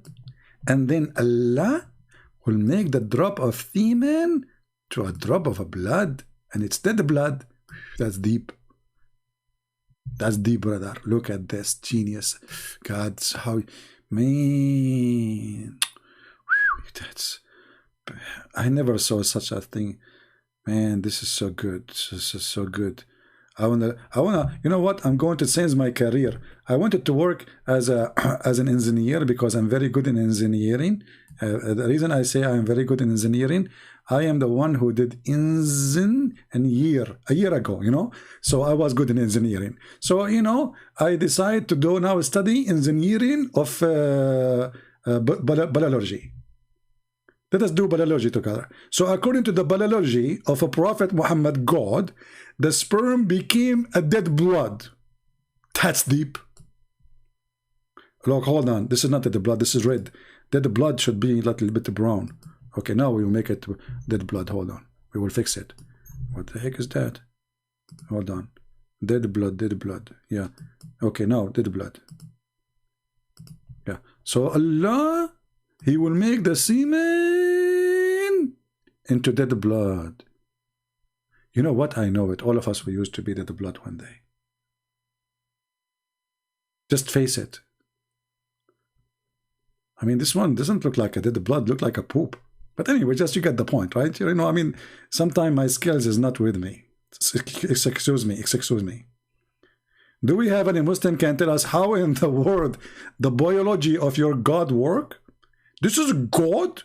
Speaker 7: and then Allah will make the drop of semen to a drop of a blood, and it's dead blood. That's deep. That's deep, brother. Look at this genius. God's how, man. That's, I never saw such a thing. Man, this is so good. This is so good. I wanna, you know what? I'm going to change my career. I wanted to work as an engineer because I'm very good in engineering. The reason I say I am very good in engineering, I am the one who did engine a year ago, you know. So I was good in engineering. So, you know, I decided to do now study engineering of biology. Let us do biology together. So according to the biology of a Prophet Muhammad, God, the sperm became a dead blood. That's deep. Look, hold on. This is not dead blood. This is red. Dead blood should be a little bit brown. Okay, now we will make it dead blood. Hold on. We will fix it. What the heck is that? Hold on. Dead blood, dead blood. Yeah. Okay, now dead blood. Yeah. So Allah, He will make the semen into dead blood. You know what? I know it. All of us we used to be dead blood one day. Just face it. I mean, this one doesn't look like a dead blood, look like a poop. But anyway, just you get the point, right? You know, I mean, sometimes my skills is not with me. Excuse me. Do we have any Muslim can tell us how in the world the biology of your God work? This is God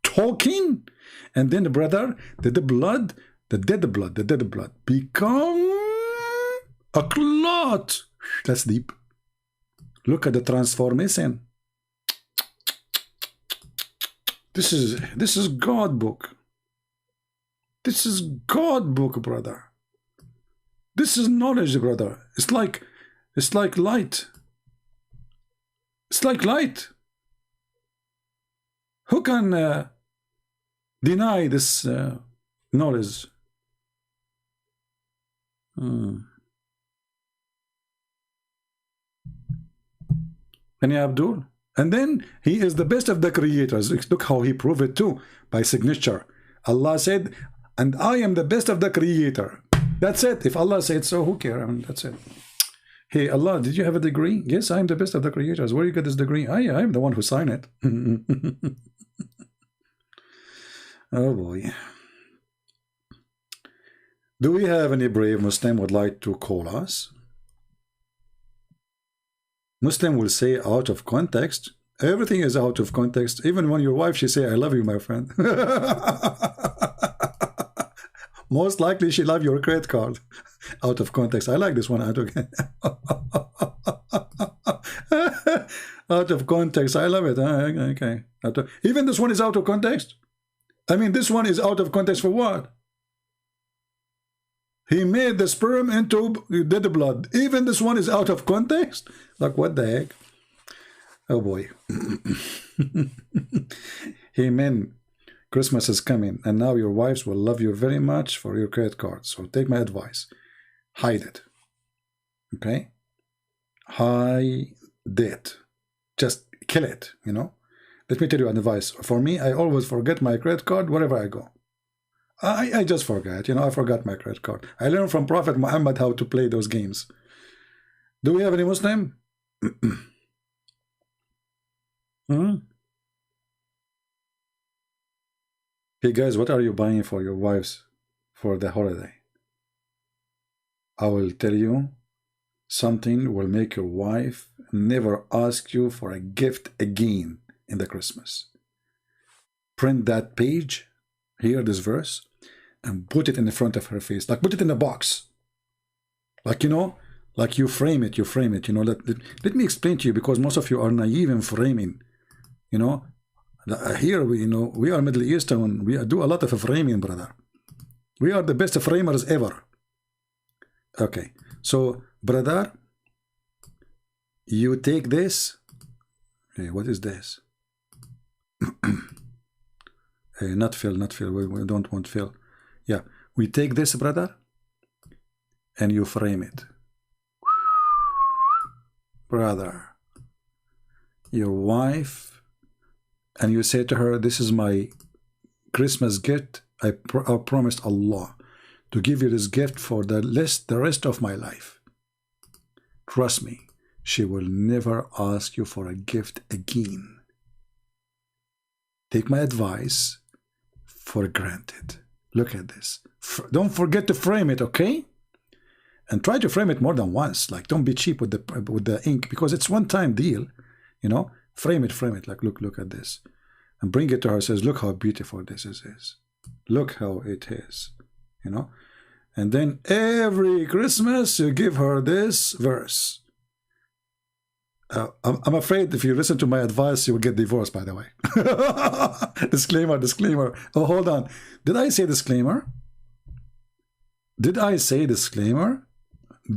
Speaker 7: talking, and then, brother, the dead blood become a clot. That's deep. Look at the transformation. This is God book. This is God book, brother. This is knowledge, brother. It's like light. It's like light. Who can deny this knowledge? And Abdul. And then he is the best of the creators. Look how he proved it too, by signature. Allah said, and I am the best of the creator. That's it. If Allah said so, who cares? I mean, that's it. Hey, Allah, did you have a degree? Yes, I am the best of the creators. Where you get this degree? I am the one who signed it. Oh boy. Do we have any brave Muslim would like to call us? Muslim will say out of context. Everything is out of context. Even when your wife, she say, I love you, my friend. Most likely she love your credit card. Out of context. I like this one out of out of context. I love it. Okay. Even this one is out of context. I mean, this one is out of context for what? He made the sperm into dead blood. Even this one is out of context? Like, what the heck? Oh boy. Amen. Christmas is coming, and now your wives will love you very much for your credit card. So take my advice. Hide it. Okay? Hide it. Just kill it, you know? Let me tell you an advice. For me, I always forget my credit card wherever I go. I just forget, you know, I forgot my credit card. I learned from Prophet Muhammad how to play those games. Do we have any Muslim? Hey guys, what are you buying for your wives for the holiday? I will tell you, something will make your wife never ask you for a gift again in the Christmas. Print that page, hear this verse, and put it in the front of her face. Like, put it in a box. Like, you know, like you frame it, you know. Let me explain to you, because most of you are naive in framing, you know. Here, we are Middle Eastern. We do a lot of framing, brother. We are the best framers ever. Okay, so, brother, you take this. Hey, what is this? Hey, not fill. We don't want fill. Yeah, we take this, brother, and you frame it. Brother, your wife, and you say to her, this is my Christmas gift. I promised Allah to give you this gift for the rest of my life. Trust me, she will never ask you for a gift again. Take my advice for granted. Look at this. Don't forget to frame it, okay? And try to frame it more than once. Like, don't be cheap with the ink, because it's one-time deal, you know. Frame it. Like, look at this, and bring it to her. Says, look how beautiful this is. Look how it is, you know. And then every Christmas you give her this verse. I'm afraid if you listen to my advice, you will get divorced, by the way. Disclaimer. Oh, hold on. Did I say disclaimer? Do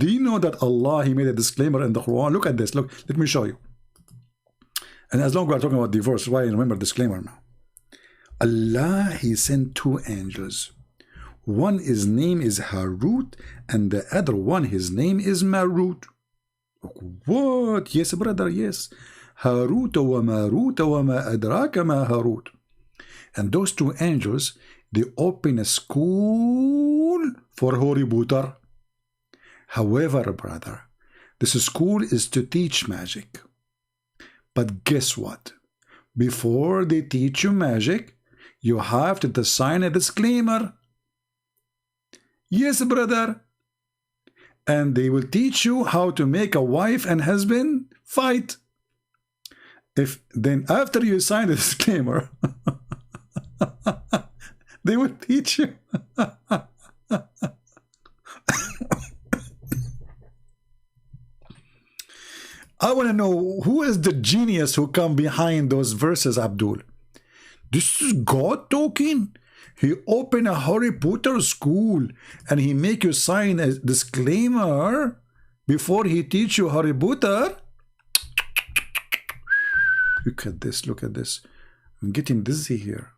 Speaker 7: you know that Allah, He made a disclaimer in the Quran? Look at this. Look, let me show you. And as long as we're talking about divorce, why remember disclaimer now? Allah, He sent two angels. One, his name is Harut, and the other one, his name is Marut. What? Yes, brother, yes. Harut wa Marut wa ma adraka ma Harut. And those two angels, they open a school for Harry Potter. However, brother, this school is to teach magic. But guess what? Before they teach you magic, you have to sign a disclaimer. Yes, brother. And they will teach you how to make a wife and husband fight. Then after you sign the disclaimer, they will teach you. I want to know, who is the genius who come behind those verses, Abdul? This is God talking. He opened a Harry Potter school and he make you sign a disclaimer before he teach you Harry Potter. Look at this. I'm getting dizzy here.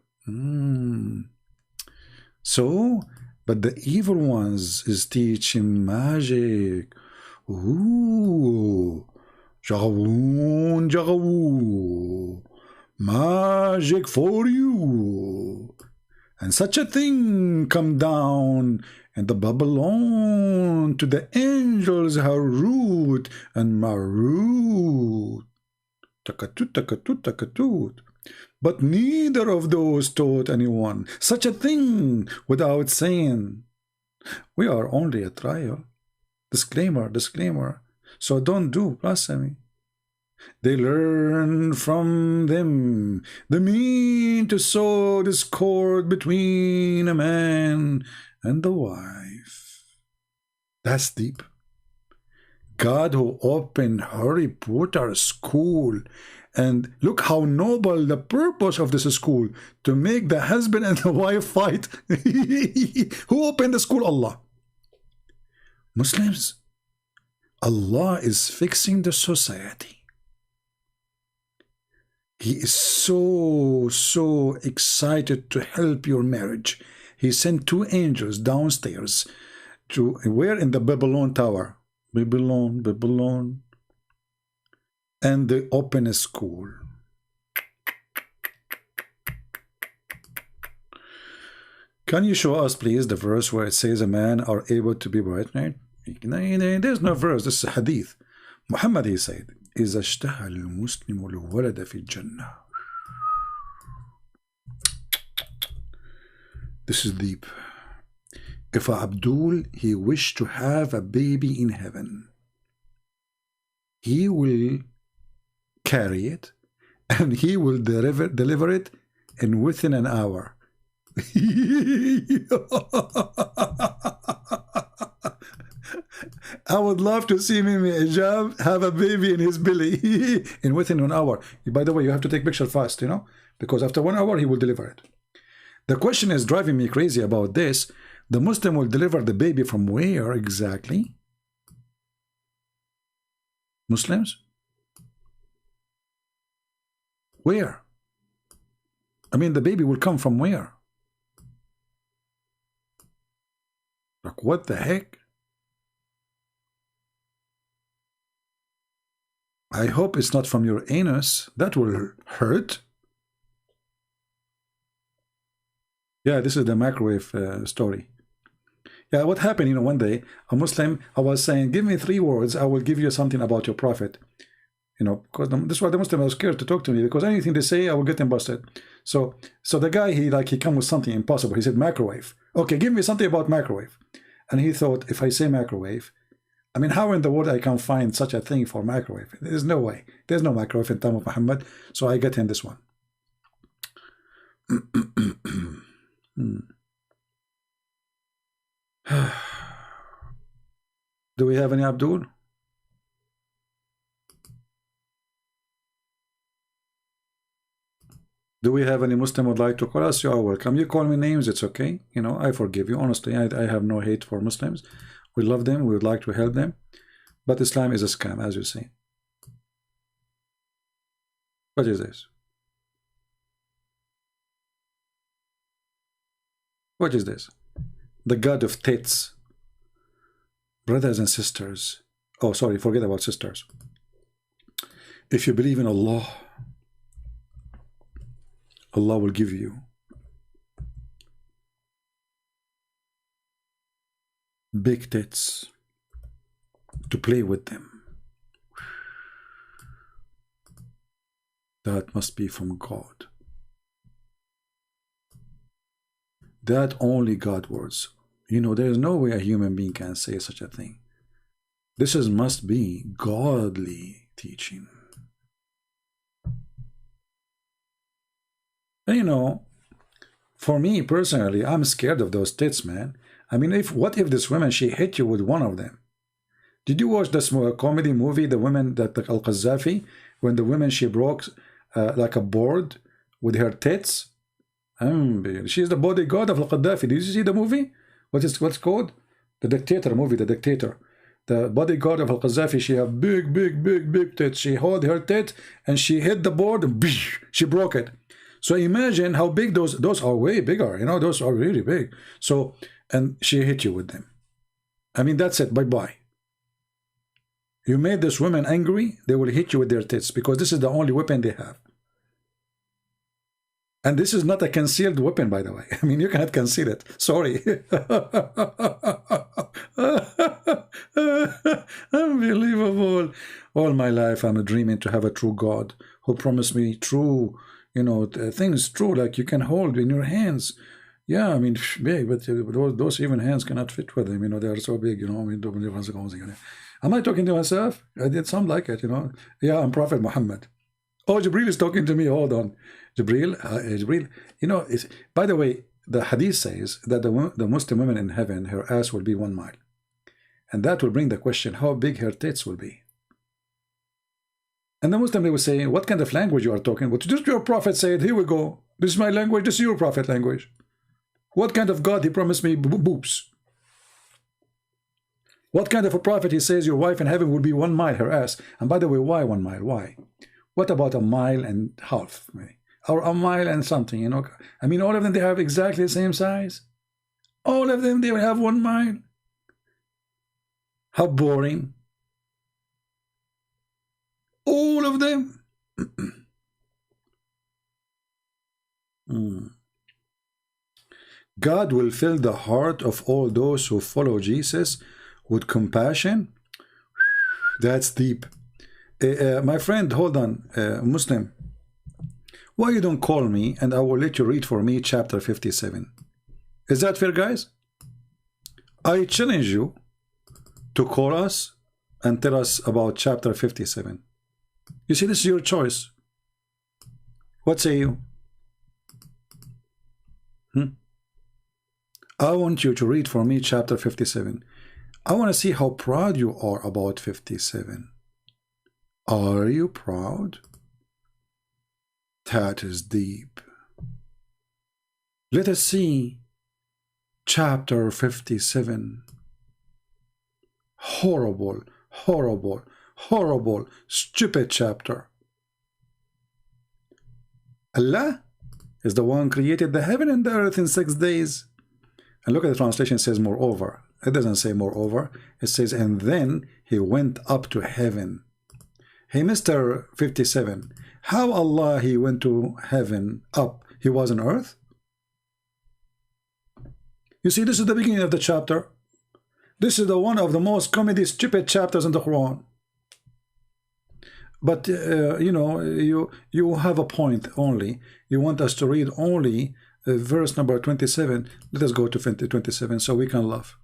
Speaker 7: So, but the evil ones is teaching magic. Ooh. Jagawoon, jagawoo. Magic for you. And such a thing come down in the Babylon to the angels Harut and Marut. Takatut, takatut, takatut. But neither of those taught anyone such a thing without saying, we are only a trial. Disclaimer, disclaimer. So don't do blasphemy. They learn from them the mean to sow discord between a man and the wife. That's deep. God who opened Harry Potter school, and look how noble the purpose of this school, to make the husband and the wife fight. Who opened the school? Allah. Muslims, Allah is fixing the society. He is so excited to help your marriage. He sent 2 angels downstairs to where? In the Babylon tower. Babylon. And they open a school. Can you show us, please, the verse where it says a man are able to be bright? There's no verse. This is a hadith. Muhammad, he said, إذا اشتهى المسلم الولد في الجنة. This is deep. If Abdul, he wished to have a baby in heaven, he will carry it and he will deliver it in within an hour. I would love to see Mimi Ijab have a baby in his belly in within an hour. By the way, you have to take picture fast, you know, because after 1 hour he will deliver it. The question is driving me crazy about this. The Muslim will deliver the baby from where exactly? Muslims? Where? I mean, the baby will come from where? Like, what the heck? I hope it's not from your anus. That will hurt. Yeah, this is the microwave story. Yeah, what happened, you know, one day, a Muslim, I was saying, give me 3 words, I will give you something about your prophet. You know, because this is why the Muslim was scared to talk to me, because anything they say, I will get them busted. So the guy, he come with something impossible. He said microwave. Okay, give me something about microwave. And he thought, if I say microwave, I mean, how in the world I can find such a thing for microwave? There's no way. There's no microwave in time of Muhammad. So I get him this one. Do we have any Abdul? Do we have any Muslim who would like to call us? You are welcome. You call me names, it's okay. You know, I forgive you. Honestly, I have no hate for Muslims. We love them. We would like to help them. But Islam is a scam, as you say. What is this? What is this? The God of tits. Brothers and sisters. Oh, sorry, forget about sisters. If you believe in Allah, Allah will give you big tits to play with them. That must be from God. That only God words. You know, there is no way a human being can say such a thing. This must be godly teaching. And you know, for me personally, I'm scared of those tits, man. I mean, what if this woman, she hit you with one of them? Did you watch this comedy movie, the women that Al-Qaddafi, when the woman, she broke like a board with her tits? She's the bodyguard of Al-Qaddafi. Did you see the movie? What's called? The Dictator movie, The Dictator. The bodyguard of Al-Qaddafi, she have big tits. She hold her tit and she hit the board and she broke it. So imagine how big those are. Way bigger, you know, those are really big. So, and she hit you with them. I mean, that's it, bye-bye. You made this woman angry, they will hit you with their tits, because this is the only weapon they have. And this is not a concealed weapon, by the way. I mean, you cannot conceal it. Sorry. Unbelievable. All my life, I'm dreaming to have a true God who promised me true, you know, things true, like you can hold in your hands. Yeah, I mean, big, but those even hands cannot fit with them. You know, they are so big, you know. I mean, am I talking to myself? I did sound like it, you know. Yeah, I'm Prophet Muhammad. Oh, Jibreel is talking to me. Hold on. Jibreel. You know, by the way, the hadith says that the Muslim woman in heaven, her ass will be 1 mile. And that will bring the question, how big her tits will be. And the Muslim, they will say, what kind of language you are talking about? Just your prophet said, here we go. This is my language. This is your prophet language. What kind of God he promised me boobs? What kind of a prophet he says your wife in heaven will be 1 mile, her ass? And by the way, why 1 mile? Why? What about 1.5 miles? Or 1 mile and something, you know? I mean, all of them, they have exactly the same size. All of them, they will have 1 mile. How boring. All of them. God will fill the heart of all those who follow Jesus with compassion. That's deep. My friend, hold on, Muslim. Why you don't call me and I will let you read for me chapter 57? Is that fair, guys? I challenge you to call us and tell us about chapter 57. You see, this is your choice. What say you? I want you to read for me chapter 57. I want to see how proud you are about 57. Are you proud? That is deep. Let us see chapter 57. Horrible, horrible, horrible, stupid chapter. Allah is the one created the heaven and the earth in 6 days. And look at the translation, it says moreover. It doesn't say moreover. It says, and then he went up to heaven. Hey, Mr. 57, how Allah he went to heaven up? He was on earth? You see, this is the beginning of the chapter. This is the one of the most comedy, stupid chapters in the Quran. But, you know, you have a point only. You want us to read only verse number 27. Let us go to 27 so we can laugh.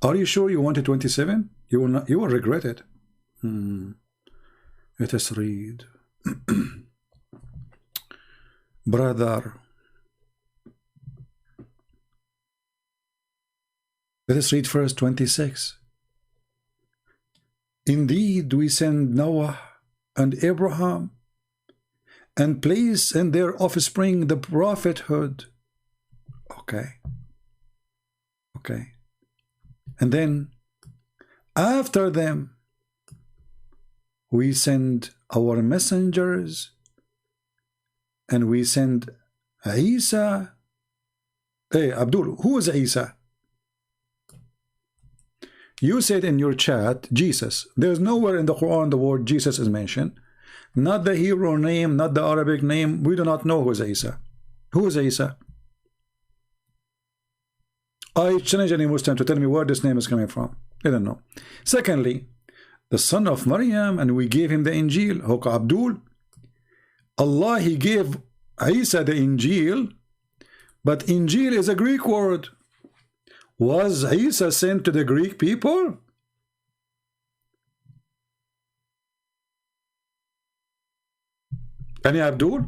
Speaker 7: Are you sure you wanted 27? You will not. You will regret it. Let us read. Brother. Let us read verse 26. Indeed, we send Noah and Abraham and place in their offspring the prophethood. Okay. Okay. And then after them, we send our messengers and we send Isa. Hey, Abdul, who is Isa? You said in your chat, Jesus. There's nowhere in the Quran the word Jesus is mentioned. Not the Hebrew name, not the Arabic name. We do not know who is Isa. Who is Isa? I challenge any Muslim to tell me where this name is coming from. I don't know. Secondly, the son of Maryam, and we gave him the Injil. Hoka Abdul. Allah, he gave Isa the Injil, but Injil is a Greek word. Was Isa sent to the Greek people? Any Abdul?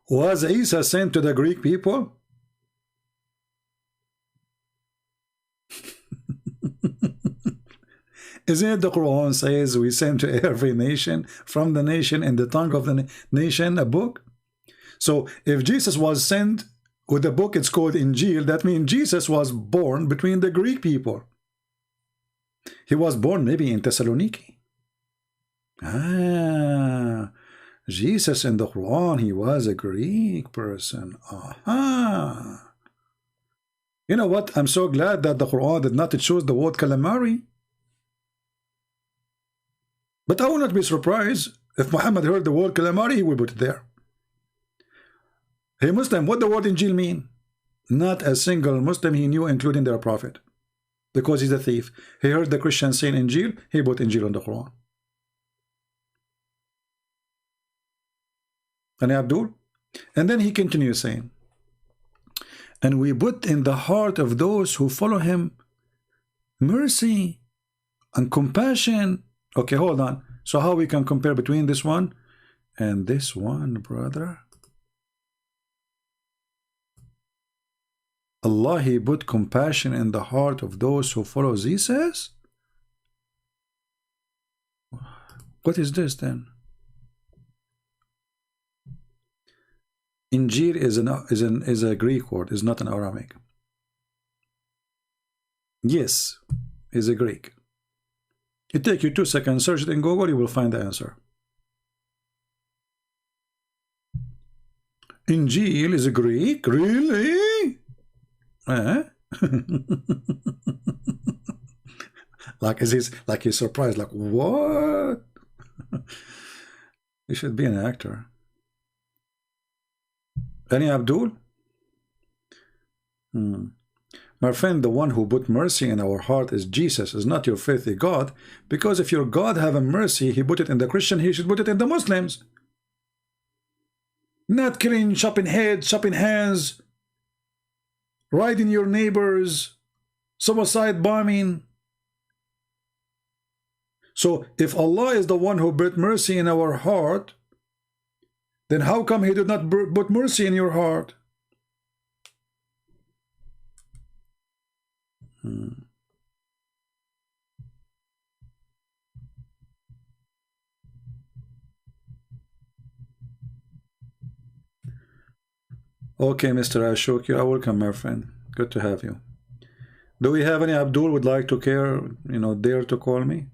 Speaker 7: Was Isa sent to the Greek people? Isn't it the Quran says we send to every nation, from the nation, in the tongue of the nation, a book? So if Jesus was sent with a book, it's called Injil, that means Jesus was born between the Greek people. He was born maybe in Thessaloniki. Jesus in the Quran, he was a Greek person. Aha. You know what? I'm so glad that the Quran did not choose the word calamari. But I will not be surprised if Muhammad heard the word calamari, he will put it there. Hey Muslim, what the word Injil mean? Not a single Muslim he knew, including their prophet. Because he's a thief. He heard the Christians saying Injil, he put Injil on the Quran. And Abdul? And then he continues saying, and we put in the heart of those who follow him mercy and compassion. Okay, hold on. So how we can compare between this one and this one, brother? Allah, he put compassion in the heart of those who follow Jesus? What is this then? Injil is a Greek word, is not an Aramaic. Yes, is a Greek. It take you 2 seconds, search it in Google, you will find the answer. Injil is a Greek? Really? Like he's surprised, like what? He should be an actor. Any Abdul? My friend, the one who put mercy in our heart is Jesus, is not your faithy God, because if your God have a mercy, he put it in the Christian, he should put it in the Muslims. Not killing, chopping heads, chopping hands, riding your neighbors, suicide bombing. So if Allah is the one who put mercy in our heart, then how come he did not put mercy in your heart? Okay, Mr. Ashok, you are welcome, my friend. Good to have you. Do we have any Abdul would like to dare to call me?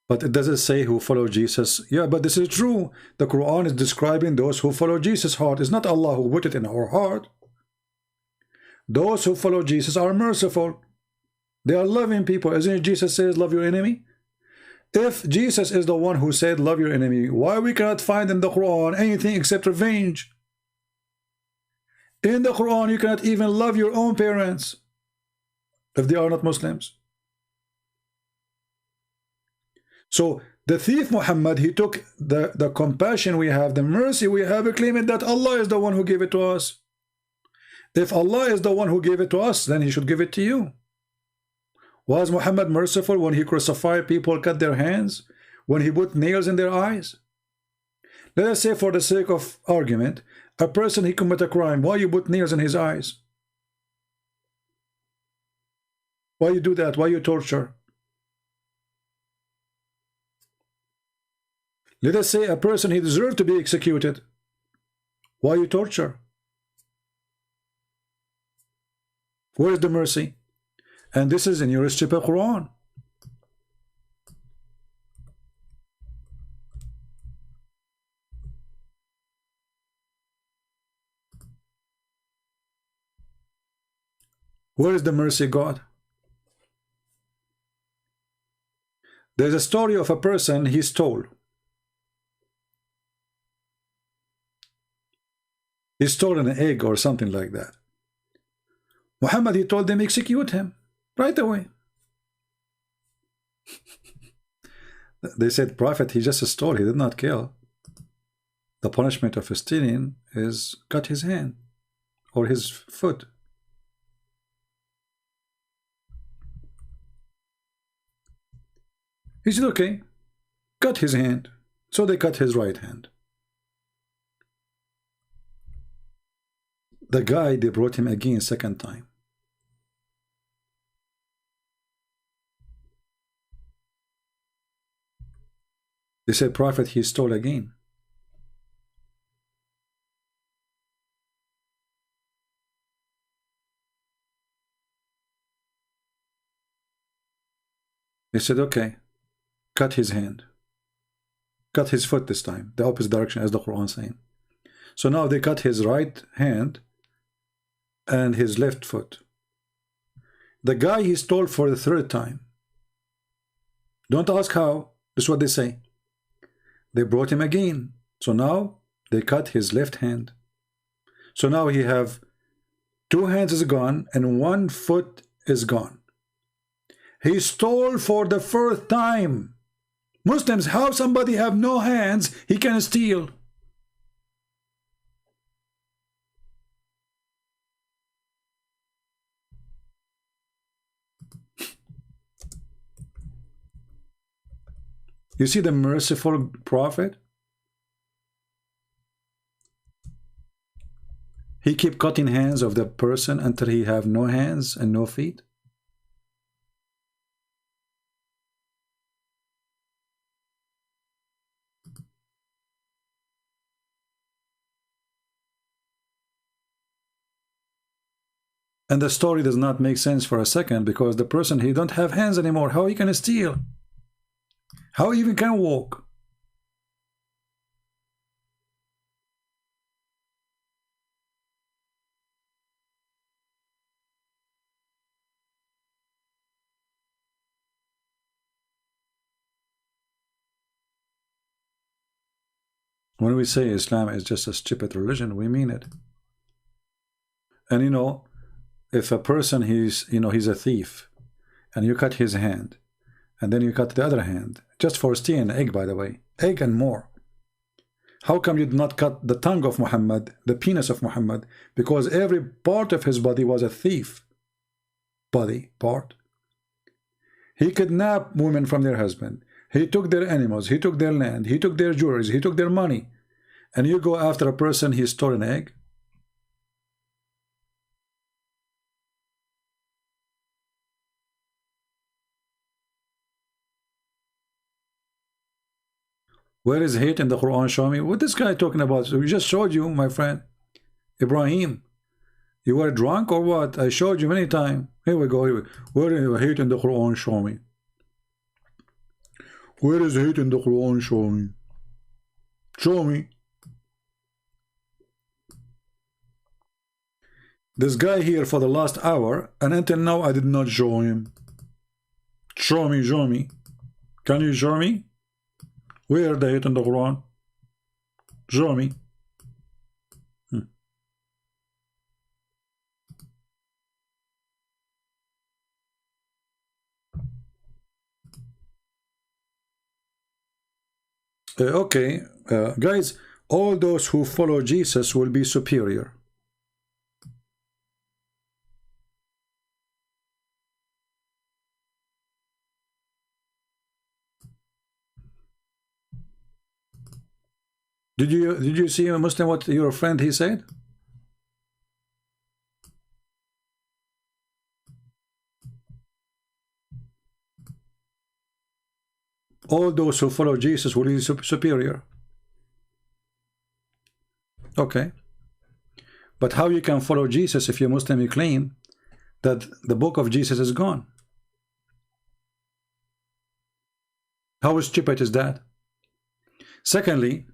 Speaker 7: But it doesn't say who follow Jesus. Yeah, but this is true. The Quran is describing those who follow Jesus' heart. It's not Allah who put it in our heart. Those who follow Jesus are merciful. They are loving people. Isn't it Jesus says, love your enemy? If Jesus is the one who said, love your enemy, why we cannot find in the Quran anything except revenge? In the Quran, you cannot even love your own parents if they are not Muslims. So the thief Muhammad, he took the compassion we have, the mercy we have, claiming that Allah is the one who gave it to us. If Allah is the one who gave it to us, then he should give it to you. Was Muhammad merciful when he crucified people, cut their hands, when he put nails in their eyes? Let us say, for the sake of argument, a person, he commit a crime, why you put nails in his eyes? Why you do that? Why you torture? Let us say a person, he deserved to be executed. Why you torture? Where is the mercy? And this is in your stupid Quran. Where is the mercy, God? There's a story of a person, he stole. He stole an egg or something like that. Muhammad, he told them, execute him right away. They said, Prophet, he just stole, he did not kill. The punishment of stealing is cut his hand or his foot. He said, okay, cut his hand. So they cut his right hand. The guy, they brought him again second time. They said, Prophet, he stole again. He said, okay, cut his hand, cut his foot this time, the opposite direction as the Quran saying. So now they cut his right hand and his left foot. The guy he stole for the third time. Don't ask how, this is what they say. They brought him again. So now they cut his left hand. So now he have 2 hands is gone and 1 foot is gone. He stole for the first time. Muslims, how somebody have no hands, he can steal? You see the merciful prophet? He keep cutting hands of the person until he have no hands and no feet. And the story does not make sense for a second, because the person, he don't have hands anymore. How he can steal? How he even can walk? When we say Islam is just a stupid religion, we mean it. And you know, if a person, he's a thief, and you cut his hand, and then you cut the other hand, just for stealing an egg, by the way, egg and more. How come you did not cut the tongue of Muhammad, the penis of Muhammad? Because every part of his body was a thief body part. He kidnapped women from their husband. He took their animals. He took their land. He took their jewelry. He took their money. And you go after a person, he stole an egg? Where is hate in the Quran? Show me. What this guy talking about? So we just showed you, my friend Ibrahim. You were drunk or what? I showed you many times. Here we go. Here we go. Where is hate in the Quran? Show me. Where is hate in the Quran? Show me. Show me. This guy here for the last hour, and until now I did not show him. Show me, show me. Can you show me? Where the hate in the Quran? Show me. Okay, guys, all those who follow Jesus will be superior. Did you see a Muslim what your friend he said? All those who follow Jesus will be superior. Okay. But how you can follow Jesus if you're Muslim, you claim that the book of Jesus is gone? How stupid is that? Secondly,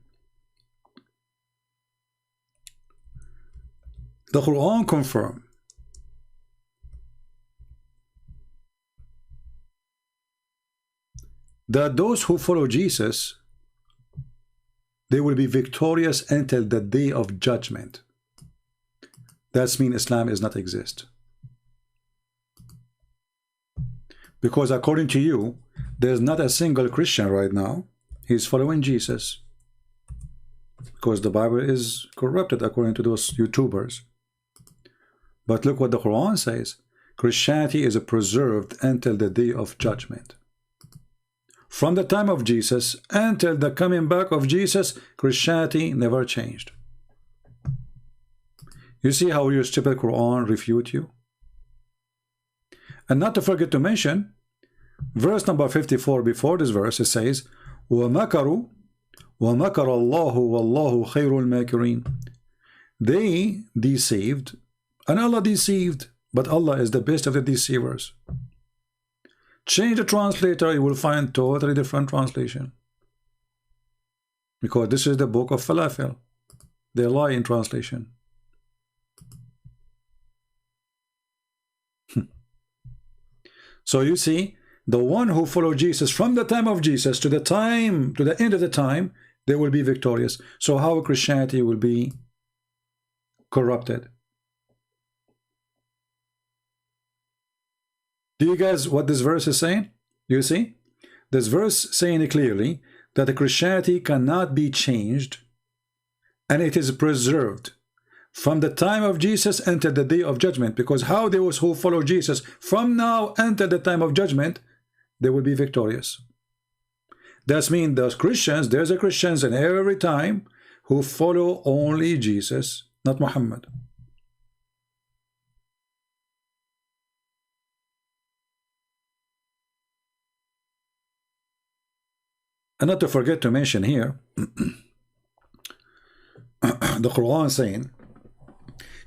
Speaker 7: the Quran confirms that those who follow Jesus, they will be victorious until the day of judgment. That means Islam does not exist. Because according to you, there's not a single Christian right now. He's following Jesus. Because the Bible is corrupted according to those YouTubers. But look what the Quran says. Christianity is preserved until the day of judgment. From the time of Jesus until the coming back of Jesus, Christianity never changed. You see how your stupid Quran refute you? And not to forget to mention, verse number 54 before this verse, it says, وَمَكَرُوا وَمَكَرَ اللَّهُ وَاللَّهُ خَيْرُ الْمَاكِرِينَ. They deceived, and Allah deceived, but Allah is the best of the deceivers. Change the translator, you will find totally different translation. Because this is the book of falafel. They lie in translation. So you see, the one who followed Jesus from the time of Jesus to the end of the time, they will be victorious. So how Christianity will be corrupted? Do you guys what this verse is saying? You see? This verse saying clearly that the Christianity cannot be changed, and it is preserved from the time of Jesus until the day of judgment. Because how those who follow Jesus from now until the time of judgment, they will be victorious. That means those Christians, there's a Christians in every time who follow only Jesus, not Muhammad. And not to forget to mention here, the Quran saying,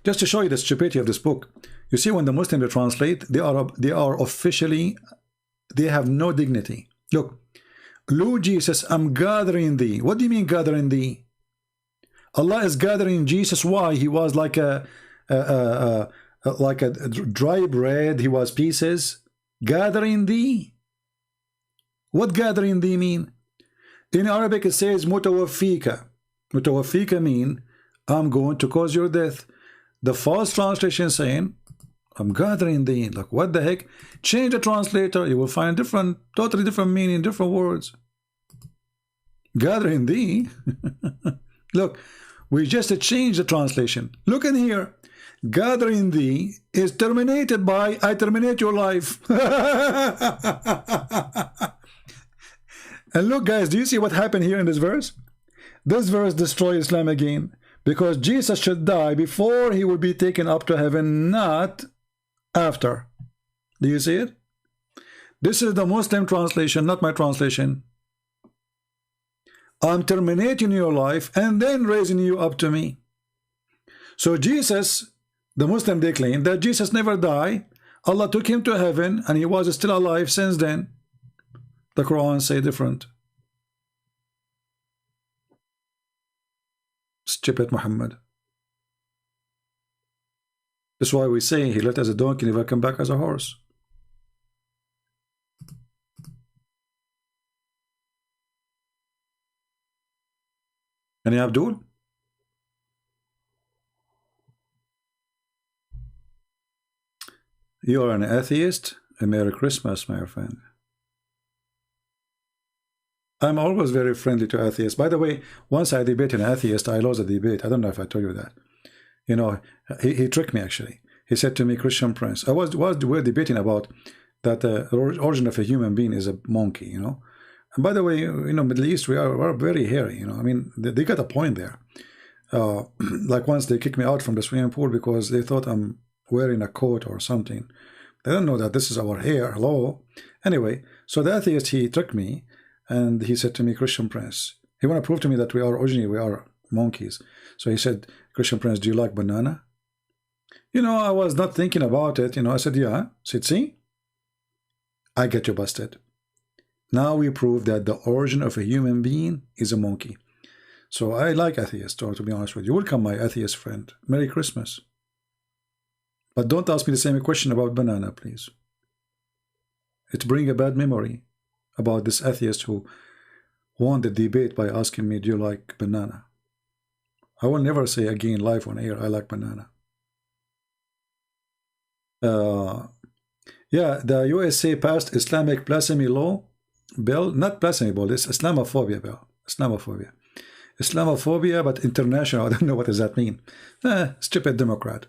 Speaker 7: just to show you the stupidity of this book, you see when the Muslims translate, they are officially, they have no dignity. Look, Lord Jesus, I'm gathering thee. What do you mean gathering thee? Allah is gathering Jesus. Why? He was like a dry bread. He was pieces. Gathering thee. What gathering thee mean? In Arabic it says mutawaffika. Mutawaffika mean I'm going to cause your death. The false translation saying I'm gathering thee. Like what the heck? Change the translator, you will find different, totally different meaning, different words. Gathering thee. Look, we just changed the translation. Look in here. Gathering thee is terminated by I terminate your life. And look, guys, do you see what happened here in this verse? This verse destroys Islam again, because Jesus should die before he will be taken up to heaven, not after. Do you see it? This is the Muslim translation, not my translation. I'm terminating your life and then raising you up to me. So Jesus, the Muslim, they claim that Jesus never died. Allah took him to heaven and he was still alive since then. The Quran say different. Stupid Muhammad. That's why we say he left as a donkey, never come back as a horse. Any Abdul? You are an atheist? A Merry Christmas, my friend. I'm always very friendly to atheists. By the way, once I debated an atheist, I lost a debate. I don't know if I told you that. You know, he tricked me actually. He said to me, Christian Prince, we're debating about that the origin of a human being is a monkey, you know. And by the way, you know, Middle East, we're very hairy, you know. I mean, they got a point there. Like once they kicked me out from the swimming pool because they thought I'm wearing a coat or something. They don't know that this is our hair. Hello. Anyway, so the atheist, he tricked me. And he said to me, Christian Prince, he want to prove to me that we are monkeys. So he said, Christian Prince, do you like banana? You know, I was not thinking about it. You know, I said, yeah. I said, see, I get you busted. Now we prove that the origin of a human being is a monkey. So I like atheists, or to be honest with you. Welcome, my atheist friend. Merry Christmas. But don't ask me the same question about banana, please. It brings a bad memory about this atheist who won the debate by asking me, do you like banana? I will never say again live on air, I like banana. Yeah, the USA passed Islamic blasphemy law bill, not blasphemy bill, it's Islamophobia bill. Islamophobia, but international. I don't know what does that mean. Stupid Democrat.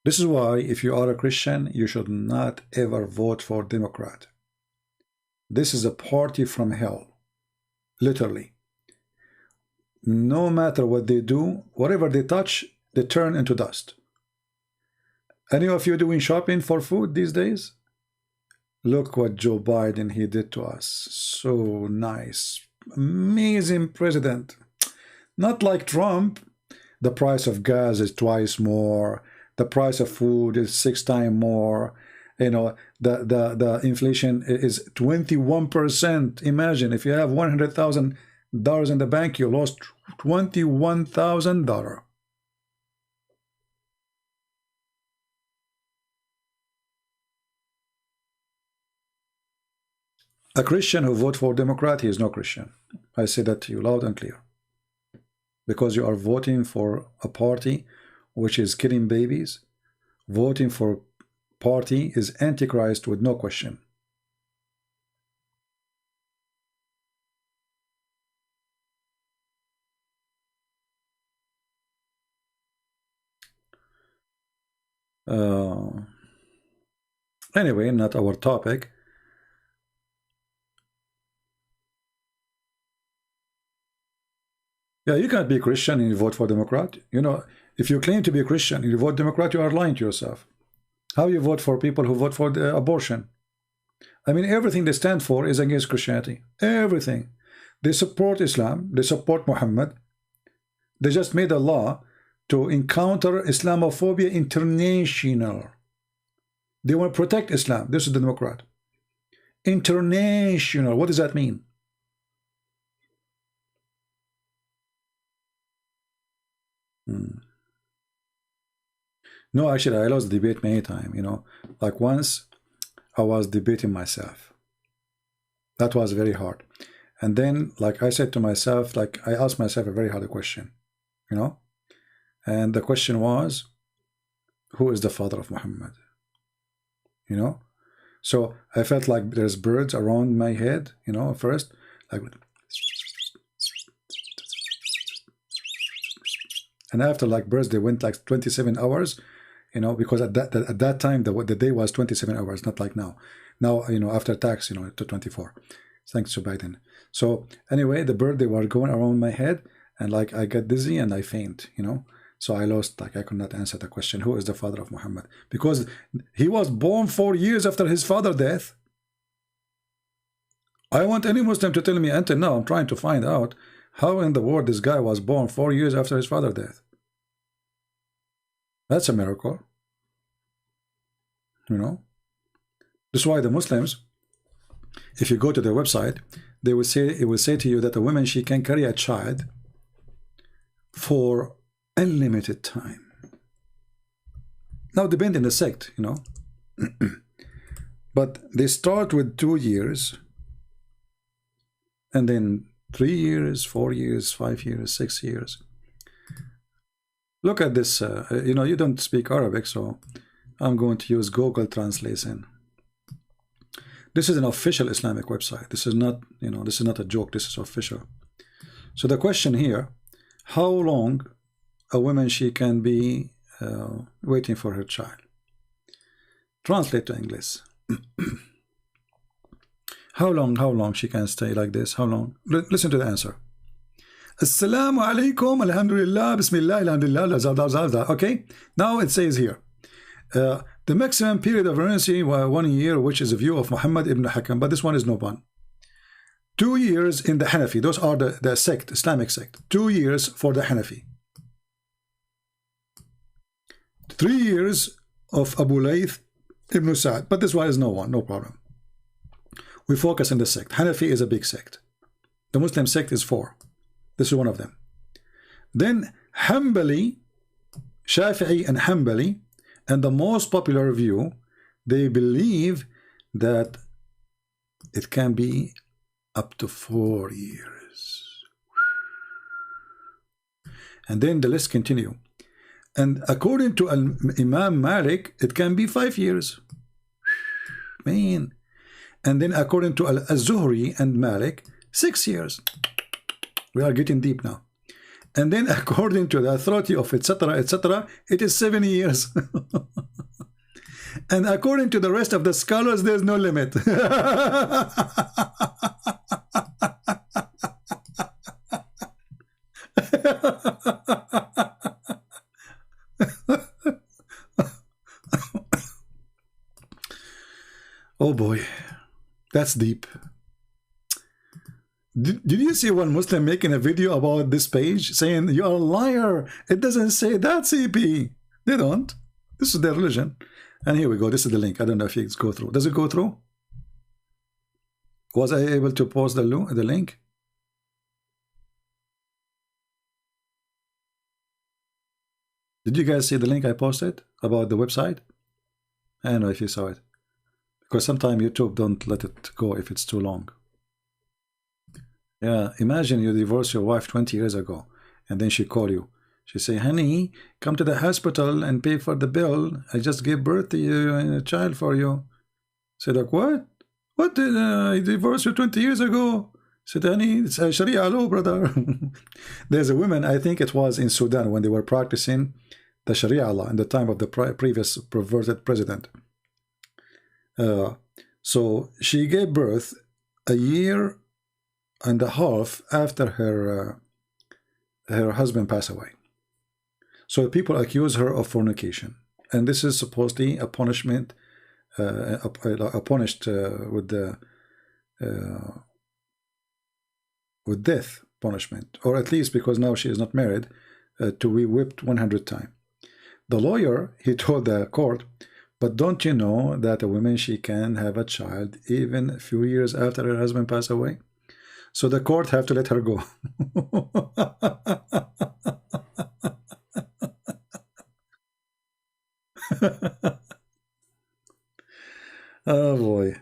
Speaker 7: This is why, if you are a Christian, you should not ever vote for Democrat. This is a party from hell. Literally. No matter what they do, whatever they touch, they turn into dust. Any of you doing shopping for food these days? Look what Joe Biden, he did to us. So nice. Amazing president. Not like Trump. The price of gas is twice more. the price of food is 6 times more. You know, the inflation is 21%. Imagine if you have $100,000 in the bank, you lost $21,000. A Christian who votes for Democrat, he is no Christian. I say that to you loud and clear. Because you are voting for a party which is killing babies. Voting for party is Antichrist with no question. Anyway, not our topic. Yeah, you can't be a Christian and you vote for Democrat. You know, if you claim to be a Christian and you vote Democrat, you are lying to yourself. How you vote for people who vote for the abortion? I mean, everything they stand for is against Christianity. Everything. They support Islam. They support Muhammad. They just made a law to encounter Islamophobia international. They want to protect Islam. This is the Democrat. International. What does that mean? No, actually, I lost the debate many times, you know. Like once, I was debating myself. That was very hard. And then, like I said to myself, like I asked myself a very hard question, you know. And the question was, who is the father of Muhammad? You know. So I felt like there's birds around my head, you know, first, like. And after like birds, they went like 27 hours, you know, because at that time, the day was 27 hours, not like now. Now, you know, after tax, you know, to 24. Thanks to Biden. So anyway, the bird, they were going around my head and like I got dizzy and I faint, you know. So I lost, like I could not answer the question, who is the father of Muhammad? Because he was born 4 years after his father's death. I want any Muslim to tell me until now, I'm trying to find out how in the world this guy was born 4 years after his father's death. That's a miracle. You know. That's why the Muslims, if you go to their website, they will say, it will say to you that a woman, she can carry a child for unlimited time. Now, depending on the sect, you know. But they start with 2 years, and then 3 years, 4 years, 5 years, 6 years. Look at this. You know, you don't speak Arabic, so I'm going to use Google Translation. This is an official Islamic website. This is not, you know, this is not a joke. This is official. So the question here, how long a woman she can be waiting for her child? Translate to English. How long she can stay like this? How long? Listen to the answer. Assalamu alaikum, alhamdulillah, bismillah, alhamdulillah. Okay, now it says here, the maximum period of pregnancy was 1 year, which is a view of Muhammad ibn Hakam, but this one is no one. 2 years in the Hanafi, those are the sect, Islamic sect. 2 years for the Hanafi. 3 years of Abu Layth ibn Sa'd, but this one is no one, no problem. We focus on the sect. Hanafi is a big sect. The Muslim sect is 4. This is one of them. Then Hanbali, Shafi'i and Hanbali, and the most popular view, they believe that it can be up to 4 years. And then the list continue. And according to Imam Malik, it can be 5 years. Man. And then according to Al-Zuhri and Malik, 6 years. We are getting deep now. And then according to the authority of etc., etc., it is 7 years. And according to the rest of the scholars, there's no limit. Oh boy, that's deep. Did you see one Muslim making a video about this page saying, you're a liar? It doesn't say that, CP. They don't. This is their religion. And here we go. This is the link. I don't know if it's go through. Does it go through? Was I able to post the link? Did you guys see the link I posted about the website? I don't know if you saw it. Because sometimes YouTube don't let it go if it's too long. Yeah, imagine you divorced your wife 20 years ago and then she called you. She say, honey, come to the hospital and pay for the bill. I just gave birth to you and a child for you. Said, like, what? What did I divorced you 20 years ago? Said, honey, it's a Sharia law, brother. There's a woman, I think it was in Sudan when they were practicing the Sharia law in the time of the previous perverted president. So she gave birth a year and a half after her husband passed away. So people accuse her of fornication, and this is supposedly a punishment, punished with death punishment, or at least because now she is not married, to be whipped 100 times. The lawyer, he told the court, but don't you know that a woman, she can have a child even a few years after her husband passed away? So the court have to let her go. Oh boy.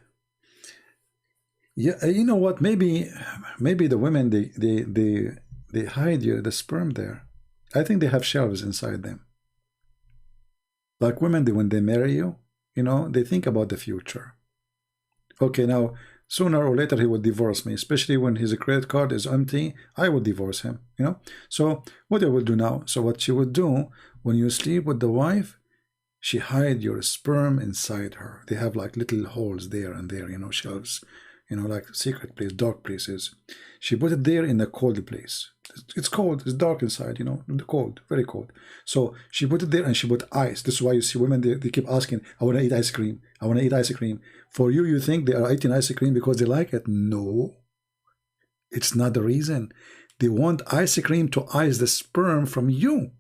Speaker 7: Yeah, you know what? Maybe the women they hide the sperm there. I think they have shelves inside them. Like women, when they marry you, you know, they think about the future. Okay, now sooner or later he will divorce me, especially when his credit card is empty. I will divorce him, you know. So what I will do now? So what she would do when you sleep with the wife, she hide your sperm inside her. They have like little holes there and there, you know, shelves, you know, like secret place, dark places. She put it there in a cold place. It's cold, it's dark inside, you know, cold, very cold. So she put it there and she put ice. This is why you see women, they keep asking, I want to eat ice cream. I want to eat ice cream. For you, you think they are eating ice cream because they like it? No, it's not the reason. They want ice cream to ice the sperm from you,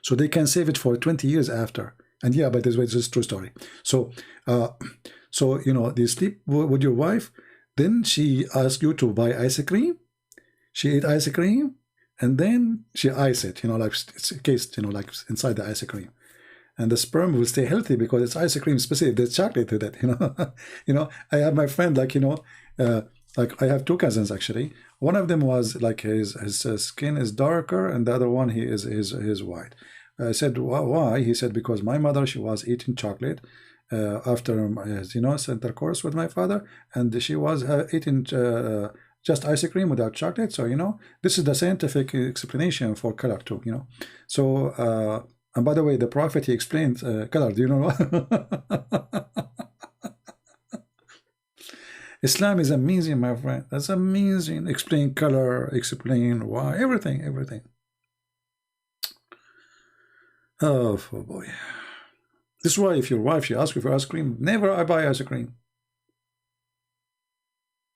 Speaker 7: so they can save it for 20 years after. And yeah, but this is a true story. So, so you know, you sleep with your wife, then she asks you to buy ice cream. She ate ice cream, and then she ice it. You know, like it's encased, you know, like inside the ice cream, and the sperm will stay healthy because it's ice cream. Specific, there's chocolate to that. You know, you know. I have my friend, like, you know, like I have two cousins actually. One of them was like his skin is darker, and the other one he is white. I said, why? He said, because my mother, she was eating chocolate after, you know, intercourse with my father, and she was eating just ice cream without chocolate. So, you know, this is the scientific explanation for color too, you know. So, and by the way, the prophet, he explained color. Do you know what? Islam is amazing, my friend. That's amazing. Explain color, explain why, everything, everything. Oh boy. This is why if your wife, she asks you for ice cream, never I buy ice cream.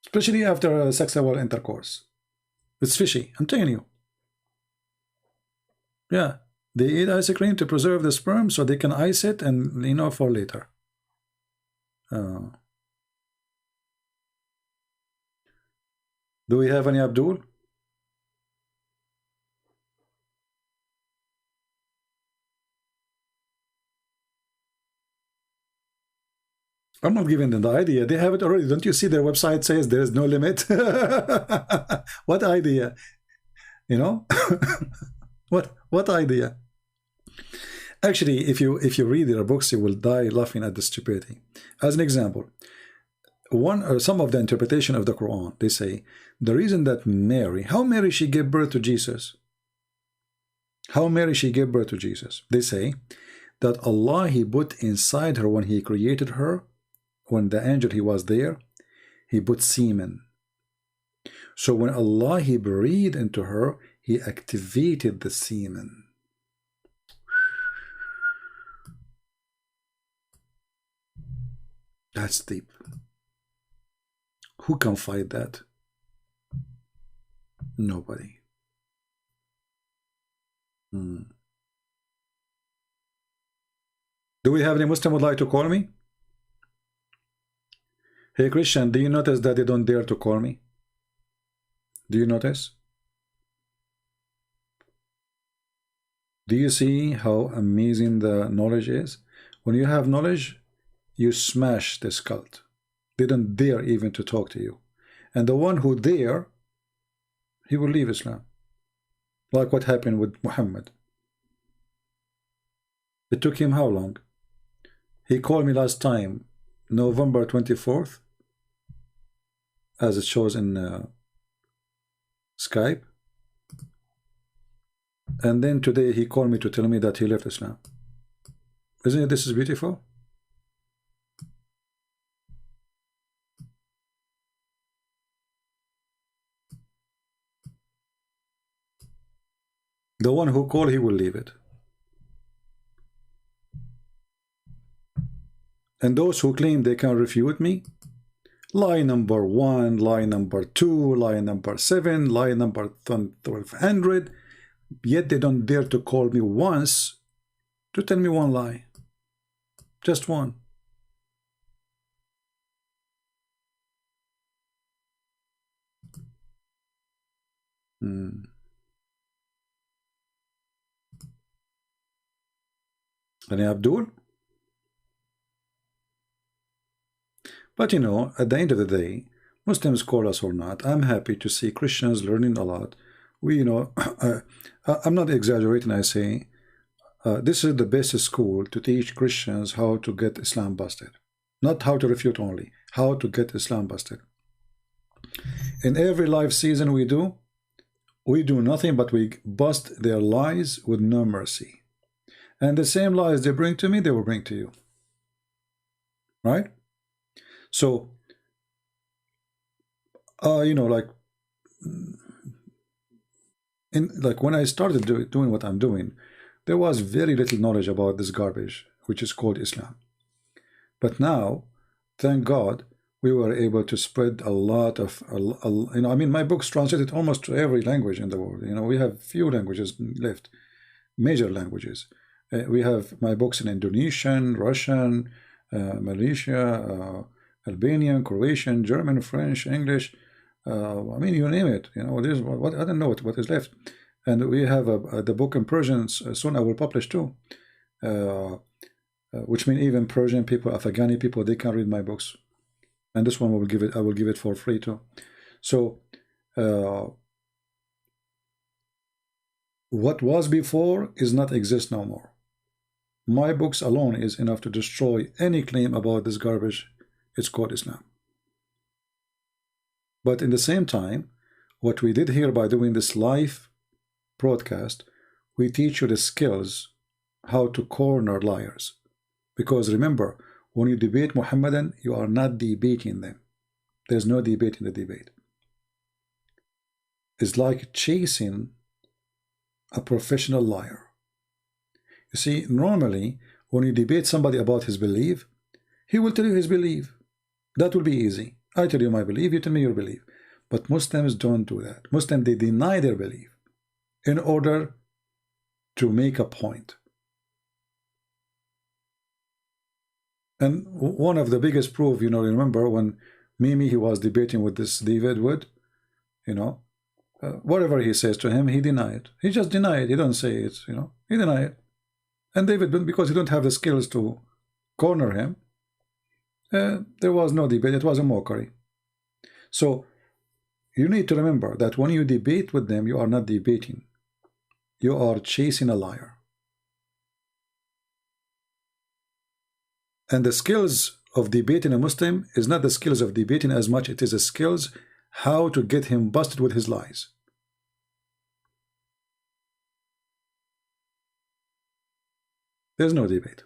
Speaker 7: Especially after sexual intercourse. It's fishy, I'm telling you. Yeah, they eat ice cream to preserve the sperm so they can ice it and, you know, for later. Do we have any Abdul? I'm not giving them the idea. They have it already. Don't you see their website says there is no limit? What idea? You know? What idea? Actually, if you read their books, you will die laughing at the stupidity. As an example, some of the interpretation of the Quran, they say the reason that Mary, how Mary she gave birth to Jesus? How Mary she gave birth to Jesus? They say that Allah, he put inside her when he created her, when the angel he was there, he put semen. So when Allah, he breathed into her, he activated the semen. That's deep. Who can fight that? Nobody. Do we have any Muslim would like to call me? Hey Christian, do you notice that they don't dare to call me? Do you notice? Do you see how amazing the knowledge is? When you have knowledge, you smash this cult. They don't dare even to talk to you. And the one who dare, he will leave Islam. Like what happened with Muhammad. It took him how long? He called me last time, November 24th, as it shows in Skype. And then today he called me to tell me that he left Islam. Isn't it this is beautiful? The one who called, he will leave it. And those who claim they can refute me, lie number 1, lie number 2, lie number 7, lie number 1200, yet they don't dare to call me once to tell me one lie. Just one. Any Abdul? But you know, at the end of the day, Muslims call us or not, I'm happy to see Christians learning a lot. We, you know, I'm not exaggerating, I say, this is the best school to teach Christians how to get Islam busted. Not how to refute only, how to get Islam busted. In every live season we do nothing but we bust their lies with no mercy. And the same lies they bring to me, they will bring to you. Right? So, you know, like when I started doing what I'm doing, there was very little knowledge about this garbage, which is called Islam. But now, thank God, we were able to spread a lot of, you know, I mean, my books translated almost to every language in the world. You know, we have few languages left, major languages. We have my books in Indonesian, Russian, Malaysia, Albanian, Croatian, German, French, English. I mean, you name it. You know, there's what I don't know what is left. And we have the book in Persian. Soon I will publish too, which means even Persian people, Afghani people, they can read my books. And this one I will give it for free too. So what was before is not exist no more. My books alone is enough to destroy any claim about this garbage. It's called Islam. But in the same time, what we did here by doing this live broadcast, we teach you the skills how to corner liars. Because remember, when you debate Muhammadan, you are not debating them. There's no debate in the debate. It's like chasing a professional liar. You see, normally, when you debate somebody about his belief, he will tell you his belief. That will be easy. I tell you my belief, you tell me your belief. But Muslims don't do that. Muslims, they deny their belief in order to make a point. And one of the biggest proof, you know, remember when Mimi, he was debating with this David Wood, you know, whatever he says to him, he denied it. He just denied it. He don't say it, you know, he denied it. And David, because he don't have the skills to corner him, there was no debate. It was a mockery. So you need to remember that when you debate with them, you are not debating. You are chasing a liar. And the skills of debating a Muslim is not the skills of debating as much. It is the skills how to get him busted with his lies. There's no debate.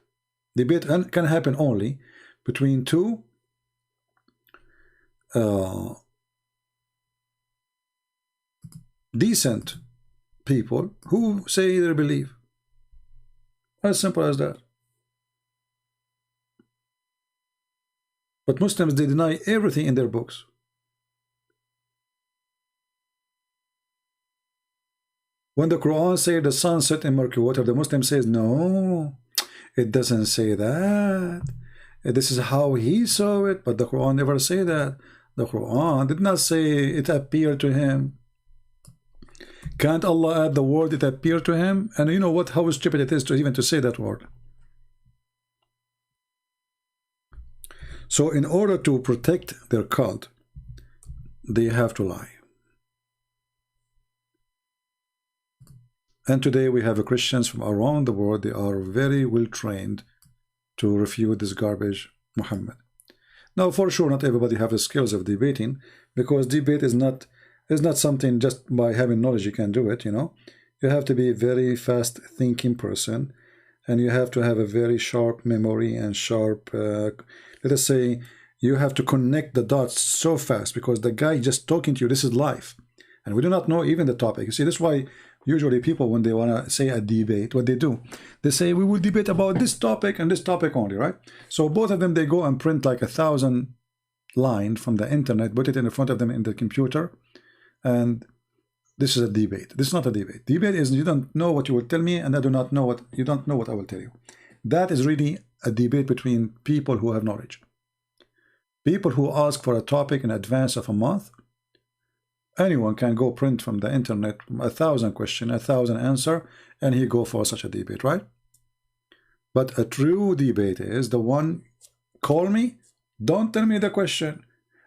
Speaker 7: Debate can happen only between two decent people who say their belief. As simple as that. But Muslims, they deny everything in their books. When the Quran says the sun set in murky water, the Muslim says, no, it doesn't say that. This is how he saw it, but the Quran never say that. The Quran did not say it appeared to him. Can't Allah add the word it appeared to him? And you know what? How stupid it is to even to say that word. So in order to protect their cult, they have to lie. And today we have Christians from around the world. They are very well trained to refute this garbage, Muhammad. Now, for sure, not everybody have the skills of debating, because debate is not something just by having knowledge you can do it. You know, you have to be a very fast thinking person, and you have to have a very sharp memory and sharp. Let us say you have to connect the dots so fast, because the guy just talking to you, this is live, and we do not know even the topic. You see, this is why usually people, when they want to say a debate, what they do, they say we will debate about this topic and this topic only, right? So both of them, they go and print like 1,000 lines from the internet, put it in front of them in the computer, and this is a debate. This is not a debate. Debate is you don't know what you will tell me, and I do not know what you don't know what I will tell you. That is really a debate between people who have knowledge. People who ask for a topic in advance of a month. Anyone can go print from the internet 1,000 questions, 1,000 answer, and he go for such a debate, right? But a true debate is the one, call me, don't tell me the question.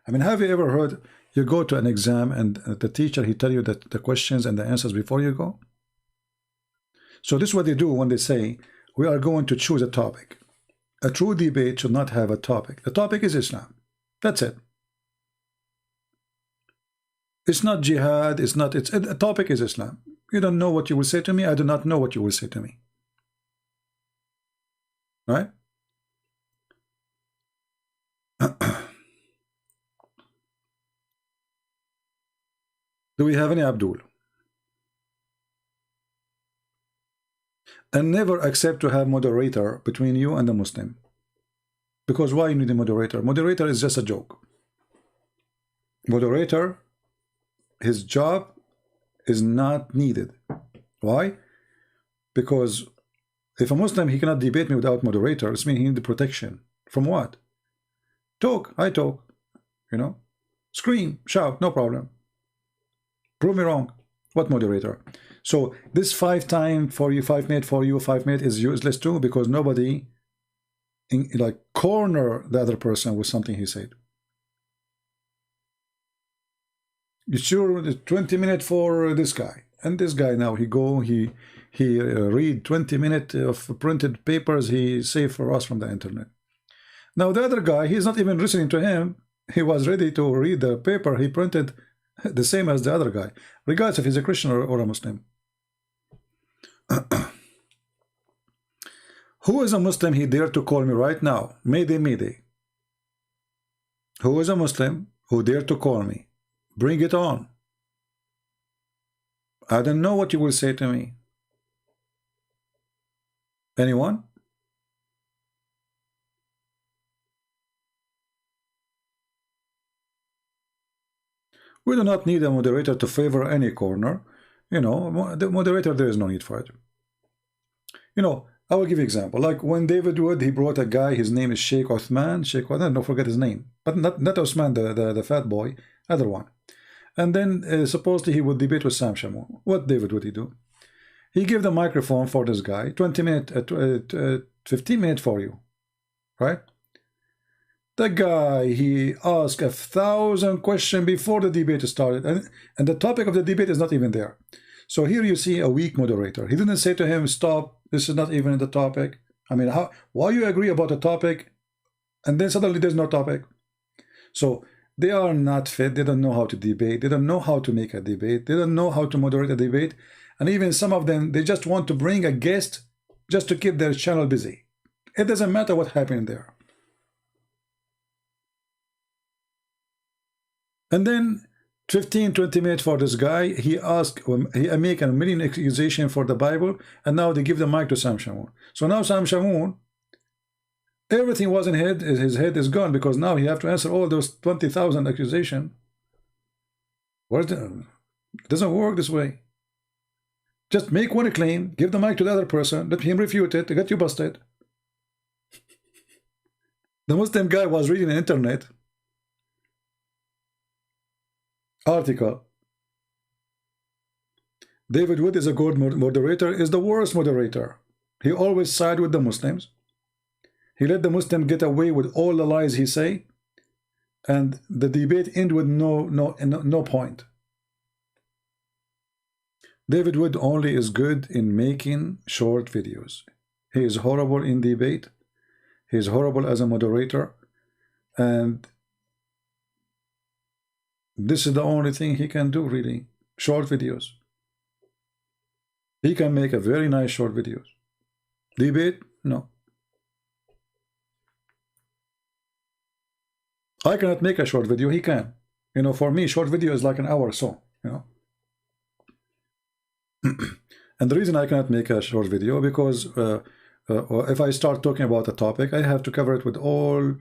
Speaker 7: I mean, have you ever heard you go to an exam and the teacher, he tell you that the questions and the answers before you go? So this is what they do when they say, we are going to choose a topic. A true debate should not have a topic. The topic is Islam. That's it. It's not jihad, it's not, it's a topic is Islam. You don't know what you will say to me, I do not know what you will say to me. Right? Do we have any Abdul? And never accept to have moderator between you and the Muslim. Because why you need a moderator? Moderator is just a joke. Moderator, his job is not needed. Why? Because if a Muslim, he cannot debate me without moderator, it means he needs protection. From what? Talk, I talk. You know? Scream, shout, no problem. Prove me wrong. What moderator? So this 5 times for you, 5 minutes for you, 5 minutes is useless too, because nobody like corner the other person with something he said. You sure 20 minutes for this guy, and this guy now he read 20 minutes of printed papers he saved for us from the internet. Now the other guy, he's not even listening to him. He was ready to read the paper he printed the same as the other guy, regardless if he's a Christian or a Muslim. Who is a Muslim he dare to call me right now? Mayday, mayday. Who is a Muslim who dare to call me? Bring it on. I don't know what you will say to me. Anyone? We do not need a moderator to favor any corner. You know, the moderator, there is no need for it. You know, I will give you an example. Like when David Wood, he brought a guy, his name is Sheikh Othman. Sheikh Othman, don't forget his name. But not Osman, the fat boy, other one. And then supposedly he would debate with Sam Shamoun. What David would he do? He gave the microphone for this guy, 20 minutes, 15 minutes for you, right? The guy, he asked 1,000 questions before the debate started, and the topic of the debate is not even there. So here you see a weak moderator. He didn't say to him, stop, this is not even the topic. I mean, why you agree about a topic, and then suddenly there's no topic? So they are not fit. They don't know how to debate. They don't know how to make a debate. They don't know how to moderate a debate. And even some of them, they just want to bring a guest just to keep their channel busy. It doesn't matter what happened there. And then 15, 20 minutes for this guy, he asked, he make a million accusation for the Bible, and now they give the mic to Sam Shamoun. So now Sam Shamoun, everything was in his head is gone, because now he have to answer all those 20,000 accusations. It doesn't work this way. Just make one claim, give the mic to the other person, let him refute it, get you busted. The Muslim guy was reading an internet article. David Wood is a good moderator, is the worst moderator. He always side with the Muslims. He let the Muslim get away with all the lies he say, and the debate end with no point. David Wood only is good in making short videos. He is horrible in debate. He is horrible as a moderator, and this is the only thing he can do, really. Short videos. He can make a very nice short videos. Debate? No. I cannot make a short video. He can. You know, for me, short video is like an hour or so, you know. And the reason I cannot make a short video, because if I start talking about a topic, I have to cover it with all,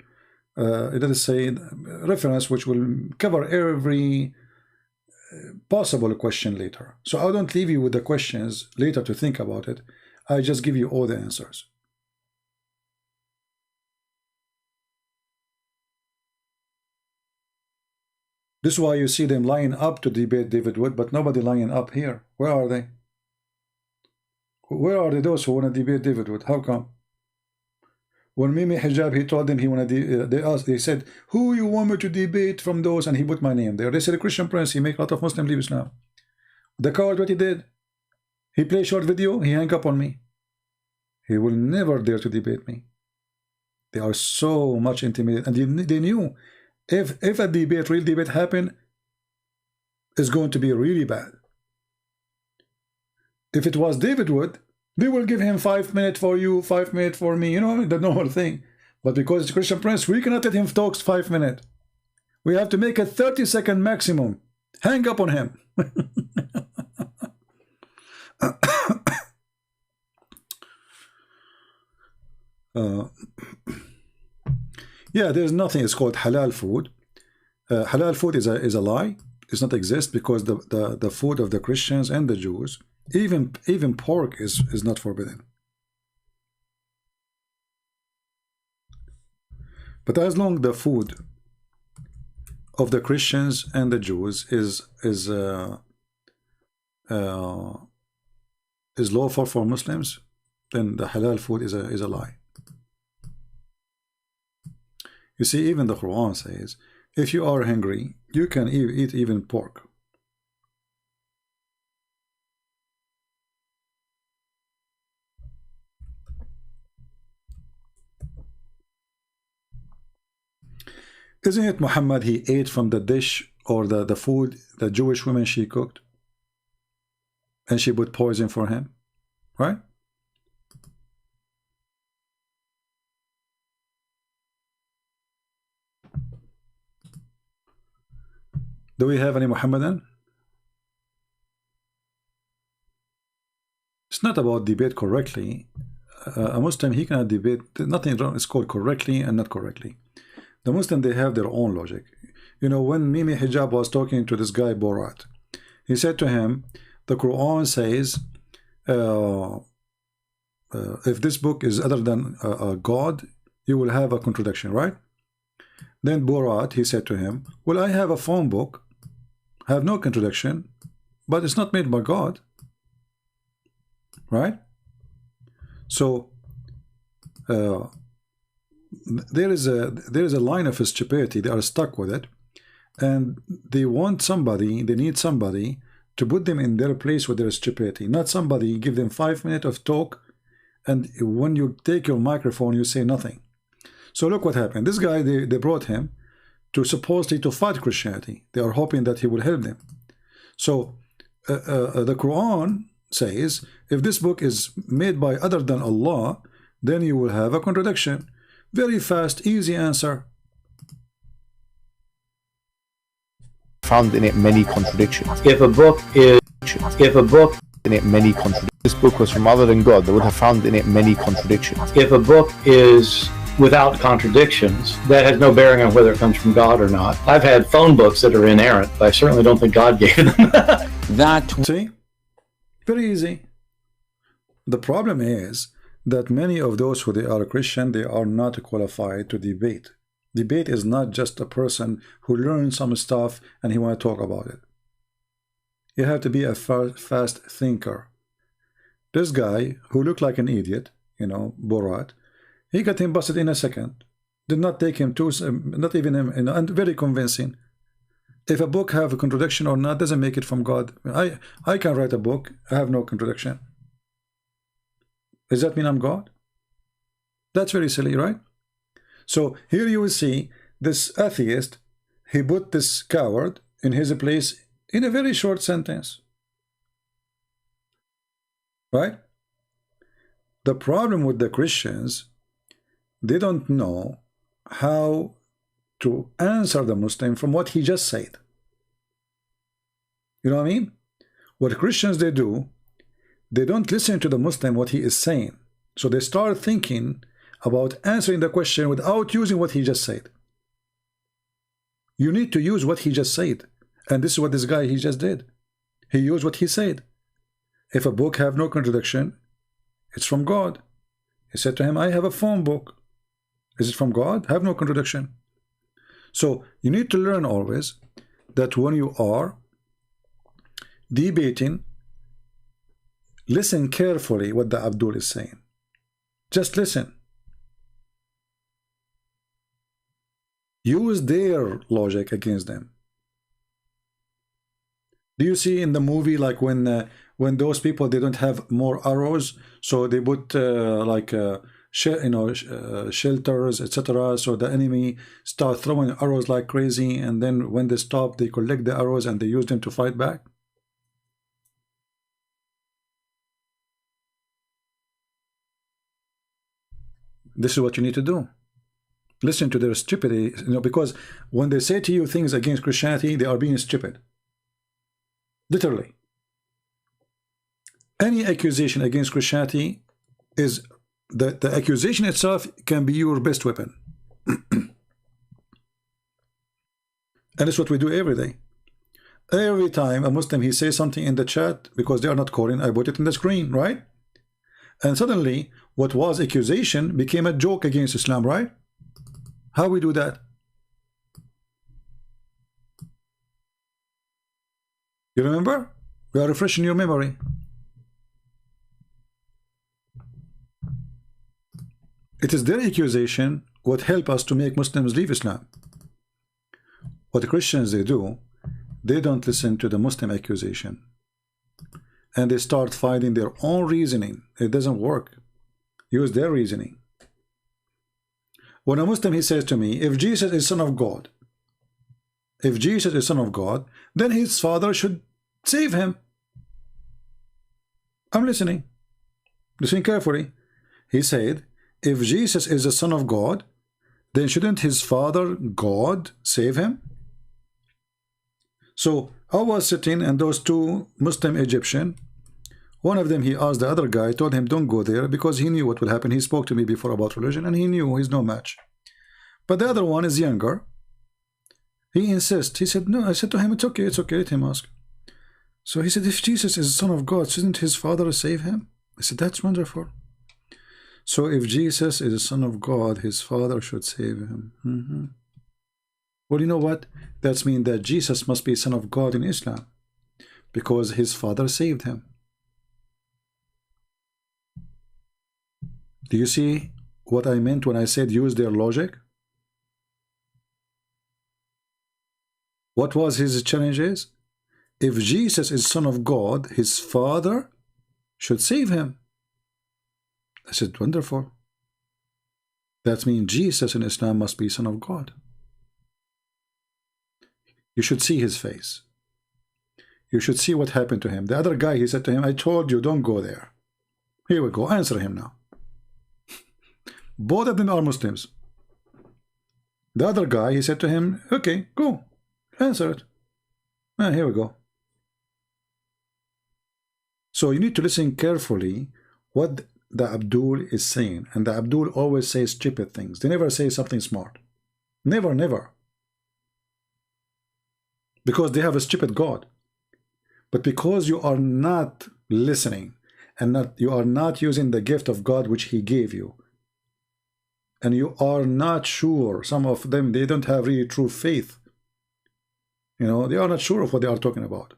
Speaker 7: let us say, reference, which will cover every possible question later. So I don't leave you with the questions later to think about it. I just give you all the answers. This is why you see them lining up to debate David Wood, but nobody lining up here. Where are they? Where are they, those who want to debate David Wood? How come? When Mimi Hijab, he told them he wanted. They said, "Who you want me to debate from those?" And he put my name there. They said, "A Christian Prince. He make a lot of Muslim leave Islam." The coward, what he did? He played short video. He hung up on me. He will never dare to debate me. They are so much intimidated, and they knew if a debate, real debate, happen, is going to be really bad. If it was David Wood, they will give him 5 minutes for you, 5 minutes for me, you know, the normal thing. But because it's Christian Prince, we cannot let him talk 5 minutes. We have to make a 30-second maximum. Hang up on him. Yeah, there's nothing. It's called halal food. Halal food is a lie. It's not exist, because the food of the Christians and the Jews, even pork is not forbidden. But as long the food of the Christians and the Jews is lawful for Muslims, then the halal food is a lie. You see, even the Quran says, if you are hungry, you can eat even pork. Isn't it Muhammad, he ate from the dish or the food the Jewish woman she cooked, and she put poison for him, right? Do we have any Muhammadan? It's not about debate correctly. A Muslim, he cannot debate. Nothing wrong. It's called correctly and not correctly. The Muslim, they have their own logic. You know, when Mimi Hijab was talking to this guy Borat, he said to him, the Quran says, if this book is other than God, you will have a contradiction, right? Then Borat, he said to him, well, I have a phone book, have no contradiction, but it's not made by God, right? So there is a line of stupidity. They are stuck with it, and they want somebody, they need somebody to put them in their place with their stupidity, not somebody give them 5 minutes of talk, and when you take your microphone you say nothing. So look what happened. This guy, they brought him to supposedly to fight Christianity. They are hoping that he will help them. So the Quran says, if this book is made by other than Allah, then you will have a contradiction. Very fast, easy answer.
Speaker 2: Found in it many contradictions.
Speaker 3: If a book
Speaker 2: In it many contradictions. This book was from other than God, they would have found in it many contradictions.
Speaker 3: If a book is without contradictions, that has no bearing on whether it comes from God or not. I've had phone books that are inerrant, but I certainly don't think God gave them.
Speaker 7: See? Very easy. The problem is that many of those who they are Christian, they are not qualified to debate. Debate is not just a person who learns some stuff and he want to talk about it. You have to be a fast thinker. This guy who looked like an idiot, you know, Borat, he got him busted in a second. Did not take him to, not even him, you know, and very convincing. If a book have a contradiction or not, doesn't make it from God. I can write a book, I have no contradiction. Does that mean I'm God? That's very silly, right? So here you will see this atheist, he put this coward in his place in a very short sentence. Right? The problem with the Christians, they don't know how to answer the Muslim from what he just said. You know what I mean? What Christians they do, they don't listen to the Muslim what he is saying. So they start thinking about answering the question without using what he just said. You need to use what he just said. And this is what this guy he just did. He used what he said. If a book have no contradiction, it's from God. He said to him, I have a phone book. Is it from God? Have no contradiction. So you need to learn always that when you are debating, listen carefully what the Abdul is saying. Just listen. Use their logic against them. Do you see in the movie like when those people they don't have more arrows, so they put shelters, etc. So the enemy start throwing arrows like crazy, and then when they stop, they collect the arrows and they use them to fight back. This is what you need to do. Listen to their stupidity, you know, because when they say to you things against Christianity, they are being stupid. Literally. Any accusation against Christianity is the accusation itself can be your best weapon. And that's what we do every day. Every time a Muslim he says something in the chat, because they are not calling, I put it in the screen, right? And suddenly what was accusation became a joke against Islam, right? How we do that? You remember? We are refreshing your memory. It is their accusation what help us to make Muslims leave Islam. What the Christians they do, they don't listen to the Muslim accusation. And they start finding their own reasoning. It doesn't work. Use their reasoning. When a Muslim he says to me, if Jesus is Son of God, if Jesus is Son of God, then his father should save him. I'm listening. Listen carefully. He said, if Jesus is the Son of God, then shouldn't his father God save him? So I was sitting and those two Muslim Egyptian, one of them he asked the other guy, told him don't go there because he knew what will happen. He spoke to me before about religion and he knew he's no match. But the other one is younger. He insists. He said no. I said to him, it's okay, let him ask. So he said, if Jesus is the Son of God, shouldn't his father save him? I said, that's wonderful. So if Jesus is the Son of God, his father should save him. Well, you know what? That means that Jesus must be Son of God in Islam because his father saved him. Do you see what I meant when I said use their logic? What was his challenges? If Jesus is Son of God, his father should save him. I said, wonderful. That means Jesus in Islam must be Son of God. You should see his face. You should see what happened to him. The other guy, he said to him, I told you, don't go there. Here we go. Answer him now. Both of them are Muslims. The other guy, he said to him, okay, go. Answer it. Here we go. So you need to listen carefully what the Abdul is saying. And the Abdul always says stupid things. They never say something smart. Never, never. Because they have a stupid God. But because you are not listening and you are not using the gift of God which he gave you, and you are not sure, some of them, they don't have really true faith, you know, they are not sure of what they are talking about.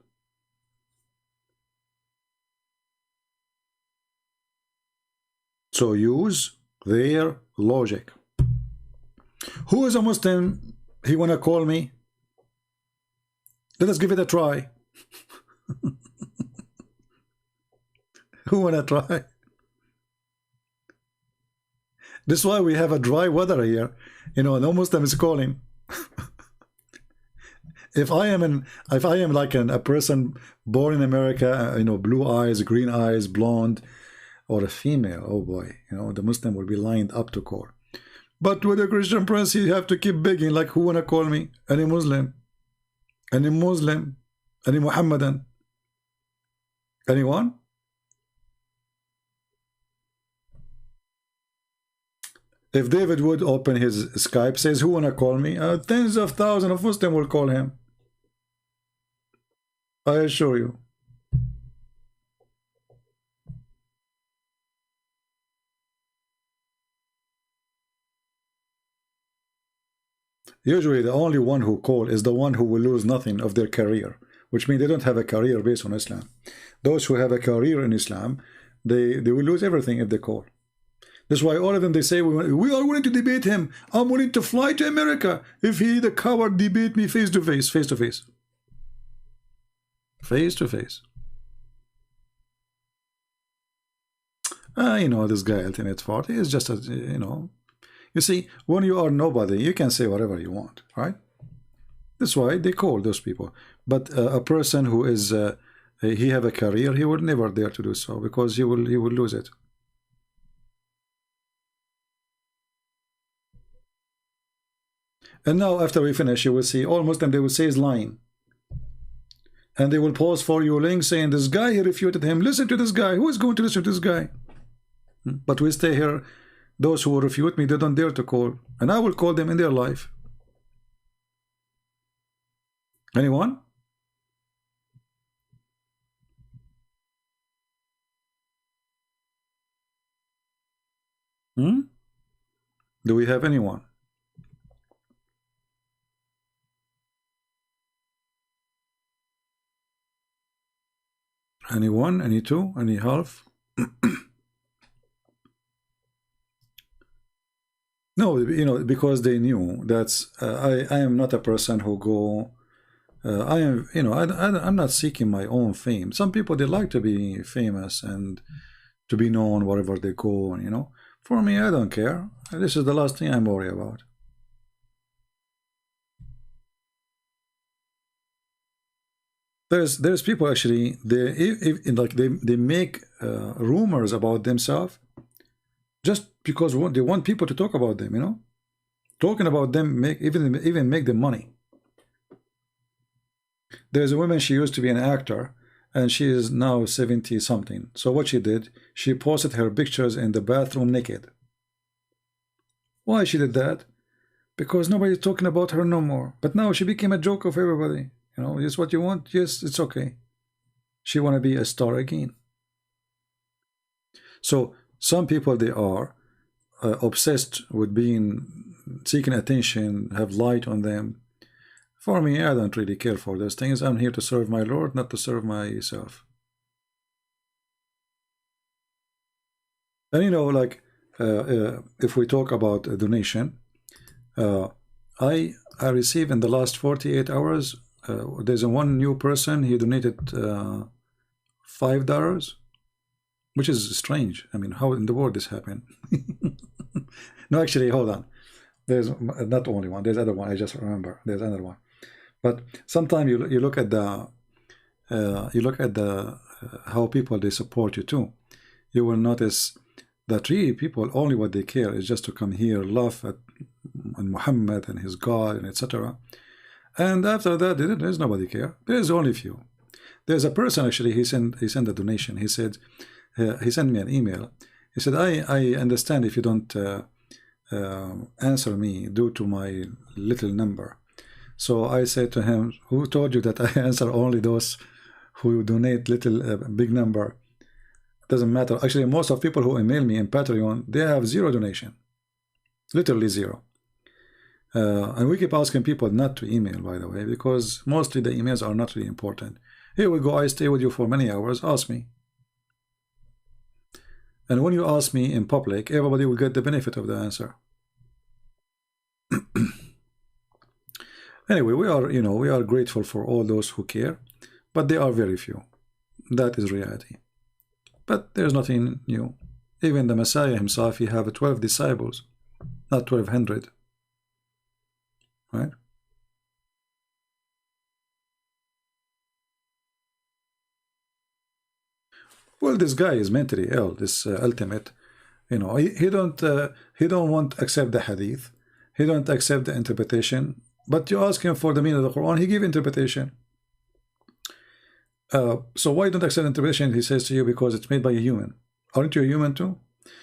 Speaker 7: So use their logic. Who is a Muslim? He wanna call me? Let us give it a try. Who wanna try? This is why we have a dry weather here. You know, no Muslim is calling. If I am like a person born in America, you know, blue eyes, green eyes, blonde, or a female, oh boy, you know, the Muslim will be lined up to call. But with a Christian prince, you have to keep begging, like, who wanna call me? Any Muslim? Any Muslim? Any Muhammadan? Anyone? If David would open his Skype, says, who wanna call me? Tens of thousands of Muslims will call him. I assure you. Usually the only one who call is the one who will lose nothing of their career, which means they don't have a career based on Islam. Those who have a career in Islam, they will lose everything if they call. That's why all of them, they say, we are willing to debate him. I'm willing to fly to America if he, the coward, debate me face to face, face to face. Face to face. You know, this guy, Ultimate Fort, he is just a, you know, you see, when you are nobody, you can say whatever you want, right? That's why they call those people. But a person who is, he have a career, he will never dare to do so, because he will lose it. And now, after we finish, you will see all Muslims, they will say is lying. And they will pause for you link saying, this guy, he refuted him. Listen to this guy. Who is going to listen to this guy? But we stay here. Those who will refute me, they don't dare to call. And I will call them in their life. Anyone? Do we have anyone? Anyone? Any two? Any half? No, you know, because they knew that's I am not a person who go. I am, you know, I'm not seeking my own fame. Some people, they like to be famous and to be known wherever they go. And, you know, for me, I don't care. This is the last thing I'm worried about. There's people actually, they make rumors about themselves just because they want people to talk about them, you know. Talking about them even make them money. There's a woman, she used to be an actor, and she is now 70 something. So what she did, she posted her pictures in the bathroom naked. Why she did that? Because nobody's talking about her no more. But now she became a joke of everybody. You know, is what you want? Yes, it's okay. She want to be a star again. So some people, they are obsessed with seeking attention, have light on them. For me, I don't really care for those things. I'm here to serve my Lord, not to serve myself. And you know, like if we talk about a donation, I received in the last 48 hours. There's one new person, he donated $5, which is strange. I mean, how in the world this happened? No, actually, hold on. There's not only one. There's other one. I just remember. There's another one. But sometimes you look at the how people, they support you too. You will notice that really people, only what they care is just to come here, laugh at Muhammad and his God and etc. And after that, there's nobody care. There's only few. There's a person actually. He sent a donation. He said he sent me an email. He said, I understand if you don't answer me due to my little number. So I said to him, who told you that I answer only those who donate little big number? Doesn't matter. Actually, most of people who email me in Patreon, they have zero donation, literally zero. And we keep asking people not to email, by the way, because mostly the emails are not really important. Here we go. I stay with you for many hours. Ask me. And when you ask me in public, everybody will get the benefit of the answer. Anyway, we are, we are grateful for all those who care, but they are very few. That is reality. But there's nothing new. Even the Messiah himself, he have 12 disciples, not 1200. Right? Well, this guy is mentally ill. This ultimate, he don't want to accept the hadith. He don't accept the interpretation. But you ask him for the meaning of the Quran, he give interpretation. So why don't accept interpretation? He says to you, because it's made by a human. Aren't you a human too?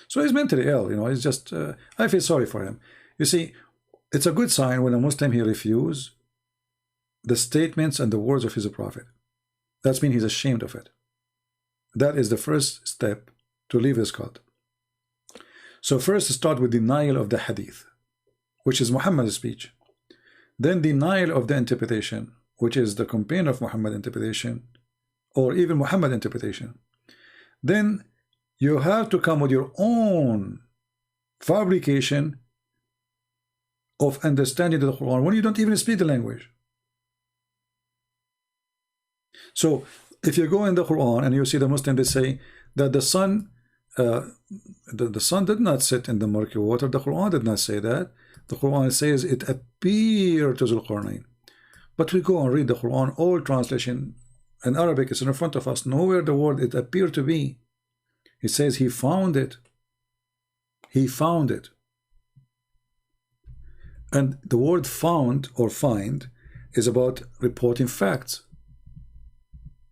Speaker 7: So he's mentally ill. He's just. I feel sorry for him. You see, it's a good sign when a Muslim he refuses the statements and the words of his prophet. That means he's ashamed of it. That is the first step to leave this cult. So first start with denial of the hadith, which is Muhammad's speech. Then denial of the interpretation, which is the companion of Muhammad interpretation, or even Muhammad interpretation. Then you have to come with your own fabrication of understanding the Quran when you don't even speak the language. So if you go in the Quran and you see the Muslim, they say that the sun the sun did not sit in the murky water. The Quran did not say that. The Quran says it appeared to Zulqarnain. But we go and read the Quran, all translation in Arabic is in front of us. Nowhere the word it appeared to be. It says he found it. He found it. And the word found or find is about reporting facts,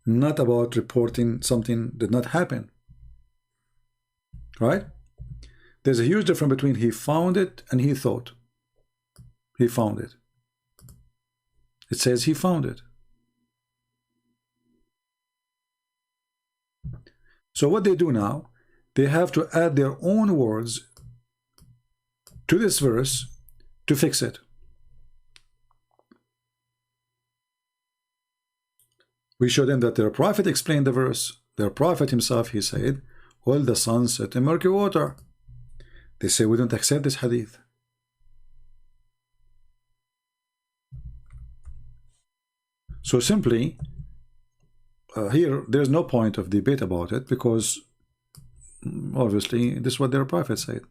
Speaker 7: not about reporting something did not happen. Right? There's a huge difference between he found it and he thought. He found it. It says he found it. So what they do now, they have to add their own words to this verse to fix it. We show them that their prophet explained the verse. Their prophet himself, he said, well, the sun set in murky water. They say we don't accept this hadith. So simply, here there's no point of debate about it, because obviously this is what their prophet said.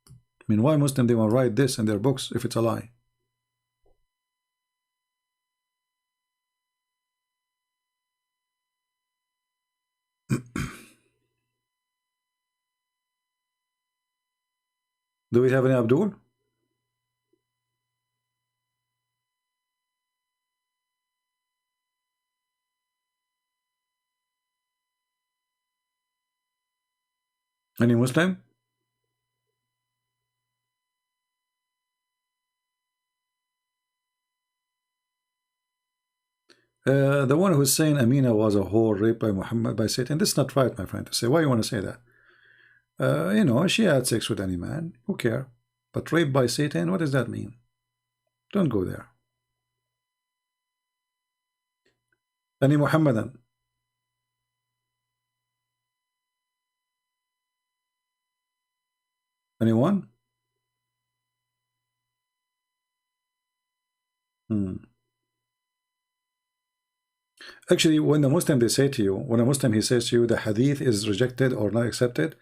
Speaker 7: I mean, why Muslim they want to write this in their books if it's a lie? Do we have any Abdul? Any Muslim? The one who's saying Amina was a whore raped by Muhammad, by Satan, this is not right, my friend, to say. Why you want to say that? She had sex with any man, who cares? But raped by Satan, what does that mean? Don't go there. Any Muhammadan? Anyone? Actually, when the Muslim they say to you, when a Muslim he says to you the hadith is rejected or not accepted,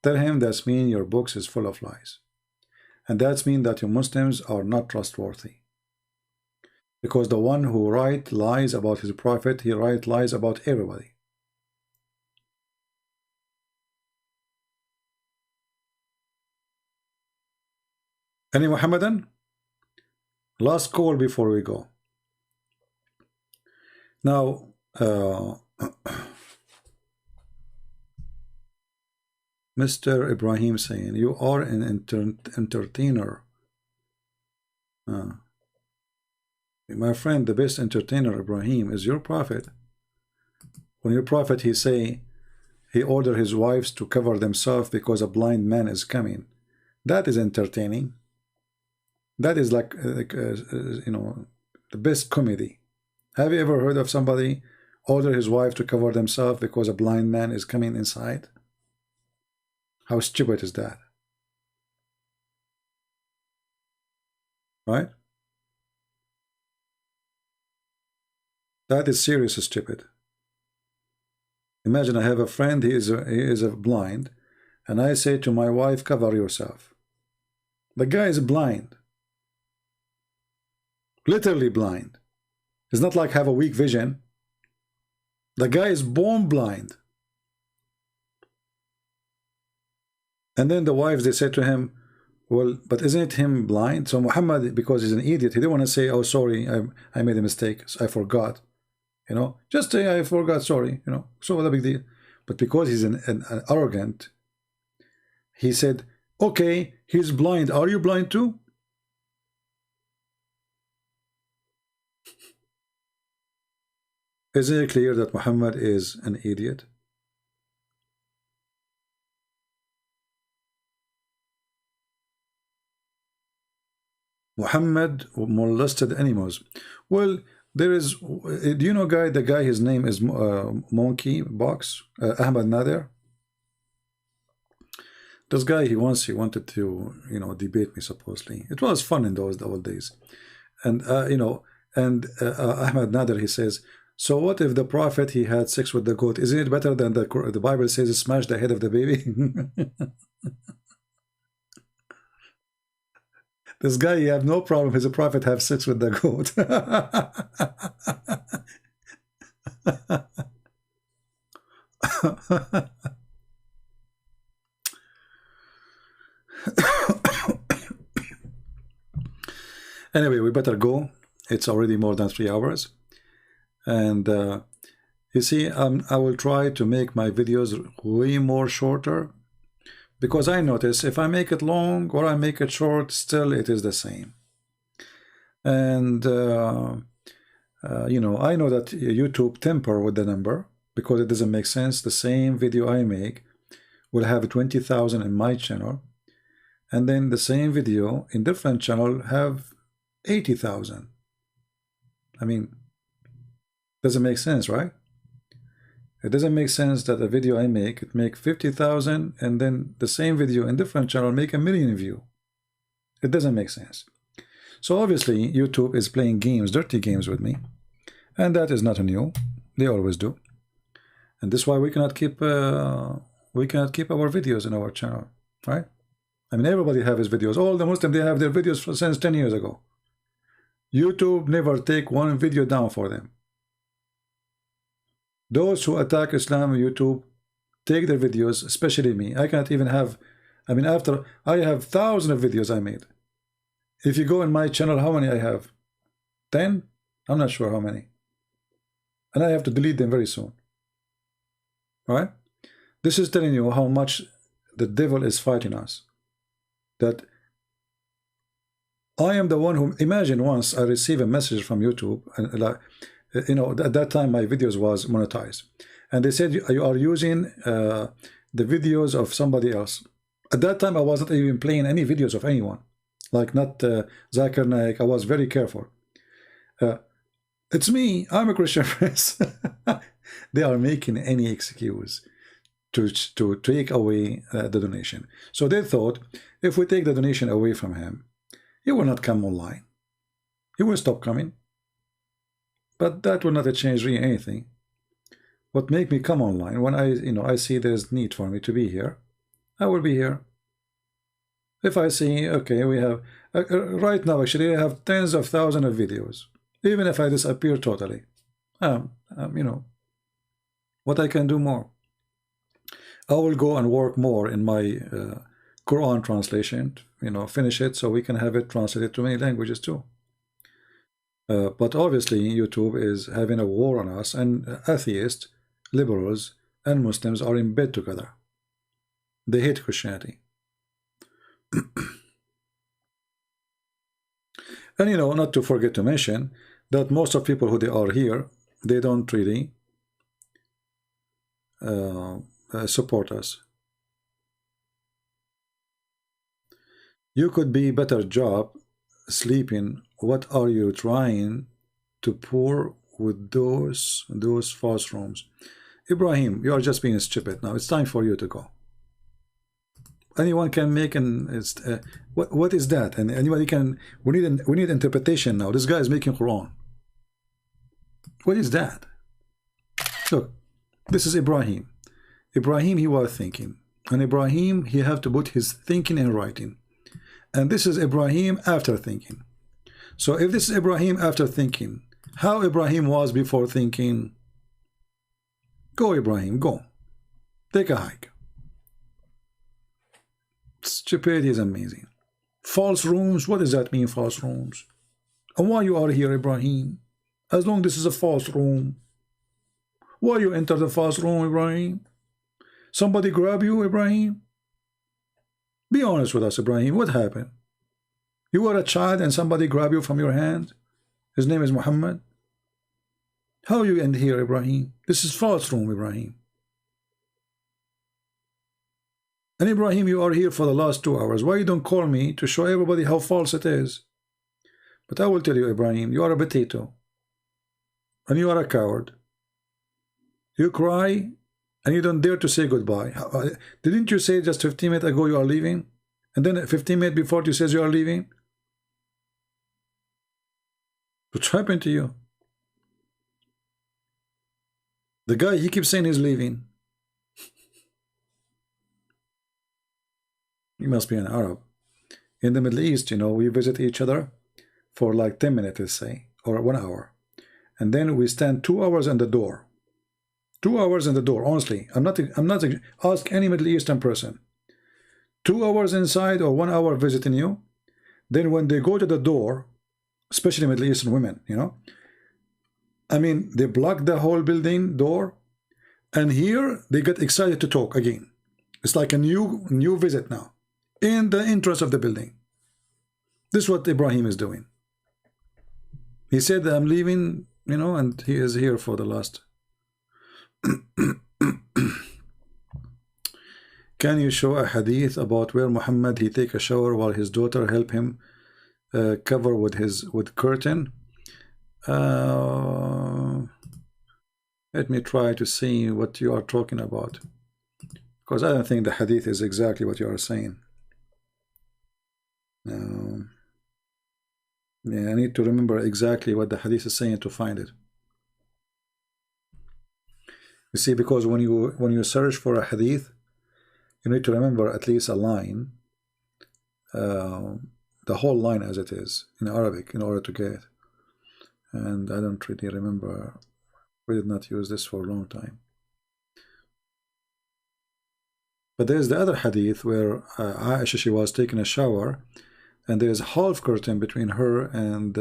Speaker 7: tell him that's mean your books is full of lies. And that's mean that your Muslims are not trustworthy. Because the one who write lies about his prophet, he write lies about everybody. Any Muhammadan? Last call before we go. Now, Mr. Ibrahim saying, you are an entertainer. My friend, the best entertainer, Ibrahim, is your prophet. When your prophet, he say, he ordered his wives to cover themselves because a blind man is coming. That is entertaining. That is like you know, the best comedy. Have you ever heard of somebody order his wife to cover themselves because a blind man is coming inside? How stupid is that? Right? That is seriously stupid. Imagine I have a friend, he is a blind, and I say to my wife, cover yourself. The guy is blind. Literally blind. It's not like have a weak vision. The guy is born blind. And then the wives, they said to him, well, but isn't him blind? So Muhammad, because he's an idiot, he didn't want to say, oh, sorry, I made a mistake, I forgot. You know, just say, I forgot, sorry, you know, so what a big deal. But because he's an arrogant, he said, okay, he's blind. Are you blind too? Isn't it clear that Muhammad is an idiot? Muhammad molested animals. Well, there is, do you know the guy, his name is Monkey Box, Ahmad Nader? This guy, he wanted to, you know, debate me supposedly. It was fun in those old days. And, you know, and Ahmad Nader, he says, so what if the prophet, he had sex with the goat? Isn't it better than the Bible says, smash the head of the baby? This guy, he have no problem. He's a prophet, have sex with the goat. Anyway, we better go. It's already more than 3 hours. And you see, I will try to make my videos way more shorter, because I notice if I make it long or I make it short, still it is the same. And you know, I know that YouTube temper with the number, because it doesn't make sense. The same video I make will have 20,000 in my channel, and then the same video in different channel have 80,000. I mean, doesn't make sense, right? It doesn't make sense that a video I make, it make 50,000, and then the same video in different channel make 1 million view. It doesn't make sense. So obviously YouTube is playing games, dirty games with me, and that is not new. They always do, and this is why we cannot keep our videos in our channel, right? I mean, everybody have his videos. All the Muslims, they have their videos since 10 years ago. YouTube never take one video down for them. Those who attack Islam, YouTube, take their videos, especially me. I can't even have, I mean, after I have thousands of videos I made. If you go in my channel, how many I have? 10? I'm not sure how many. And I have to delete them very soon. All right? This is telling you how much the devil is fighting us. That I am the one who, imagine once I receive a message from YouTube, and like, you know, at that time my videos was monetized, and they said you are using the videos of somebody else. At that time I wasn't even playing any videos of anyone, like not Zakir Naik. I was very careful. It's me, I'm a Christian prince. They are making any excuse to take away the donation. So they thought, if we take the donation away from him, he will not come online. He will stop coming. But that will not change really anything. What make me come online, when I see there's need for me to be here, I will be here. If I see, okay, we have right now actually I have tens of thousands of videos. Even if I disappear totally, you know, what I can do more. I will go and work more in my Quran translation, you know, finish it so we can have it translated to many languages too. But obviously YouTube is having a war on us, and atheists, liberals, and Muslims are in bed together. They hate Christianity. And you know, not to forget to mention that most of people who they are here, they don't really support us. You could be better job sleeping. What are you trying to pour with those false rooms? Ibrahim, you are just being stupid now. It's time for you to go. Anyone can make what is that? And anybody can. We need interpretation now. This guy is making Quran. What is that? Look, this is Ibrahim. Ibrahim, he was thinking, and Ibrahim, he have to put his thinking in writing. And this is Ibrahim after thinking. So if this is Ibrahim after thinking, how Ibrahim was before thinking? Go, Ibrahim, go. Take a hike. Stupidity is amazing. False rooms, what does that mean, false rooms? And why you are here, Ibrahim? As long as this is a false room. Why you enter the false room, Ibrahim? Somebody grab you, Ibrahim? Be honest with us, Ibrahim. What happened? You were a child and somebody grabbed you from your hand? His name is Muhammad? How you end here, Ibrahim? This is false room, Ibrahim. And Ibrahim, you are here for the last 2 hours. Why you don't call me to show everybody how false it is? But I will tell you, Ibrahim, you are a potato. And you are a coward. You cry and you don't dare to say goodbye. Didn't you say just 15 minutes ago you are leaving? And then 15 minutes before you says you are leaving? What's happened to you? The guy, he keeps saying he's leaving. He must be an Arab. In the Middle East, you know, we visit each other for like 10 minutes, let's say, or 1 hour. And then we stand 2 hours in the door. 2 hours in the door, honestly. I'm not ask any Middle Eastern person. 2 hours inside or 1 hour visiting you. Then when they go to the door, especially Middle Eastern women, you know, I mean, they block the whole building door, and here they get excited to talk again. It's like a new visit now in the entrance of the building. This is what Ibrahim is doing. He said, I'm leaving, you know, and he is here for the last. Can you show a hadith about where Muhammad he take a shower while his daughter help him cover with curtain? Let me try to see what you are talking about, because I don't think the hadith is exactly what you are saying. Yeah, I need to remember exactly what the hadith is saying to find it. You see, because when you search for a hadith, you need to remember at least a line, the whole line as it is in Arabic, in order to get it. And I don't really remember. We did not use this for a long time. But there's the other hadith where Aisha, she was taking a shower, and there's a half curtain between her and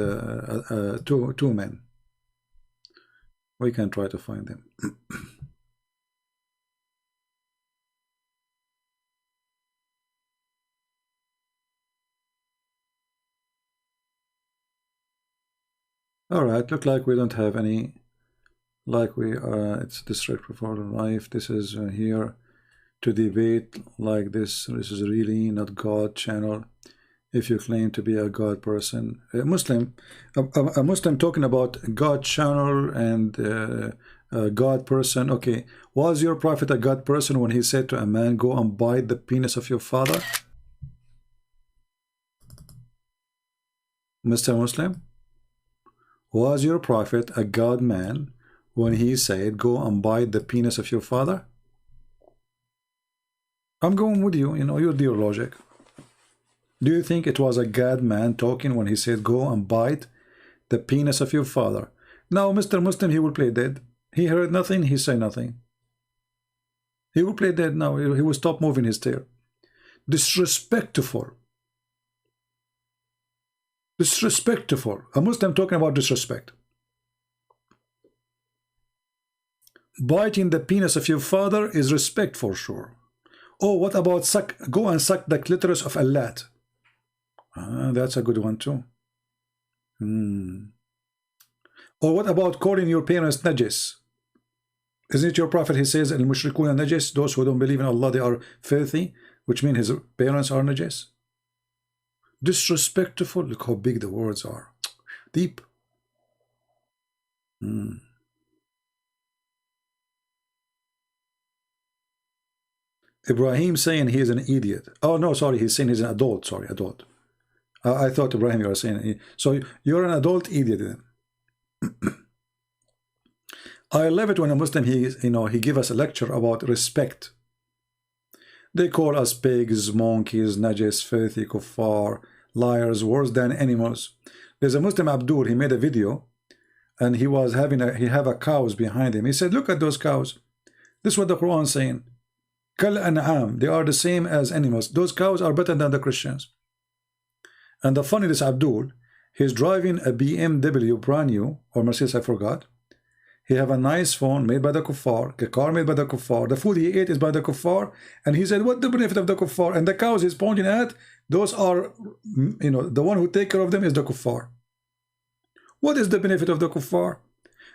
Speaker 7: two men. We can try to find them. All right, look like we don't have any, like we it's disrespectful for life. This is here to debate like this. This is really not God channel. If you claim to be a God person, a Muslim talking about God channel and a God person. Okay, was your prophet a God person when he said to a man, "Go and bite the penis of your father"? Mr. Muslim, was your prophet a God man when he said, "Go and bite the penis of your father"? I'm going with you, you know, your dear logic. Do you think it was a God man talking when he said, "Go and bite the penis of your father"? Now, Mr. Muslim, he will play dead. He heard nothing, he said nothing. He will play dead now. He will stop moving his tail. Disrespectful. Disrespectful. A Muslim talking about disrespect. Biting the penis of your father is respect for sure. Oh, what about go and suck the clitoris of Allah? That's a good one too. Or what about calling your parents najis? Isn't it your prophet? He says, al-mushrikuna najis, those who don't believe in Allah, they are filthy, which means his parents are najis. Disrespectful. Look how big the words are. Deep. Ibrahim saying he is an idiot. Oh no, sorry, he's saying he's an adult. Sorry, adult. I thought Ibrahim you were saying. So you're an adult idiot then. I love it when a Muslim he give us a lecture about respect. They call us pigs, monkeys, najis, filthy, kuffar, liars, worse than animals. There's a Muslim Abdul. He made a video, and he was having he have a cows behind him. He said, "Look at those cows. This is what the Quran is saying. Kal an'am, they are the same as animals. Those cows are better than the Christians." And the funny, this Abdul, he's driving a BMW brand new, or Mercedes, I forgot. He have a nice phone made by the kuffar, a car made by the kuffar. The food he ate is by the kuffar, and he said, "What the benefit of the kuffar?" And the cows he's pointing at, those are, the one who take care of them is the kuffar. What is the benefit of the kuffar?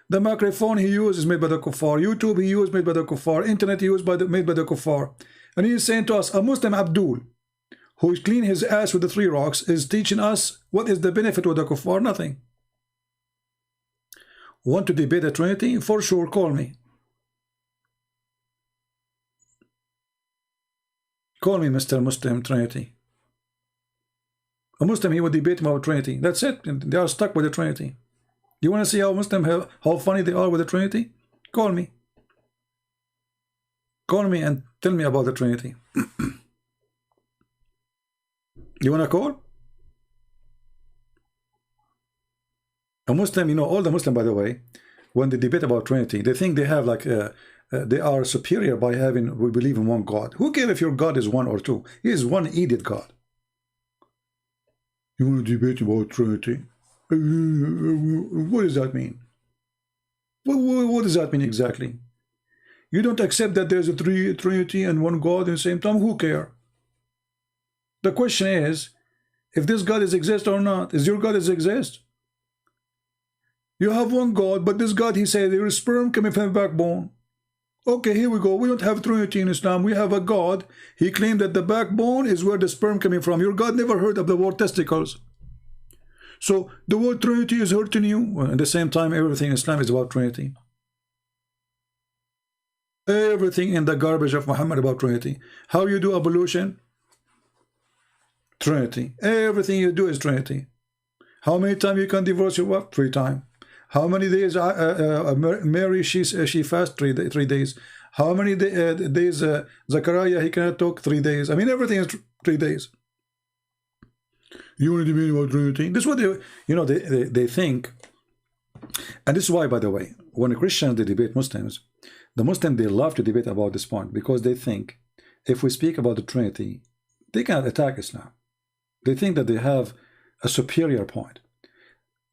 Speaker 7: The microphone he used is made by the kuffar. YouTube he used made by the kuffar. Internet he used made by the kuffar. And he is saying to us, a Muslim Abdul, who clean his ass with the 3 rocks, is teaching us what is the benefit with the kuffar? Nothing. Want to debate the Trinity? For sure, call me. Call me Mr. Muslim Trinity. A Muslim, he would debate about Trinity. That's it. They are stuck with the Trinity. You want to see how Muslim, how funny they are with the Trinity? Call me. Call me and tell me about the Trinity. You want to call? A Muslim, all the Muslim, by the way, when they debate about Trinity, they think they have like they are superior by having, we believe in one God. Who cares if your God is 1 or 2? He is one idiot God. You want to debate about Trinity? What does that mean? What does that mean exactly? You don't accept that there's a Trinity and one God at the same time? Who cares? The question is, if this God is exist or not. Is your God exist? You have one God, but this God, he said, there is sperm coming from the backbone. Okay, here we go. We don't have Trinity in Islam. We have a God. He claimed that the backbone is where the sperm coming from. Your God never heard of the word testicles. So the word Trinity is hurting you. Well, at the same time, everything in Islam is about Trinity. Everything in the garbage of Muhammad about Trinity. How you do ablution? Trinity. Everything you do is Trinity. How many times you can divorce your wife? 3 times. How many days Mary she fast 3 days? How many days Zachariah he cannot talk? 3 days. I mean, everything is 3 days. You want to debate about Trinity? This is what they think, and this is why, by the way, when Christians they debate Muslims, the Muslims they love to debate about this point because they think if we speak about the Trinity, they cannot attack Islam. They think that they have a superior point.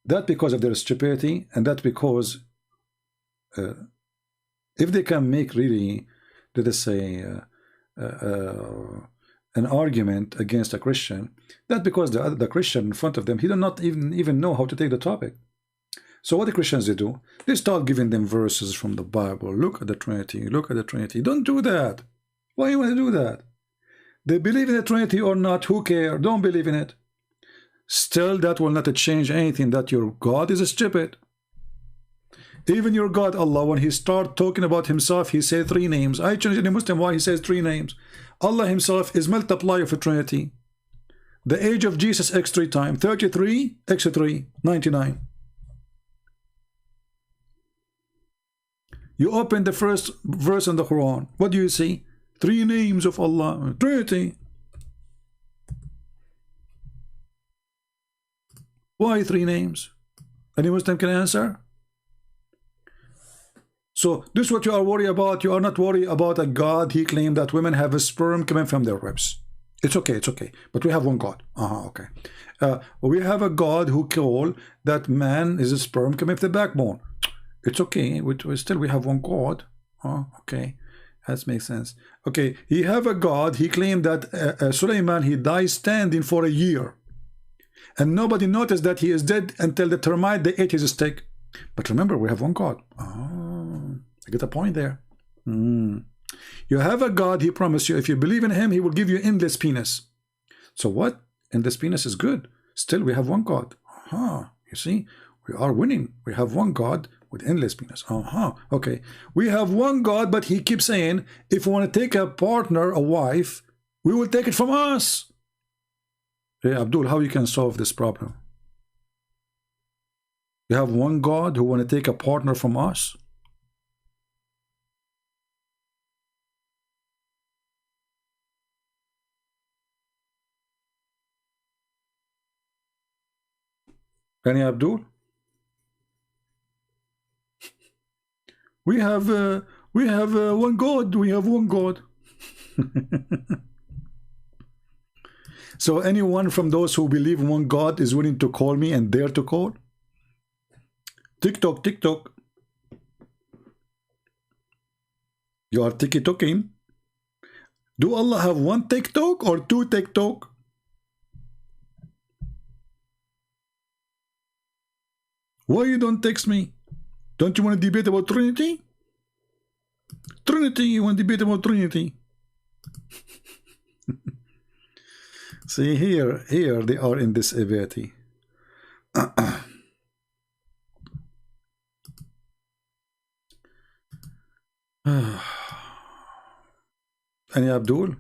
Speaker 7: That because of their stupidity, and that because if they can make really, let us say, an argument against a Christian, that because the Christian in front of them, he does not even know how to take the topic. So what the Christians they do, they start giving them verses from the Bible. Look at the Trinity. Look at the Trinity. Don't do that. Why you want to do that? They believe in the Trinity or not, who cares? Don't believe in it. Still, that will not change anything that your God is stupid. Even your God, Allah, when he start talking about himself, he said 3 names. I challenge any Muslim why he says 3 names. Allah himself is multiply of a Trinity. The age of Jesus x 3 times. 33 x 3, 99. You open the first verse in the Quran. What do you see? 3 names of Allah. Trinity. Why 3 names? Any Muslim can answer? So this is what you are worried about. You are not worried about a God. He claimed that women have a sperm coming from their ribs. It's okay, it's okay. But we have one God. Okay. We have a God who called that man is a sperm coming from the backbone. It's okay. Still we have one God. Okay. That makes sense. Okay. He have a God. He claimed that Sulaiman, he died standing for a year. And nobody noticed that he is dead until the termite, they ate his stick. But remember, we have one God. I get a point there. You have a God, he promised you, if you believe in him, he will give you endless penis. So what? Endless penis is good. Still, we have one God. You see, we are winning. We have one God with endless penis. Okay. We have one God, but he keeps saying, if we want to take a partner, a wife, we will take it from us. Hey, Abdul, how you can solve this problem? You have one God who want to take a partner from us? Any Abdul? We have one God. We have one God. So anyone from those who believe in one God is willing to call me and dare to call? TikTok, TikTok. You are tiki-toking. Do Allah have one TikTok or two TikTok? Why you don't text me? Don't you want to debate about Trinity? Trinity, you want to debate about Trinity? See, here they are in this ability. Any Abdul?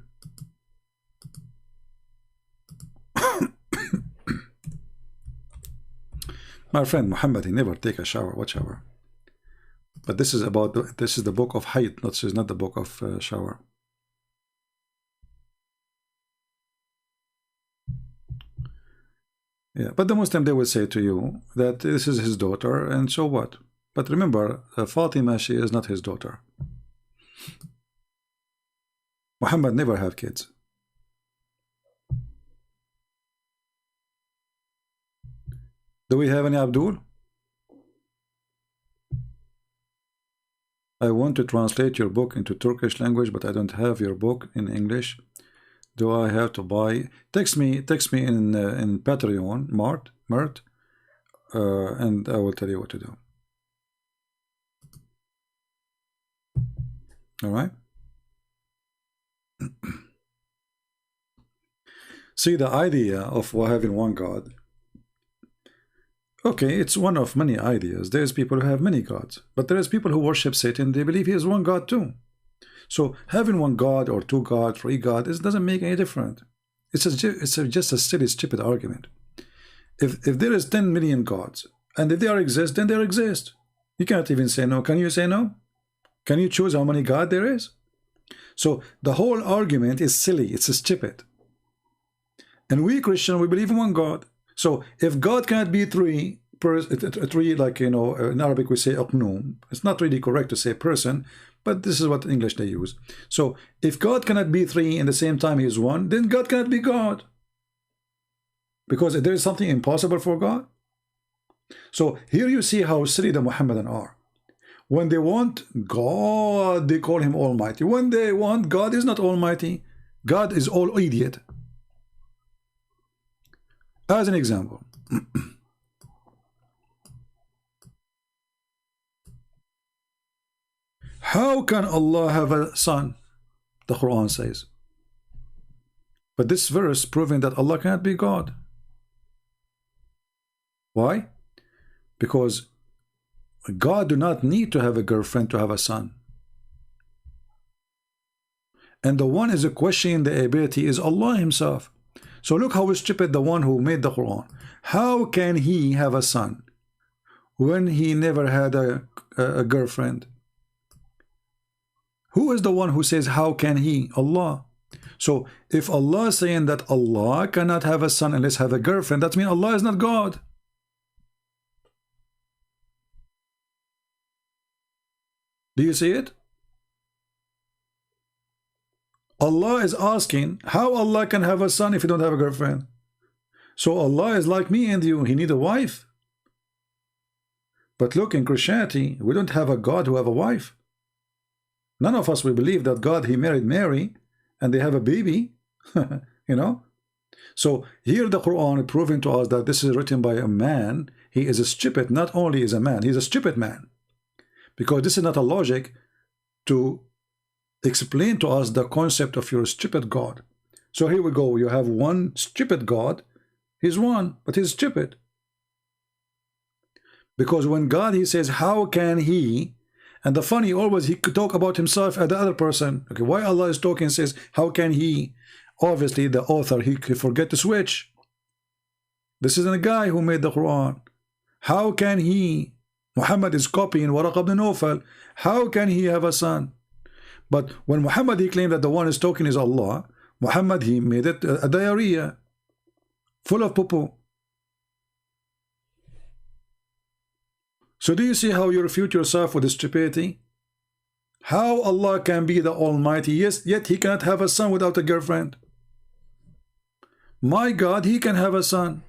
Speaker 7: My friend Muhammad, he never take a shower. What shower? But this is about this is the book of Hayt, this is not the book of shower. Yeah, but the Muslim, they will say to you that this is his daughter, and so what? But remember, Fatima, she is not his daughter. Muhammad never have kids. Do we have any Abdul? I want to translate your book into Turkish language, but I don't have your book in English. Do I have to buy? Text me in Patreon, Mert, and I will tell you what to do. All right. See, the idea of having one God. Okay, it's one of many ideas. There's people who have many gods, but there's people who worship Satan. They believe he is one God too. So having one God or two God, three God, it doesn't make any difference. It's just a silly, stupid argument. If there is 10 million gods, and if they are exist, then they exist. You cannot even say no. Can you say no? Can you choose how many God there is? So the whole argument is silly. It's stupid. And we Christian, we believe in one God. So if God cannot be three, like, you know, in Arabic we say aqnoom. It's not really correct to say person, but this is what in English they use. So if God cannot be three in the same time he is one, then God cannot be God. Because there is something impossible for God. So here you see how silly the Muhammadan are. When they want God, they call him Almighty. When they want God is not Almighty, God is all idiot. As an example, how can Allah have a son? The Quran says. But this verse proving that Allah cannot be God. Why? Because God do not need to have a girlfriend to have a son. And the one is questioning the ability is Allah himself. So look how stupid the one who made the Quran. How can he have a son when he never had a girlfriend? Who is the one who says how can he? Allah. So if Allah is saying that Allah cannot have a son unless have a girlfriend, that means Allah is not God. Do you see it? Allah is asking how Allah can have a son if he don't have a girlfriend. So Allah is like me and you, he need a wife. But look, in Christianity, we don't have a God who have a wife. None of us will believe that God, he married Mary and they have a baby. You know. So here the Quran is proving to us that this is written by a man. He is a stupid. Not only is a man, he's a stupid man. because this is not a logic to explain to us the concept of your stupid God. So here we go. You have one stupid God. He's one, but he's stupid. Because when God, he says, how can he? And the funny, always he could talk about himself and the other person. Okay, why Allah is talking, says, how can he? Obviously, the author, he forget to switch. This isn't a guy who made the Quran. How can he? Muhammad is copying Waraq ibn Nawfal. How can he have a son? But when Muhammad, he claimed that the one is talking is Allah, Muhammad, he made it a diarrhea full of poo-poo. So do you see how you refute yourself with stupidity? How Allah can be the Almighty, yes, yet he cannot have a son without a girlfriend. My God, he can have a son.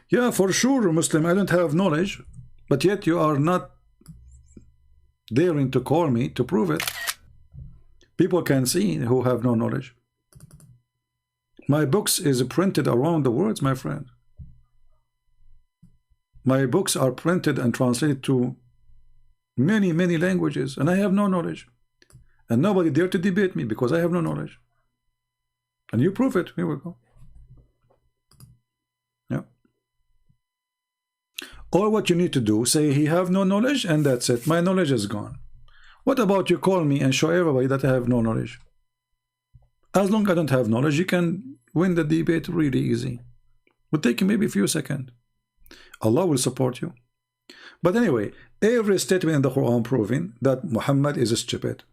Speaker 7: Yeah, for sure, Muslim, I don't have knowledge, but yet you are not daring to call me to prove it. People can see who have no knowledge. My books is printed around the world, my friend. My books are printed and translated to many, many languages, and I have no knowledge. And nobody dare to debate me because I have no knowledge. And you prove it. Here we go. Yeah. All what you need to do, say he have no knowledge, and that's it. My knowledge is gone. What about you call me and show everybody that I have no knowledge? As long as I don't have knowledge, you can win the debate really easy. It will take you maybe a few seconds. Allah will support you. But anyway, every statement in the Quran proving that Muhammad is stupid.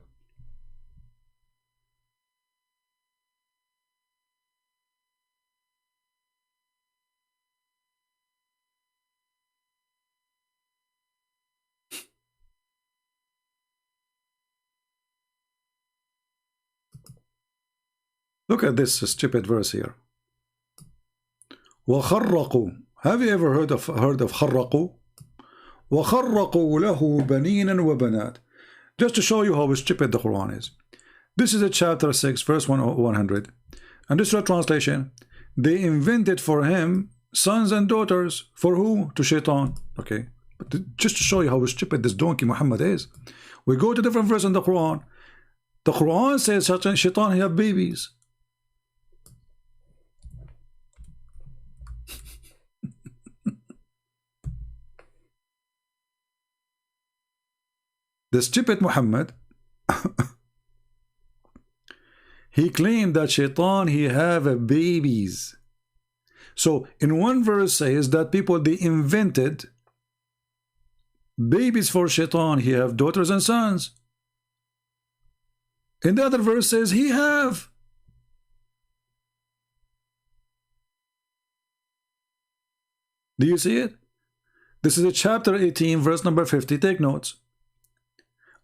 Speaker 7: Look at this stupid verse here. وَخَرَّقُوا. Have you ever heard of خَرَّقُوا? وَخَرَّقُوا لَهُ بَنِينًا وَبَنَاتٍ. Just to show you how stupid the Quran is. This is a chapter 6, verse 100. And this is a translation. They invented for him sons and daughters. For who? To Shaitan. Okay. But just to show you how stupid this donkey Muhammad is. We go to different verse in the Quran. The Quran says Shaitan have babies. The stupid Muhammad, he claimed that Shaitan, he have babies. So in one verse says that people, they invented babies for Shaitan. He have daughters and sons. In the other verse says he have. Do you see it? This is a chapter 18, verse number 50. Take notes.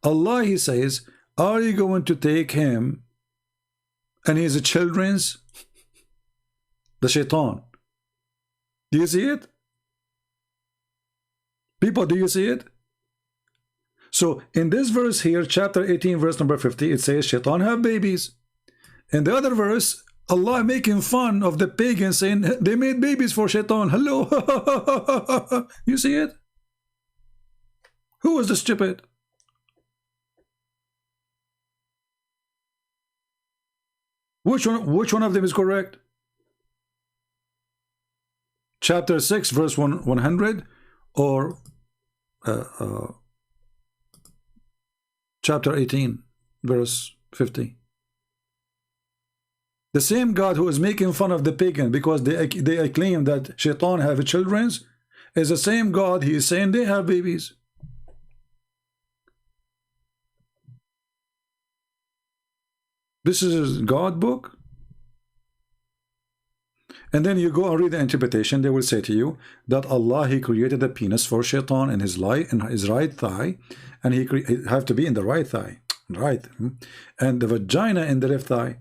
Speaker 7: Allah, he says, are you going to take him and his children's, the Shaitan? Do you see it? People, do you see it? So in this verse here, chapter 18, verse number 50, it says Shaitan have babies. In the other verse, Allah making fun of the pagans, saying they made babies for Shaitan. Hello. You see it? Who is the stupid? Which one of them is correct? Chapter 6, verse 100, or chapter 18, verse 50. The same God who is making fun of the pagan because they claim that Shaitan have children is the same God he is saying they have babies. This is God book. And then you go and read the interpretation. They will say to you that Allah, he created a penis for Shaitan in his right thigh, and he have to be in the right thigh, right, and the vagina in the left thigh.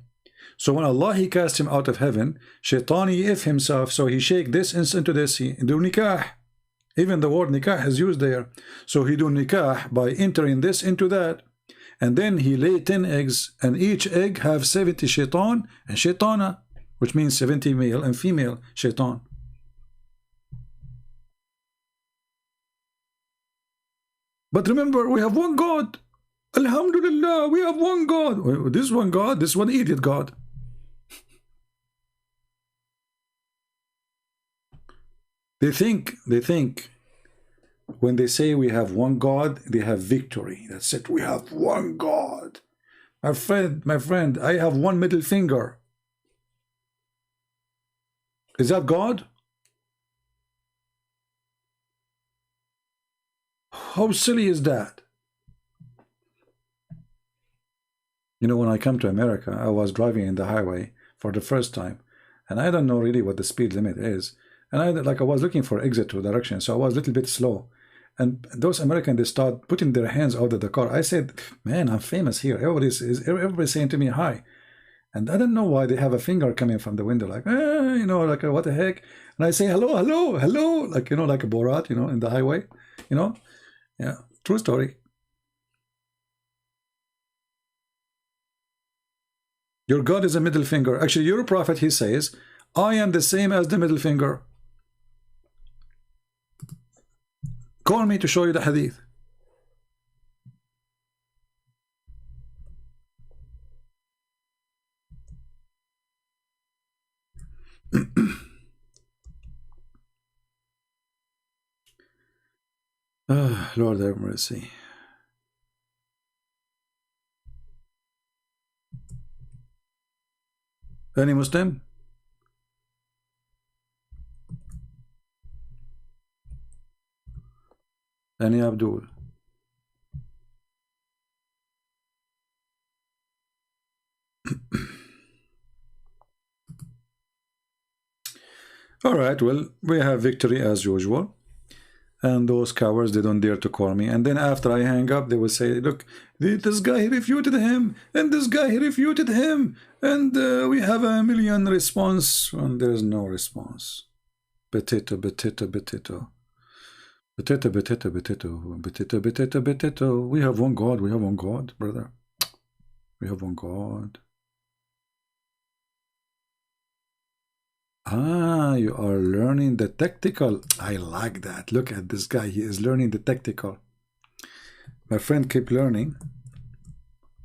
Speaker 7: So when Allah, he cast him out of heaven, Shaitan, he if himself, so he shake this into this, he do nikah. Even the word nikah is used there. So he do nikah by entering this into that. and then he lay 10 eggs, and each egg have 70 shaitan and shaitana, which means 70 male and female shaitan. But remember, we have one God. Alhamdulillah, we have one God. This one God, this one idiot God. They think when they say we have one God, they have victory. That's it. We have one God. My friend, I have one middle finger. Is that God? How silly is that? You know, when I come to America, I was driving in the highway for the first time, and I don't know really what the speed limit is. And I was looking for exit to direction, so I was a little bit slow. And those Americans, they start putting their hands out of the car. I said, man, I'm famous here. Everybody's saying to me, hi. And I don't know why they have a finger coming from the window, like, you know, like, what the heck? And I say, hello, hello, hello, like, you know, like a Borat, you know, in the highway, you know? Yeah, true story. Your God is a middle finger. Actually, your prophet, he says, I am the same as the middle finger. Call me to show you the hadith. Oh, Lord have mercy. Any Muslim? Any Abdul? All right, well, we have victory as usual. And those cowards, they don't dare to call me. And then after I hang up, they will say, look, this guy refuted him, and this guy refuted him, and we have 1 million response, and there's no response. Potato, potato, potato. Potato, potato, potato. Potato, potato, potato. We have one God, we have one God, brother. We have one God. Ah, you are learning the tactical. I like that. Look at this guy. He is learning the tactical. My friend, keep learning.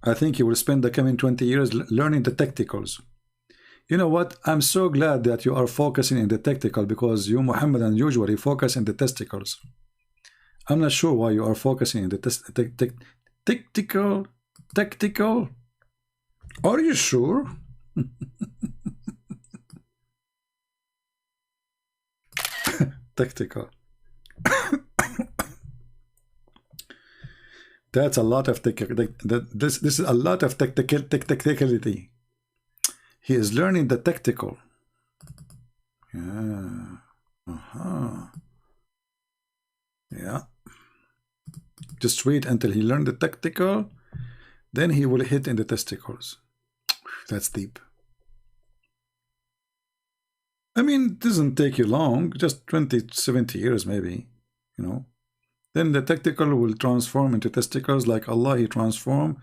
Speaker 7: I think you will spend the coming 20 years learning the tacticals. You know what? I'm so glad that you are focusing in the tactical, because you, Muhammadan, usually focus in the testicles. I'm not sure why you are focusing in the tactical. Are you sure? Tactical. That's a lot of this is a lot of tacticality. He is learning the tactical. Yeah. Yeah. Just wait until he learned the tactical, then he will hit in the testicles. That's deep. I mean, it doesn't take you long, just 20, 70 years maybe, you know. Then the tactical will transform into testicles, like Allah, He transformed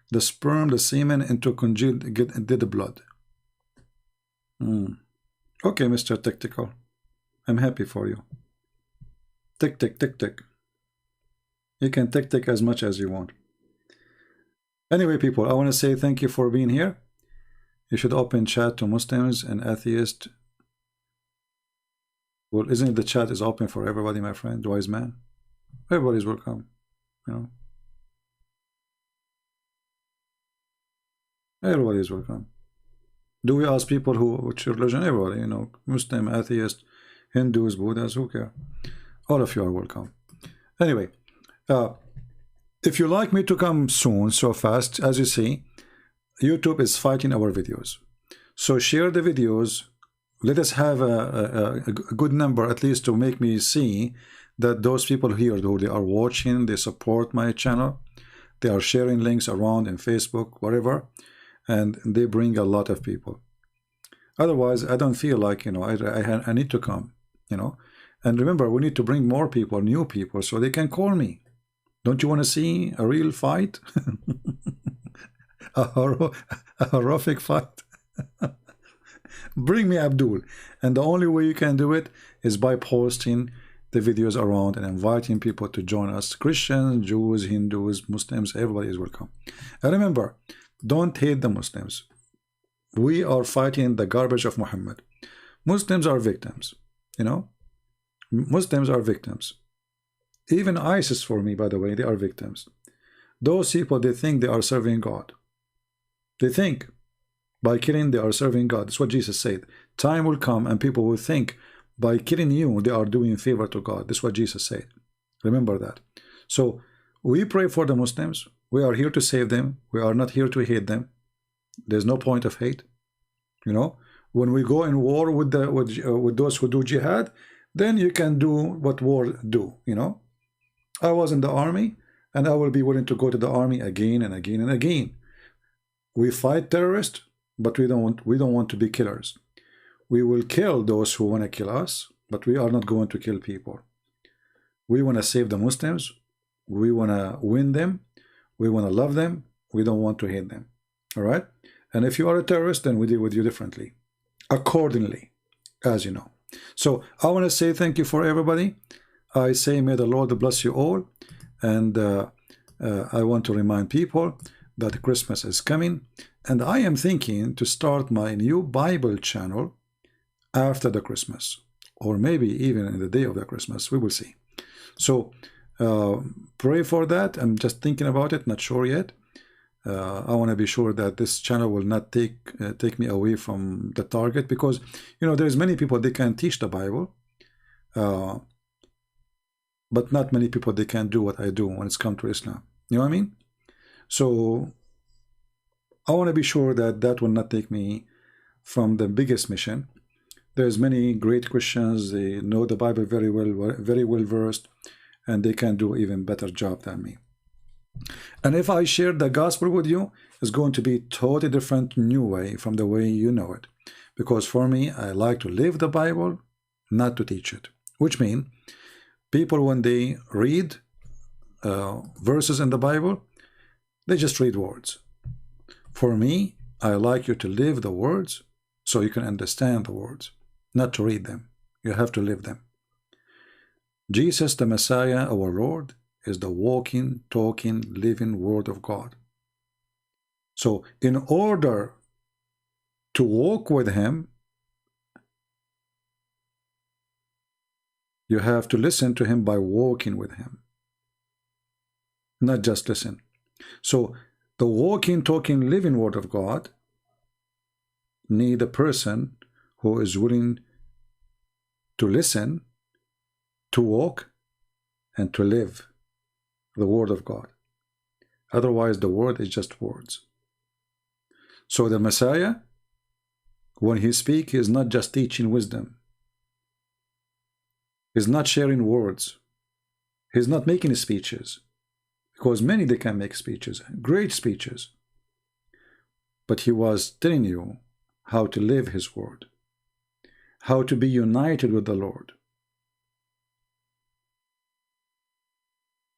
Speaker 7: the sperm, the semen, into congealed dead blood. Okay, Mr. Tactical. I'm happy for you. Tick, tick, tick, tick. You can tick, tick as much as you want. Anyway, people, I want to say thank you for being here. You should open chat to Muslims and atheists. Well, isn't it the chat is open for everybody, my friend, wise man? Everybody's welcome, you know. Everybody is welcome. Do we ask people which religion? Everybody, you know, Muslim, atheist, Hindus, Buddhas, who care? All of you are welcome. Anyway, if you like me to come soon, so fast, as you see, YouTube is fighting our videos. So share the videos. Let us have a good number, at least, to make me see that those people here, who they are watching, they support my channel, they are sharing links around in Facebook, whatever, and they bring a lot of people. Otherwise, I don't feel like, you know, I need to come, you know. And remember, we need to bring more people, new people, so they can call me. Don't you want to see a real fight? a horrific fight? Bring me Abdul. And the only way you can do it is by posting the videos around and inviting people to join us. Christians, Jews, Hindus, Muslims, everybody is welcome. And remember, don't hate the Muslims. We are fighting the garbage of Muhammad. Muslims are victims, you know. Muslims are victims. Even ISIS, for me, by the way, they are victims. Those people, they think they are serving God. They think by killing they are serving God. That's what Jesus said. Time will come and people will think by killing you they are doing favor to God. That's what Jesus said. Remember that. So we pray for the Muslims. We are here to save them. We are not here to hate them. There's no point of hate. You know, when we go in war with those who do jihad, then you can do what war do. You know, I was in the army and I will be willing to go to the army again and again and again. We fight terrorists, but we don't want to be killers. We will kill those who want to kill us, but we are not going to kill people. We want to save the Muslims. We want to win them. We want to love them. We don't want to hate them. All right? And if you are a terrorist, then we deal with you differently, accordingly, as you know. So I want to say thank you for everybody. I say may the Lord bless you all. And I want to remind people that Christmas is coming. And I am thinking to start my new Bible channel after the Christmas, or maybe even in the day of the Christmas. We will see. So pray for that. I'm just thinking about it, not sure yet. I want to be sure that this channel will not take me away from the target, because you know there's many people they can teach the Bible, but not many people they can do what I do when it's come to Islam. You know what I mean? So I want to be sure that that will not take me from the biggest mission. There's many great Christians. They know the Bible very well versed, and they can do even better job than me. And if I share the gospel with you, it's going to be a totally different new way from the way you know it. Because for me, I like to live the Bible, not to teach it. Which means people, when they read verses in the Bible, they just read words. For me, I like you to live the words so you can understand the words, not to read them. You have to live them. Jesus, the Messiah, our Lord, is the walking, talking, living Word of God. So in order to walk with Him, you have to listen to Him by walking with Him, not just listen. So the walking, talking, living Word of God need a person who is willing to listen, to walk, and to live the Word of God. Otherwise, the Word is just words. So the Messiah, when He speaks, He is not just teaching wisdom. He's not sharing words. He's not making speeches. Because many, they can make speeches, great speeches. But He was telling you how to live His Word, how to be united with the Lord.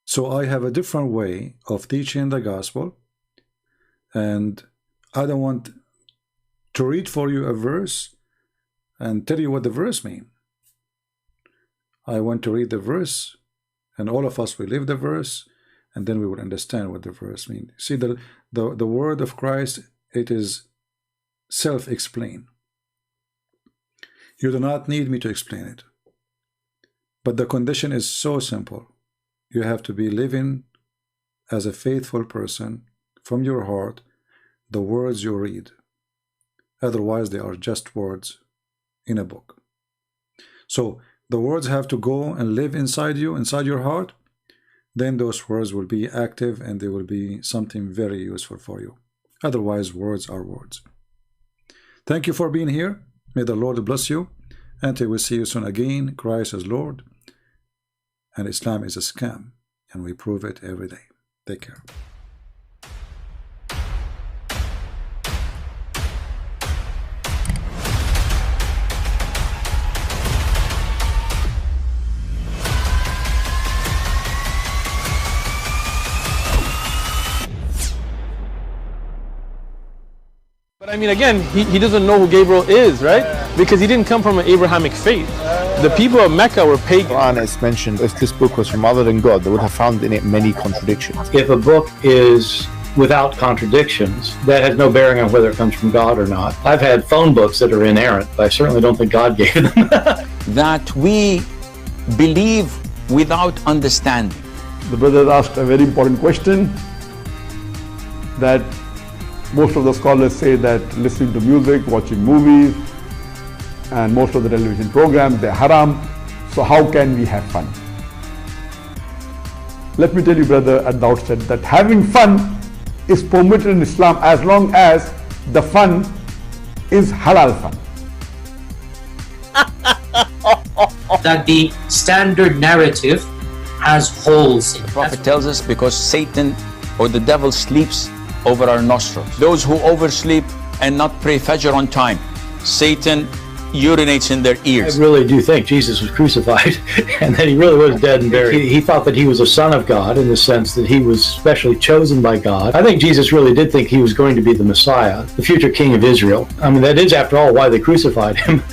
Speaker 7: So I have a different way of teaching the gospel, and I don't want to read for you a verse and tell you what the verse means. I want to read the verse, and all of us will live the verse, and then we will understand what the verse means. See, the word of Christ, it is self-explained. You do not need me to explain it. But the condition is so simple. You have to be living as a faithful person from your heart, the words you read. Otherwise, they are just words in a book. So the words have to go and live inside you, inside your heart. Then those words will be active and they will be something very useful for you. Otherwise, words are words. Thank you for being here. May the Lord bless you. Until we see you soon again. Christ is Lord. And Islam is a scam, and we prove it every day. Take care.
Speaker 1: But I mean, again, he doesn't know who Gabriel is, right? Because he didn't come from an Abrahamic faith. The people of Mecca were pagan.
Speaker 2: Quran is mentioned, if this book was from other than God, they would have found in it many contradictions.
Speaker 3: If a book is without contradictions, that has no bearing on whether it comes from God or not. I've had phone books that are inerrant, but I certainly don't think God gave them.
Speaker 4: That we believe without understanding.
Speaker 5: The brother asked a very important question, that most of the scholars say that listening to music, watching movies, and most of the television programs, they're haram. So how can we have fun? Let me tell you, brother, at the outset that having fun is permitted in Islam as long as the fun is halal fun.
Speaker 6: That the standard narrative has holes in it.
Speaker 4: The Prophet tells us because Satan or the devil sleeps over our nostrils. Those who oversleep and not pray Fajr on time, Satan urinates in their ears.
Speaker 3: I really do think Jesus was crucified and that he really was dead and buried. He thought that he was a son of God in the sense that he was specially chosen by God. I think Jesus really did think he was going to be the Messiah, the future king of Israel. I mean, that is, after all, why they crucified him.